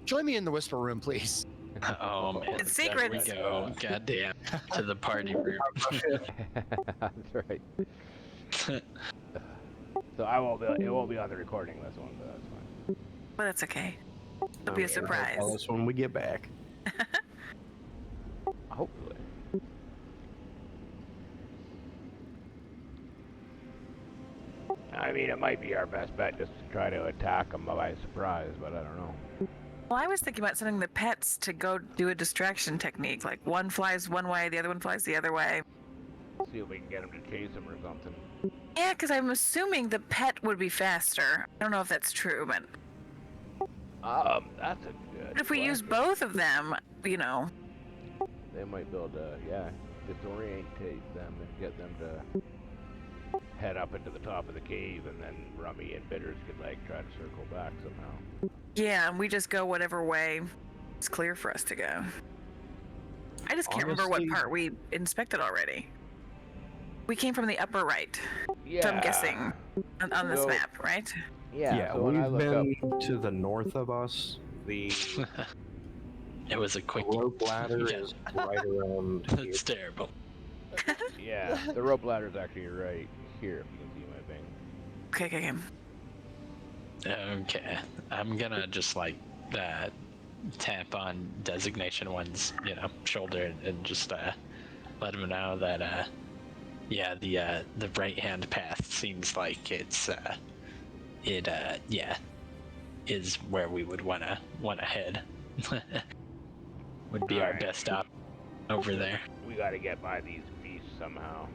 join me in the Whisper Room, please. Oh man, It's secret. There we go. Goddamn, to the party room. That's right. So it won't be on the recording, this one, but that's fine. But that's okay. It'll be a surprise. Tell us when we get back. Hopefully. I mean, it might be our best bet just to try to attack them by surprise, but I don't know. Well, I was thinking about sending the pets to go do a distraction technique. Like one flies one way, the other one flies the other way. See if we can get them to chase them or something. Yeah, because I'm assuming the pet would be faster. I don't know if that's true, but That's a good if we use question. both of them, you know. They might be able to, disorientate them and get them to head up into the top of the cave, and then Rummy and Bitters could try to circle back somehow. Yeah, and we just go whatever way it's clear for us to go. I just can't remember what part we inspected already. We came from the upper right. Yeah. So I'm guessing on this map, right? Yeah. So when I we've look been to the north of us. The It was a quick rope ladder is right around here. It's terrible. Yeah, the rope ladder is actually right here, if you can see my thing. Okay. Okay, I'm gonna just tap on Designation 1's shoulder and just let him know that the right hand path seems like it's is where we would wanna head. Would be our best op over there. We gotta get by these beasts somehow.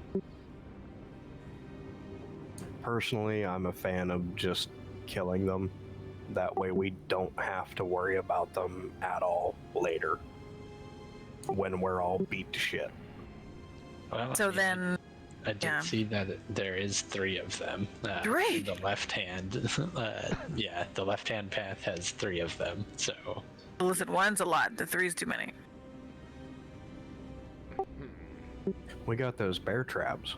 Personally, I'm a fan of just killing them. That way we don't have to worry about them at all later when we're all beat to shit. Well, So then... I did see that there is 3 of them. Three? The left hand, the left-hand path has 3 of them, so... Listen, 1's a lot, the 3's too many. We got those bear traps.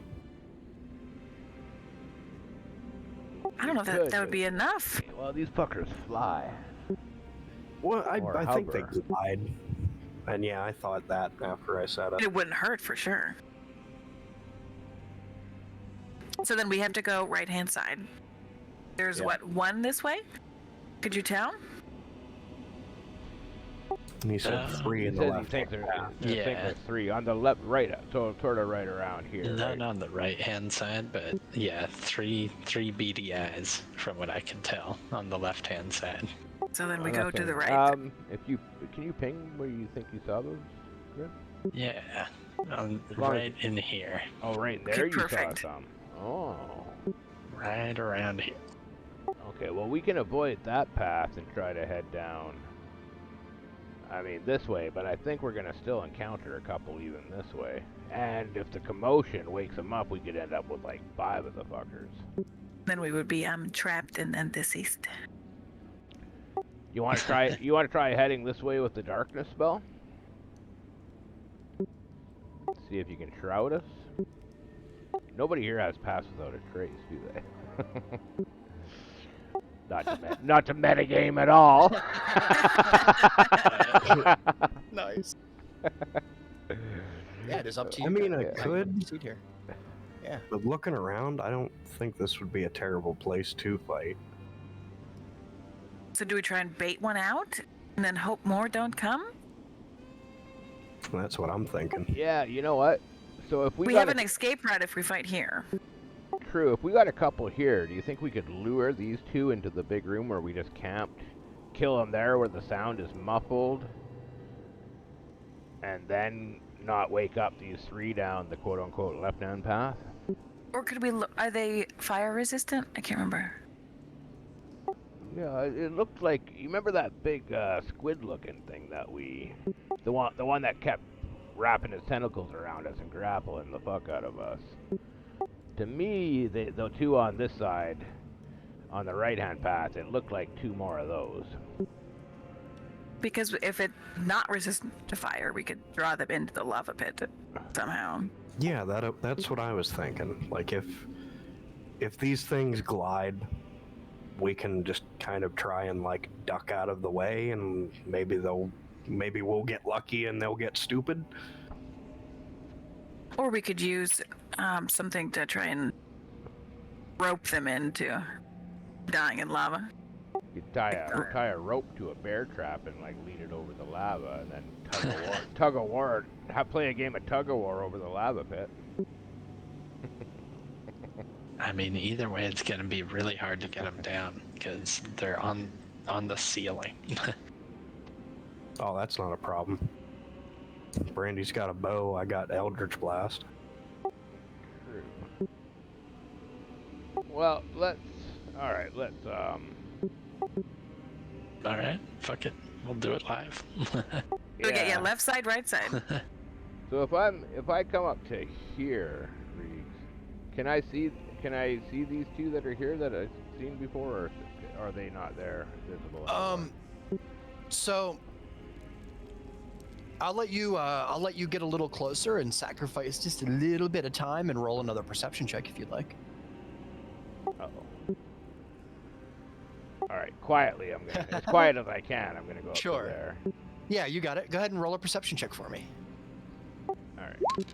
I don't know if that would be enough. Well, these fuckers fly. Well, I think they hover. glide. And yeah, I thought that after I said it. It wouldn't hurt for sure. So then we have to go right-hand side. There's what, 1 this way? Could you tell? And he said 3 in the left. Think there's 3 on the left, right, so sort of right around here. Not right? on the right-hand side, but yeah, three beady eyes from what I can tell on the left-hand side. So then we go to the right. Can you ping where you think you saw those, Chris? Yeah, right in here. Oh, right there you perfect. saw some. Oh. Right around here. Okay, well we can avoid that path and try to head down. I mean this way, but I think we're gonna still encounter a couple even this way. And if the commotion wakes them up, we could end up with like 5 of the fuckers. Then we would be trapped and then deceased. You want to try? You want to try heading this way with the darkness spell? See if you can shroud us. Nobody here has pass without a trace, do they? Not to metagame at all. Nice. Yeah, it is up to you. I mean, I could. Here. Yeah. But looking around, I don't think this would be a terrible place to fight. So do we try and bait one out and then hope more don't come? That's what I'm thinking. Yeah, you know what? So if we have an escape route if we fight here. True. If we got a couple here, do you think we could lure these 2 into the big room where we just camped, kill them there where the sound is muffled, and then not wake up these 3 down the quote-unquote left-hand path? Or could we? Are they fire resistant? I can't remember. Yeah, it looked like, you remember that big squid-looking thing that the one that kept wrapping his tentacles around us and grappling the fuck out of us. To me, the 2 on this side, on the right-hand path, it looked like 2 more of those. Because if it's not resistant to fire, we could draw them into the lava pit somehow. Yeah, that's what I was thinking. Like if these things glide, we can just kind of try and like duck out of the way, and maybe we'll get lucky and they'll get stupid. Or we could use something to try and rope them into dying in lava. You tie a rope to a bear trap and like lead it over the lava, and then tug of war, play a game of tug of war over the lava pit. I mean, either way, it's gonna be really hard to get them down because they're on the ceiling. Oh, that's not a problem. Brandy's got a bow. I got Eldritch Blast. True. Well, let's. All right, fuck it, we'll do it live. Okay, yeah, left side, right side. So if I come up to here, Reeves, can I see these 2 that are here that I've seen before, or are they not there visible anymore? So I'll let you get a little closer and sacrifice just a little bit of time and roll another perception check if you'd like. Uh-oh. All right, quietly, as quiet as I can, I'm gonna go up to there. Yeah, you got it. Go ahead and roll a perception check for me. All right.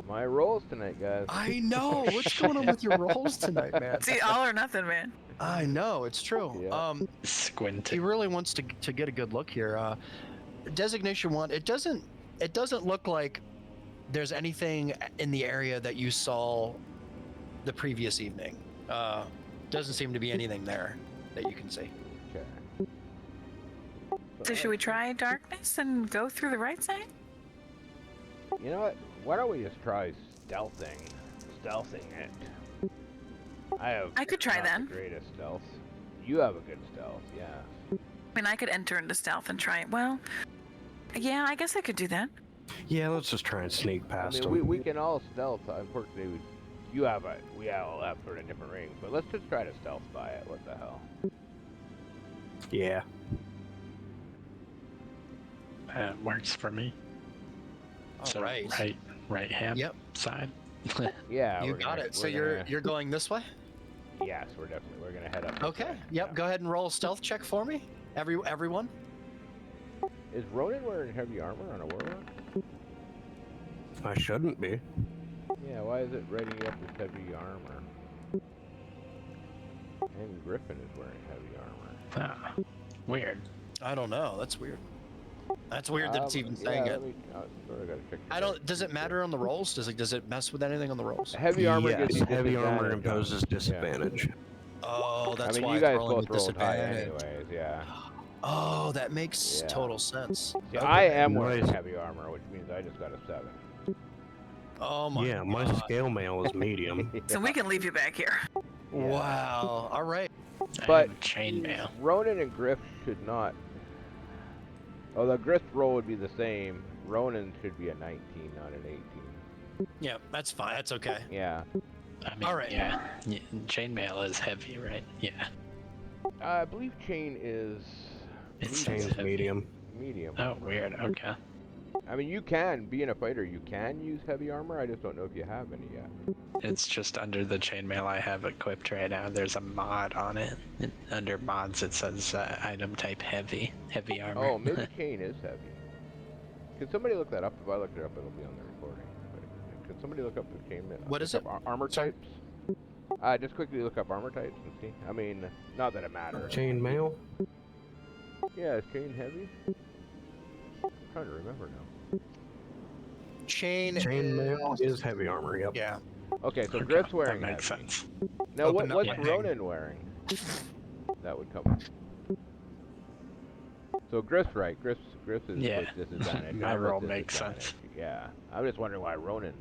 My rolls tonight, guys. I know. What's going on with your rolls tonight, man? See, all or nothing, man. I know, it's true. Yeah. Squinting. He really wants to get a good look here. Designation 1, it doesn't look like there's anything in the area that you saw the previous evening. Doesn't seem to be anything there that you can see. Okay. So should we try darkness and go through the right side? You know what? Why don't we just try stealthing it? I could try not then. the greatest stealth. You have a good stealth, yeah. I mean, I could enter into stealth and try it. Well, yeah, I guess I could do that. Yeah, let's just try and sneak past I mean, them. we can all stealth. Unfortunately, we all have sort of different rings, but let's just try to stealth by it. What the hell? Yeah. That works for me. All So right. right hand Yep. side. Yeah, You got it. So you're going this way? Yes, we're gonna head up. Okay. Way. Yep. Yeah. Go ahead and roll a stealth check for me. Everyone. Is Ronan wearing heavy armor on a warlock? I shouldn't be. Yeah, why is it writing up as heavy armor? And Griffin is wearing heavy armor. Ah, weird. I don't know. That's weird. That's weird that it's even saying it. Sort of gotta check I don't. Does it matter on the rolls? Does it mess with anything on the rolls? Heavy armor Yes, gives you heavy armor disadvantage on- imposes disadvantage. Oh, that's I mean, why you guys it's rolling both with rolled high disadvantage. anyways, yeah. Oh, that makes Yeah. total sense. Yeah, Okay. I am wearing Nice. heavy armor, which means I just got a 7. Oh my. Yeah, my God. scale mail is medium. So we can leave you back here. Wow. All right. But chainmail. Ronan and Griff should not. Oh, the Griff roll would be the same. Ronan should be a 19, not an 18. Yeah, that's fine. That's okay. Yeah. I mean, All right. Yeah. Chainmail is heavy, right? Yeah. I believe chain is It's Chain's heavy. medium. medium. Oh, weird. Okay. I mean, you can, being a fighter, you can use heavy armor. I just don't know if you have any yet. It's just under the chainmail I have equipped right now. There's a mod on it. Under mods, it says item type heavy armor. Oh, maybe chain is heavy. Can somebody look that up? If I looked it up, it'll be on the recording. But can somebody look up the chain? What is look it? up armor Sorry? types. Just quickly look up armor types and see. I mean, not that it matters. Chain mail? Yeah, is chain heavy? I'm trying to remember now. Chain Mail is heavy armor, yep. Yeah. Okay, so Okay, Griff's wearing that makes heavy. sense. Now, Open up what's my thing. Ronan wearing? That would come. So Griff's right. Griff's is Yeah. with disadvantage. My I'm with roll makes disadvantage. sense. Yeah, I'm just wondering why Ronan's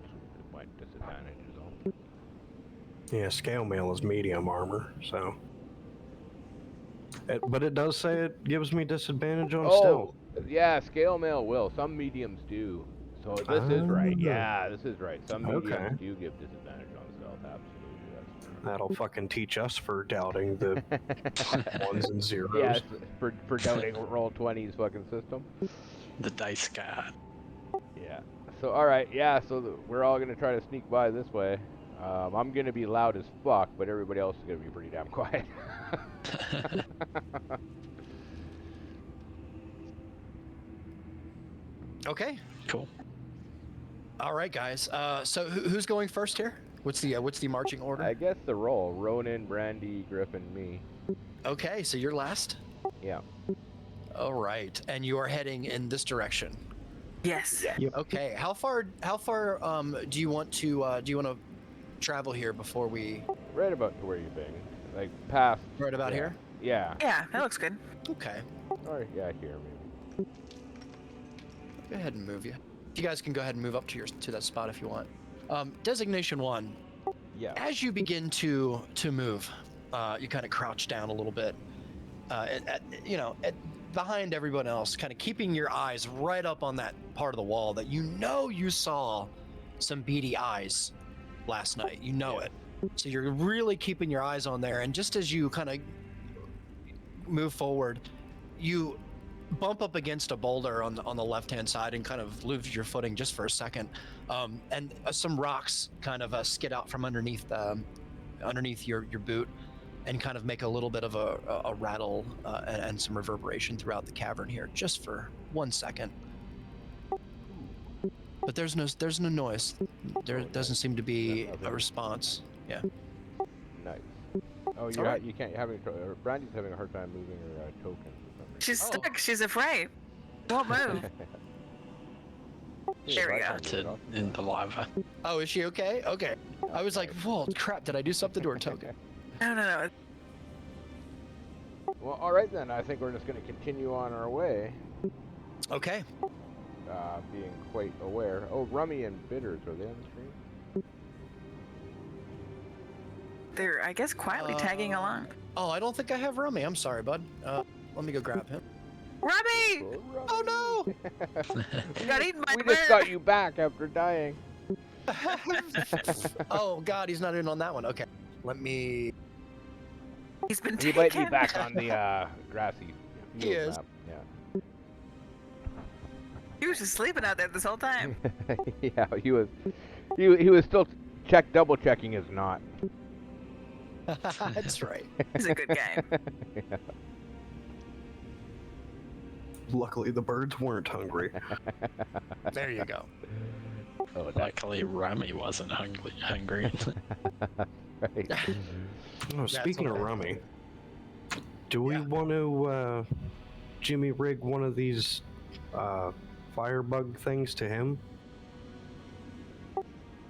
went disadvantage is all. Yeah, scale mail is medium armor, so. But it does say it gives me disadvantage on stealth. Yeah, scale mail will. Some mediums do. So this is right. Ah. Yeah, this is right. Some mediums Okay. do give disadvantage on stealth. Absolutely, that's true. That'll fucking teach us for doubting the ones and zeros. Yes, for doubting Roll20's fucking system. The dice god. Yeah. So all right. Yeah. So we're all gonna try to sneak by this way. I'm gonna be loud as fuck, but everybody else is gonna be pretty damn quiet. Okay. Cool. All right, guys. So who's going first here? What's the marching order? I guess the roll: Ronan, Brandy, Griffin, me. Okay, so you're last. Yeah. All right, and you are heading in this direction. Yes. Okay. How far do you want to travel here before we? Right about to where you've been, like past. Right about yeah. here. Yeah. Yeah, that looks good. Okay. Or yeah, here maybe. Go ahead and move you. You guys can go ahead and move up to that spot if you want. Designation 1. Yeah. As you begin to move, you kind of crouch down a little bit, behind everyone else, kind of keeping your eyes right up on that part of the wall that you saw some beady eyes last night. You know it. So you're really keeping your eyes on there, and just as you kind of move forward, you bump up against a boulder on the left-hand side and kind of lose your footing just for a second, and some rocks kind of skid out from underneath your boot and kind of make a little bit of a rattle and some reverberation throughout the cavern here just for 1 second. But there's no noise. There doesn't seem to be a response. Yeah. Nice. Oh, you can't have any trouble. Brandy's having a hard time moving her token for some reason. She's stuck. She's afraid. Won't move. There we go. Melted in the lava. Oh, is she okay? Okay. I was like, whoa, crap! Did I do something to her token? No. Well, all right then. I think we're just going to continue on our way, Okay. being quite aware. Oh, Rummy and Bitters, are they on the screen? they're, I guess, quietly tagging along. Oh, I don't think I have Rummy. I'm sorry, bud. Let me go grab him. Rummy! Oh no! Got eaten by We a bird. just got you back after dying. Oh God, he's not in on that one. Okay, let me. He's been He taken. might be back on the grassy He field is. map. He was just sleeping out there this whole time. Yeah. Yeah, he was still double checking his knot. That's right. He's a good guy. Yeah. Luckily, the birds weren't hungry. There you go. Oh, Luckily, Rummy wasn't hungry. right. Oh, speaking of okay. Rummy, do we want to Jimmy rig one of these firebug things to him?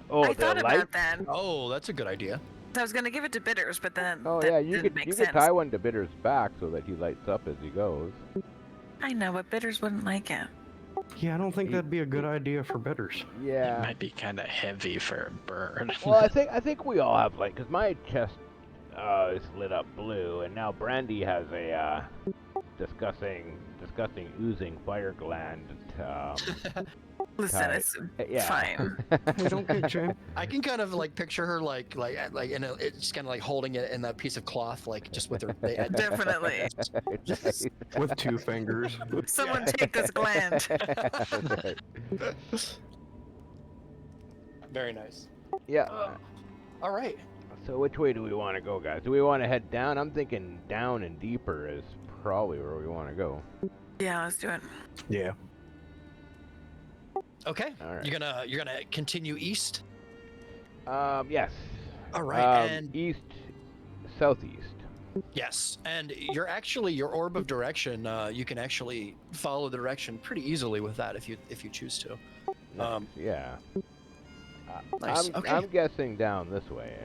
Oh, I the thought light? about that. Oh, that's a good idea. I was gonna give it to Bitters, but then Oh that yeah, you didn't make could sense. tie one to Bitter's back so that he lights up as he goes. I know, but Bitters wouldn't like it. Yeah, I don't think that'd be a good idea for bitters. It Yeah. might be kind of heavy for a bird. Well, I think we all have light, because my chest is lit up blue, and now Brandy has a disgusting oozing fire gland. Listen, Tie. it's Yeah. fine. Hey, don't get Jim. I can kind of like picture her like it's kind of like holding it in that piece of cloth, like just with her. Definitely. Nice. With 2 fingers. Someone take this gland. Right. Very nice. Yeah. All right. So which way do we want to go, guys? Do we want to head down? I'm thinking down and deeper is probably where we want to go. Yeah, let's do it. Yeah. Okay. All right. You're gonna continue east. Yes. All right. And east, southeast. yes, and your orb of direction. You can actually follow the direction pretty easily with that if you choose to. Nice. Yeah. Nice. Okay. I'm guessing down this way.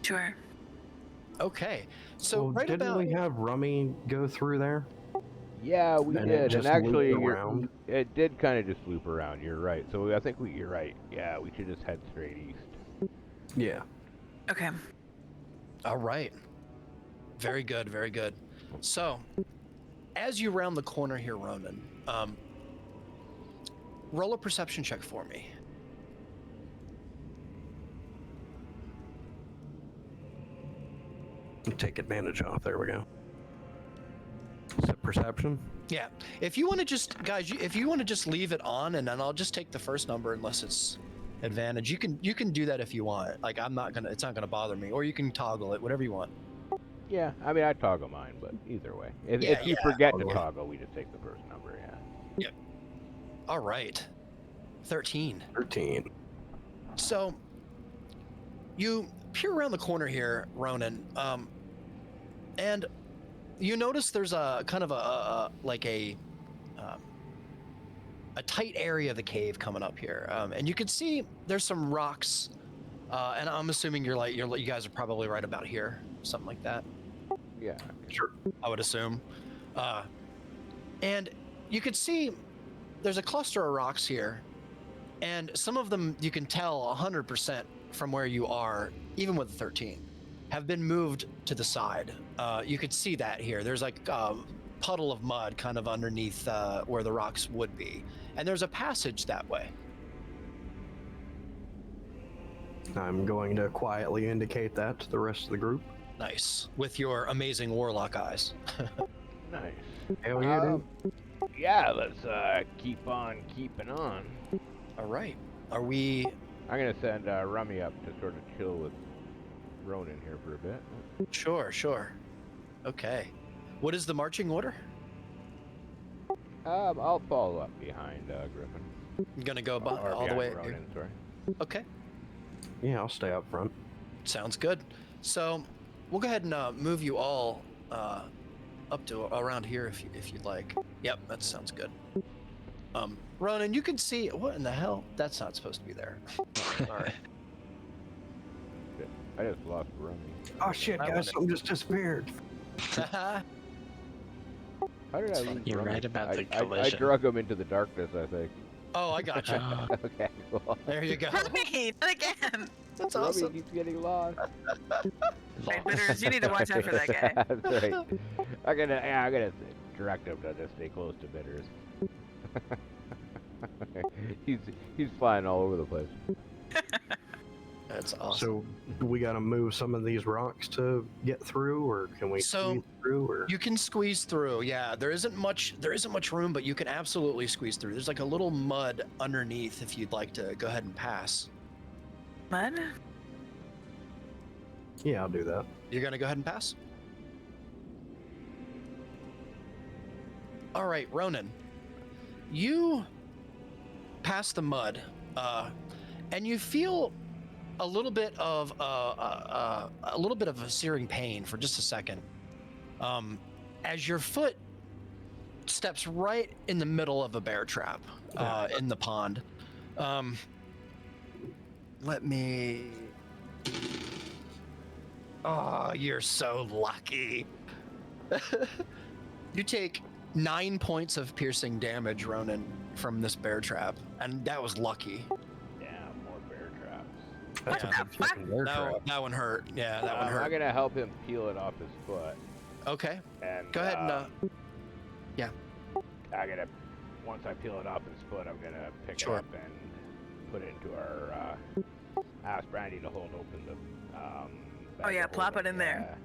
Sure. Okay. So Well, right didn't about we have Rummy go through there? Yeah, we And it did, just and actually, looped around? it did kind of just loop around. You're right. So I think you're right. Yeah, we should just head straight east. Yeah. Okay. all right. Very good. Very good. So as you round the corner here, Ronan, roll a perception check for me. Take advantage of. There we go. Is it perception? Yeah. If you want to just, guys, if you want to just leave it on, and then I'll just take the first number unless it's advantage. You can do that if you want. Like it's not gonna bother me. Or you can toggle it, whatever you want. Yeah, I mean, I toggle mine, but either way. If you Yeah. forget to toggle, we just take the first number, yeah. All right. 13. 13. So you peer around the corner here, Ronan, and you notice there's a kind of a tight area of the cave coming up here, and you can see there's some rocks, and I'm assuming you guys are probably right about here, something like that. Yeah. Sure. I would assume, and you could see there's a cluster of rocks here, and some of them you can tell 100% from where you are, even with the 13, have been moved to the side. You could see that here. There's like a puddle of mud kind of underneath where the rocks would be. And there's a passage that way. I'm going to quietly indicate that to the rest of the group. Nice. With your amazing warlock eyes. Nice. Hell yeah, dude. Yeah, let's keep on keeping on. All right. Are we... I'm going to send Rummy up to sort of chill with Ronan here for a bit. Sure. Okay. What is the marching order? I'll follow up behind Griffin. I'm gonna go Or all the way. behind Ronan, sorry. Okay. Yeah, I'll stay up front. Sounds good. So we'll go ahead and move you all up to around here if you'd like. Yep, that sounds good. Ronan, you can see what in the hell? That's not supposed to be there. All right. I just lost Rummy. Oh shit, guys, something just disappeared. How did I lose You're Rummy? right about the I collision. drug him into the darkness, I think. Oh, I gotcha. Okay, cool. There you go. Rummy, not again. That's Rummy awesome. keeps getting lost. Hey, Bitters, you need to watch out for that guy. That's right. I'm gonna direct him to just stay close to Bitters. he's flying all over the place. That's awesome. So we got to move some of these rocks to get through, or can we squeeze through? Or you can squeeze through. Yeah, there isn't much room, but you can absolutely squeeze through. There's like a little mud underneath if you'd like to go ahead and pass. Mud? Yeah, I'll do that. You're gonna go ahead and pass? All right, Ronan. You pass the mud, and you feel a little bit of a searing pain for just a second, as your foot steps right in the middle of a bear trap in the pond. Let me. Oh, you're so lucky. You take 9 points of piercing damage, Ronan, from this bear trap, and that was lucky. Yeah, more bear traps. That's a big fucking bear trap. That one hurt. Yeah, that one hurt. I'm gonna help him peel it off his foot. Okay. And go ahead and yeah. Once I peel it off his foot, I'm gonna pick it Sure. up and put it into our ask Brandy to hold open the Oh yeah, plop it in there.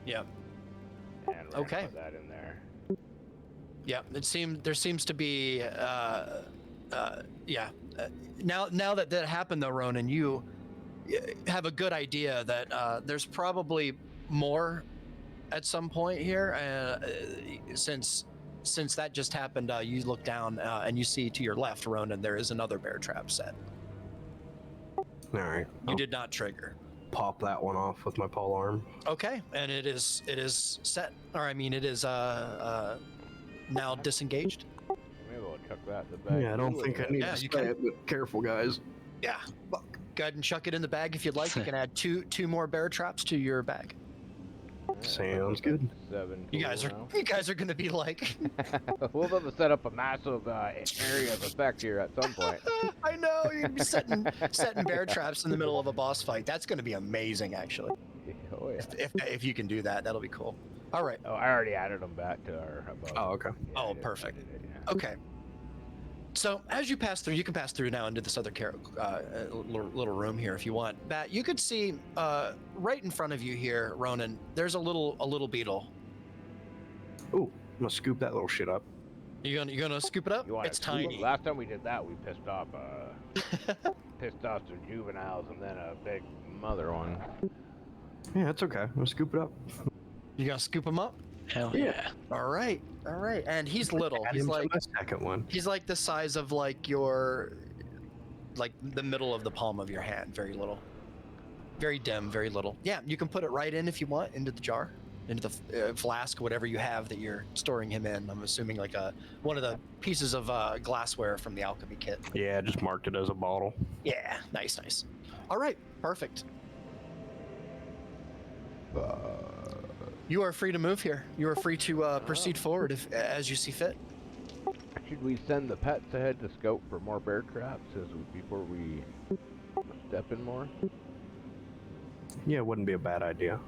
Yeah. And we're Okay. gonna put that in there. Yeah, there seems to be now that happened though, Ronan, you have a good idea that there's probably more at some point here, since that just happened. You look down and you see to your left, Ronan, there is another bear trap set. All right. You did not trigger. Pop that one off with my pole arm. Okay, and it is set, or I mean, it is now disengaged. Maybe we'll chuck that in the bag. Yeah, I don't think I need Yeah, to you say can. it, but careful, guys. Yeah. Go ahead and chuck it in the bag if you'd like. You can add two more bear traps to your bag. Sounds good. 7 You guys total are gonna be like. now. We'll have to set up a massive area of effect here at some point. I know you're gonna be setting bear traps in the middle of a boss fight. That's gonna be amazing, actually. Oh yeah. If you can do that, that'll be cool. All right. Oh, I already added them back to our. Oh, okay. Yeah, Oh, I perfect. did it, yeah. Okay. So as you pass through, you can pass through now into this other little room here if you want. Bat, you could see right in front of you here, Ronan. There's a little beetle. Ooh, I'm gonna scoop that little shit up. You're gonna scoop it up? You want It's to scoop 'em? tiny. Last time we did that, we pissed off some juveniles and then a big mother one. Yeah, that's okay. I'm gonna scoop it up. You gonna scoop him up? Hell yeah. All right. And he's little. Add He's him to like my second one. he's like the size of like the middle of the palm of your hand. Very little. Very dim. Very little. Yeah, you can put it right in if you want into the jar, into the flask, whatever you have that you're storing him in. I'm assuming like one of the pieces of glassware from the alchemy kit. Yeah, I just marked it as a bottle. Yeah, nice. All right, perfect. You are free to move here. You are free to proceed forward as you see fit. Should we send the pets ahead to scout for more bear traps before we step in more? Yeah, it wouldn't be a bad idea.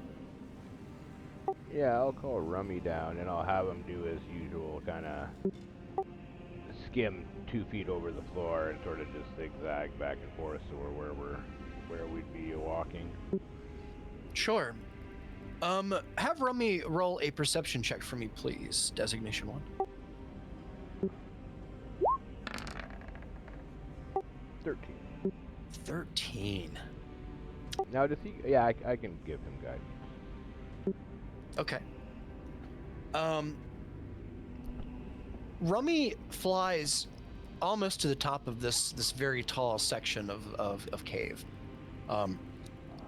Yeah, I'll call Rummy down and I'll have him do his usual kind of skim 2 feet over the floor and sort of just zigzag back and forth so we're where we'd be walking. Sure. Have Rummy roll a perception check for me, please. Designation 1. 13. Now does he? Yeah, I can give him guidance. Okay. Rummy flies almost to the top of this very tall section of cave.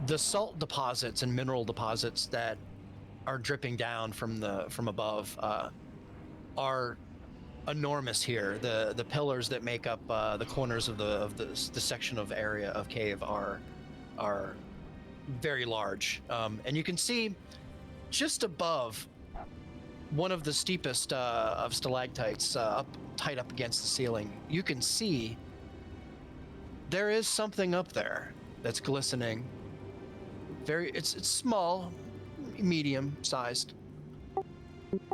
The salt deposits and mineral deposits that are dripping down from above are enormous here. The pillars that make up the corners of the section of area of cave are very large, and you can see just above one of the steepest of stalactites tight up against the ceiling. You can see there is something up there. that's glistening. It's small, medium sized,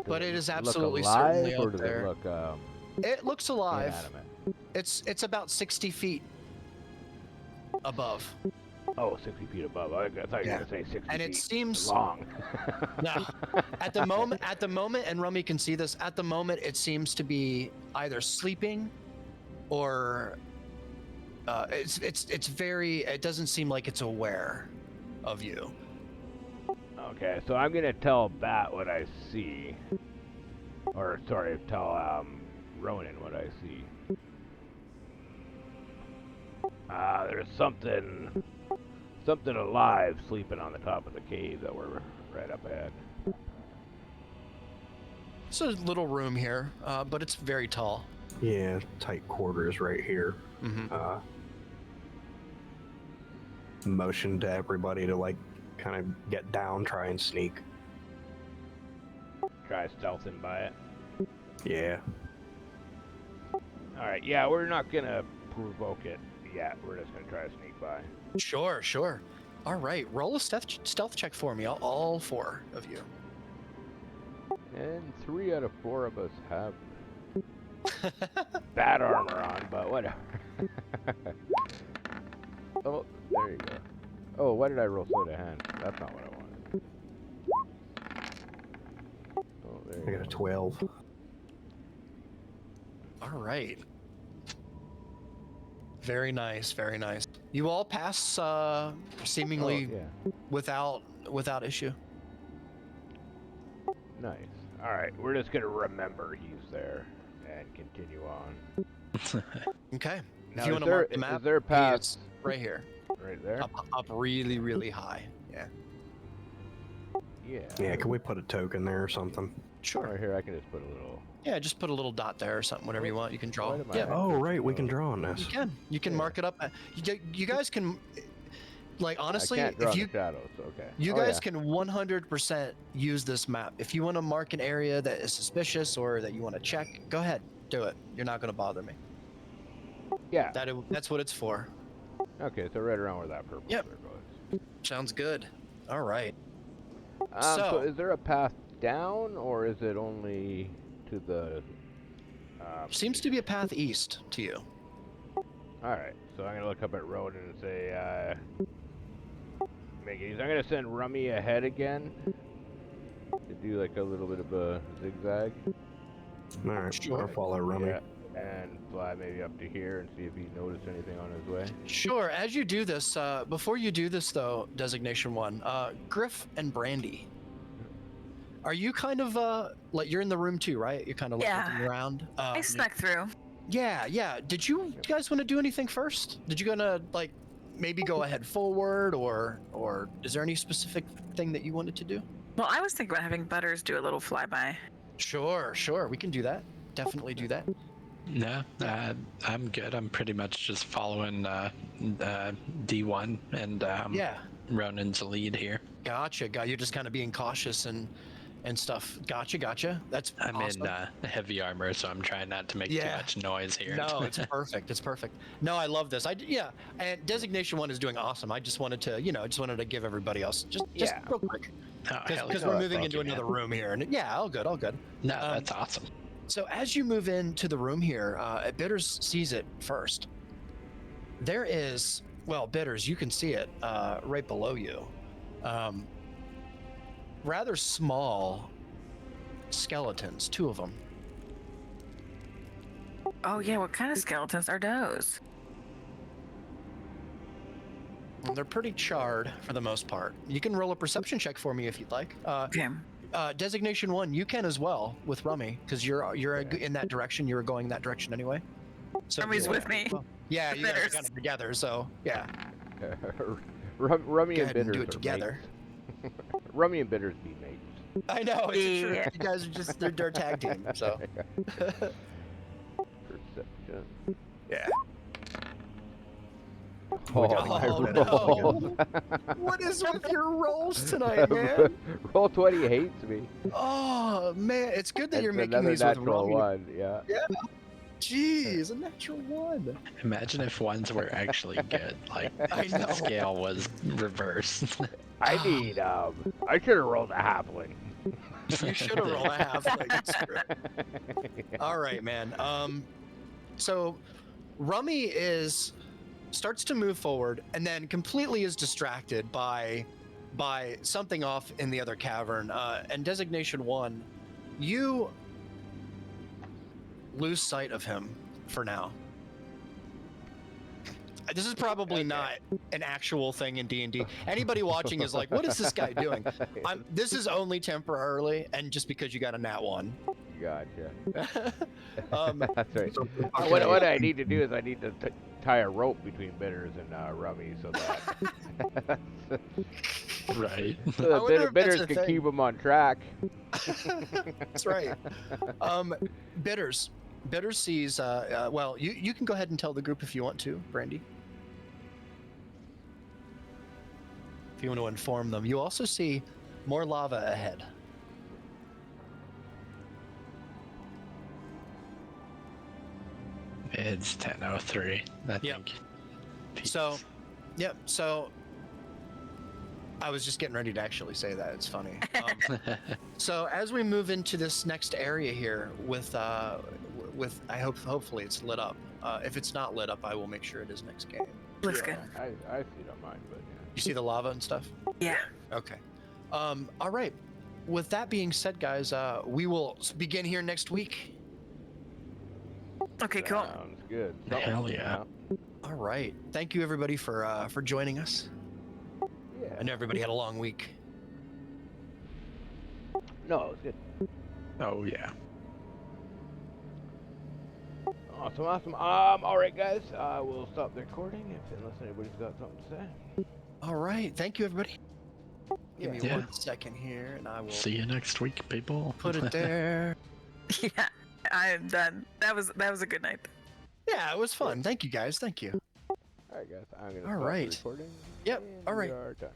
but it is absolutely certainly or up does there. It look it looks alive. inanimate? It's about 60 feet above. Oh, 60 feet above. I thought you were going to say 60 and feet it seems long. No, at the moment, and Rummy can see this. At the moment, it seems to be either sleeping, or it's very. It doesn't seem like it's aware of you. Okay, so I'm going to tell Bat what I see. Or, sorry, tell Ronan what I see. There's something alive sleeping on the top of the cave that we're right up ahead. It's a little room here, but it's very tall. Yeah, tight quarters right here. Mm-hmm. Motion to everybody to like kind of get down, try and sneak. Try stealthing by it. Yeah. Alright, yeah, we're not gonna provoke it yet. We're just gonna try to sneak by. Sure. All right, roll a stealth check for me, all 4 of you. And 3 out of 4 of us have bad armor on, but whatever. Oh, there you go. Oh, why did I roll sleight of hand? That's not what I wanted. Oh, there I you got a 12. All right. Very nice. You all pass seemingly without issue. Nice. All right, we're just gonna remember he's there and continue on. Okay. Now, if you want to mark the map, is there a path it's right here. Right there? Up really, really high. Yeah. Yeah, can we put a token there or something? Sure. Right here, I can just put a little... Yeah, just put a little dot there or something, whatever you want. You can draw. Yeah. Oh, right, we can draw on this. You can mark it up. You guys can, like, honestly, I can't draw if you the shadows, okay. You guys can 100% use this map. If you want to mark an area that is suspicious or that you want to check, go ahead, do it. You're not going to bother me. Yeah. That's what it's for. Okay, so right around where that purple Yep. square goes. Sounds good. All right. So is there a path down, or is it only to the... Seems to be a path east to you. Alright, so I'm going to look up at Roden and say, make it easy. I'm going to send Rummy ahead again to do like a little bit of a zigzag. Alright, Sure. I'll follow Rummy. Yeah, and fly maybe up to here and see if he noticed anything on his way. Sure. As you do this, before you do this though, Designation 1, Griff and Brandy, are you kind of like you're in the room too, right? You're kind of like looking around. I snuck through. Yeah. Did you guys want to do anything first? Did you gonna like maybe go ahead forward, or is there any specific thing that you wanted to do? Well, I was thinking about having Butters do a little flyby. Sure. We can do that. Definitely do that. No, I'm good. I'm pretty much just following D1 and Ronan's lead here. Gotcha. You're just kind of being cautious and stuff. Gotcha. That's I'm awesome. in heavy armor, so I'm trying not to make too much noise here. No, it's perfect. No, I love this. And Designation 1 is doing awesome. I just wanted to, give everybody else just real quick. Because we're moving into another room here. And all good. No, that's awesome. So as you move into the room here, Bitters sees it first. There is, Bitters, you can see it right below you. Rather small skeletons, 2 of them. Oh yeah, what kind of skeletons are those? They're pretty charred for the most part. You can roll a perception check for me if you'd like. Okay. Designation 1, you can as well with Rummy, because you're in that direction. You were going that direction anyway. So Rummy's with me. Well, yeah, you guys are kind of together. So yeah. Rummy and Bitters do it together. Rummy and Bitters be mates. I know. It's true. You guys are just they're tag team. So. Perception. Yeah. Oh, no. What is with your rolls tonight, man? Roll 20 hates me. Oh man, it's good that you're making these with natural Rummy. one. Yeah. Jeez, a natural 1. Imagine if ones were actually good. Like, I if the know. scale was reversed. I need, I should have rolled a halfling. You should have rolled a halfling. It's true. All right, man. So Rummy starts to move forward and then completely is distracted by something off in the other cavern. And designation 1, you lose sight of him for now. This is probably not an actual thing in D&D. Anybody watching is like, what is this guy doing? This is only temporarily, and just because you got a nat 1. Gotcha. That's right. What I need to do is I need to tie a rope between Bitters and Rummy so that right. so that Bitters can keep them on track. That's right. Bitters sees. Well, you can go ahead and tell the group if you want to, Brandy. If you want to inform them, you also see more lava ahead. It's 10:03. I think. Peace. So I was just getting ready to actually say that. It's funny. So as we move into this next area here, with hopefully it's lit up. If it's not lit up, I will make sure it is next game. Looks good. I see don't mind, but yeah. You see the lava and stuff? Yeah. Okay. All right. With that being said, guys, we will begin here next week. Okay, cool. Sounds good. Hell yeah. All right. Thank you, everybody, for joining us. Yeah. I know everybody had a long week. No, it's good. Oh yeah. Awesome. All right, guys. We'll stop the recording unless anybody's got something to say. All right. Thank you, everybody. Give me 1 second here, and I will see you next week, people. Put it there. Yeah, I'm done. That was a good night. Yeah, it was fun. Thank you, guys. Thank you. All right, guys. I'm gonna All stop right. the recording. Yep. All right. We are done.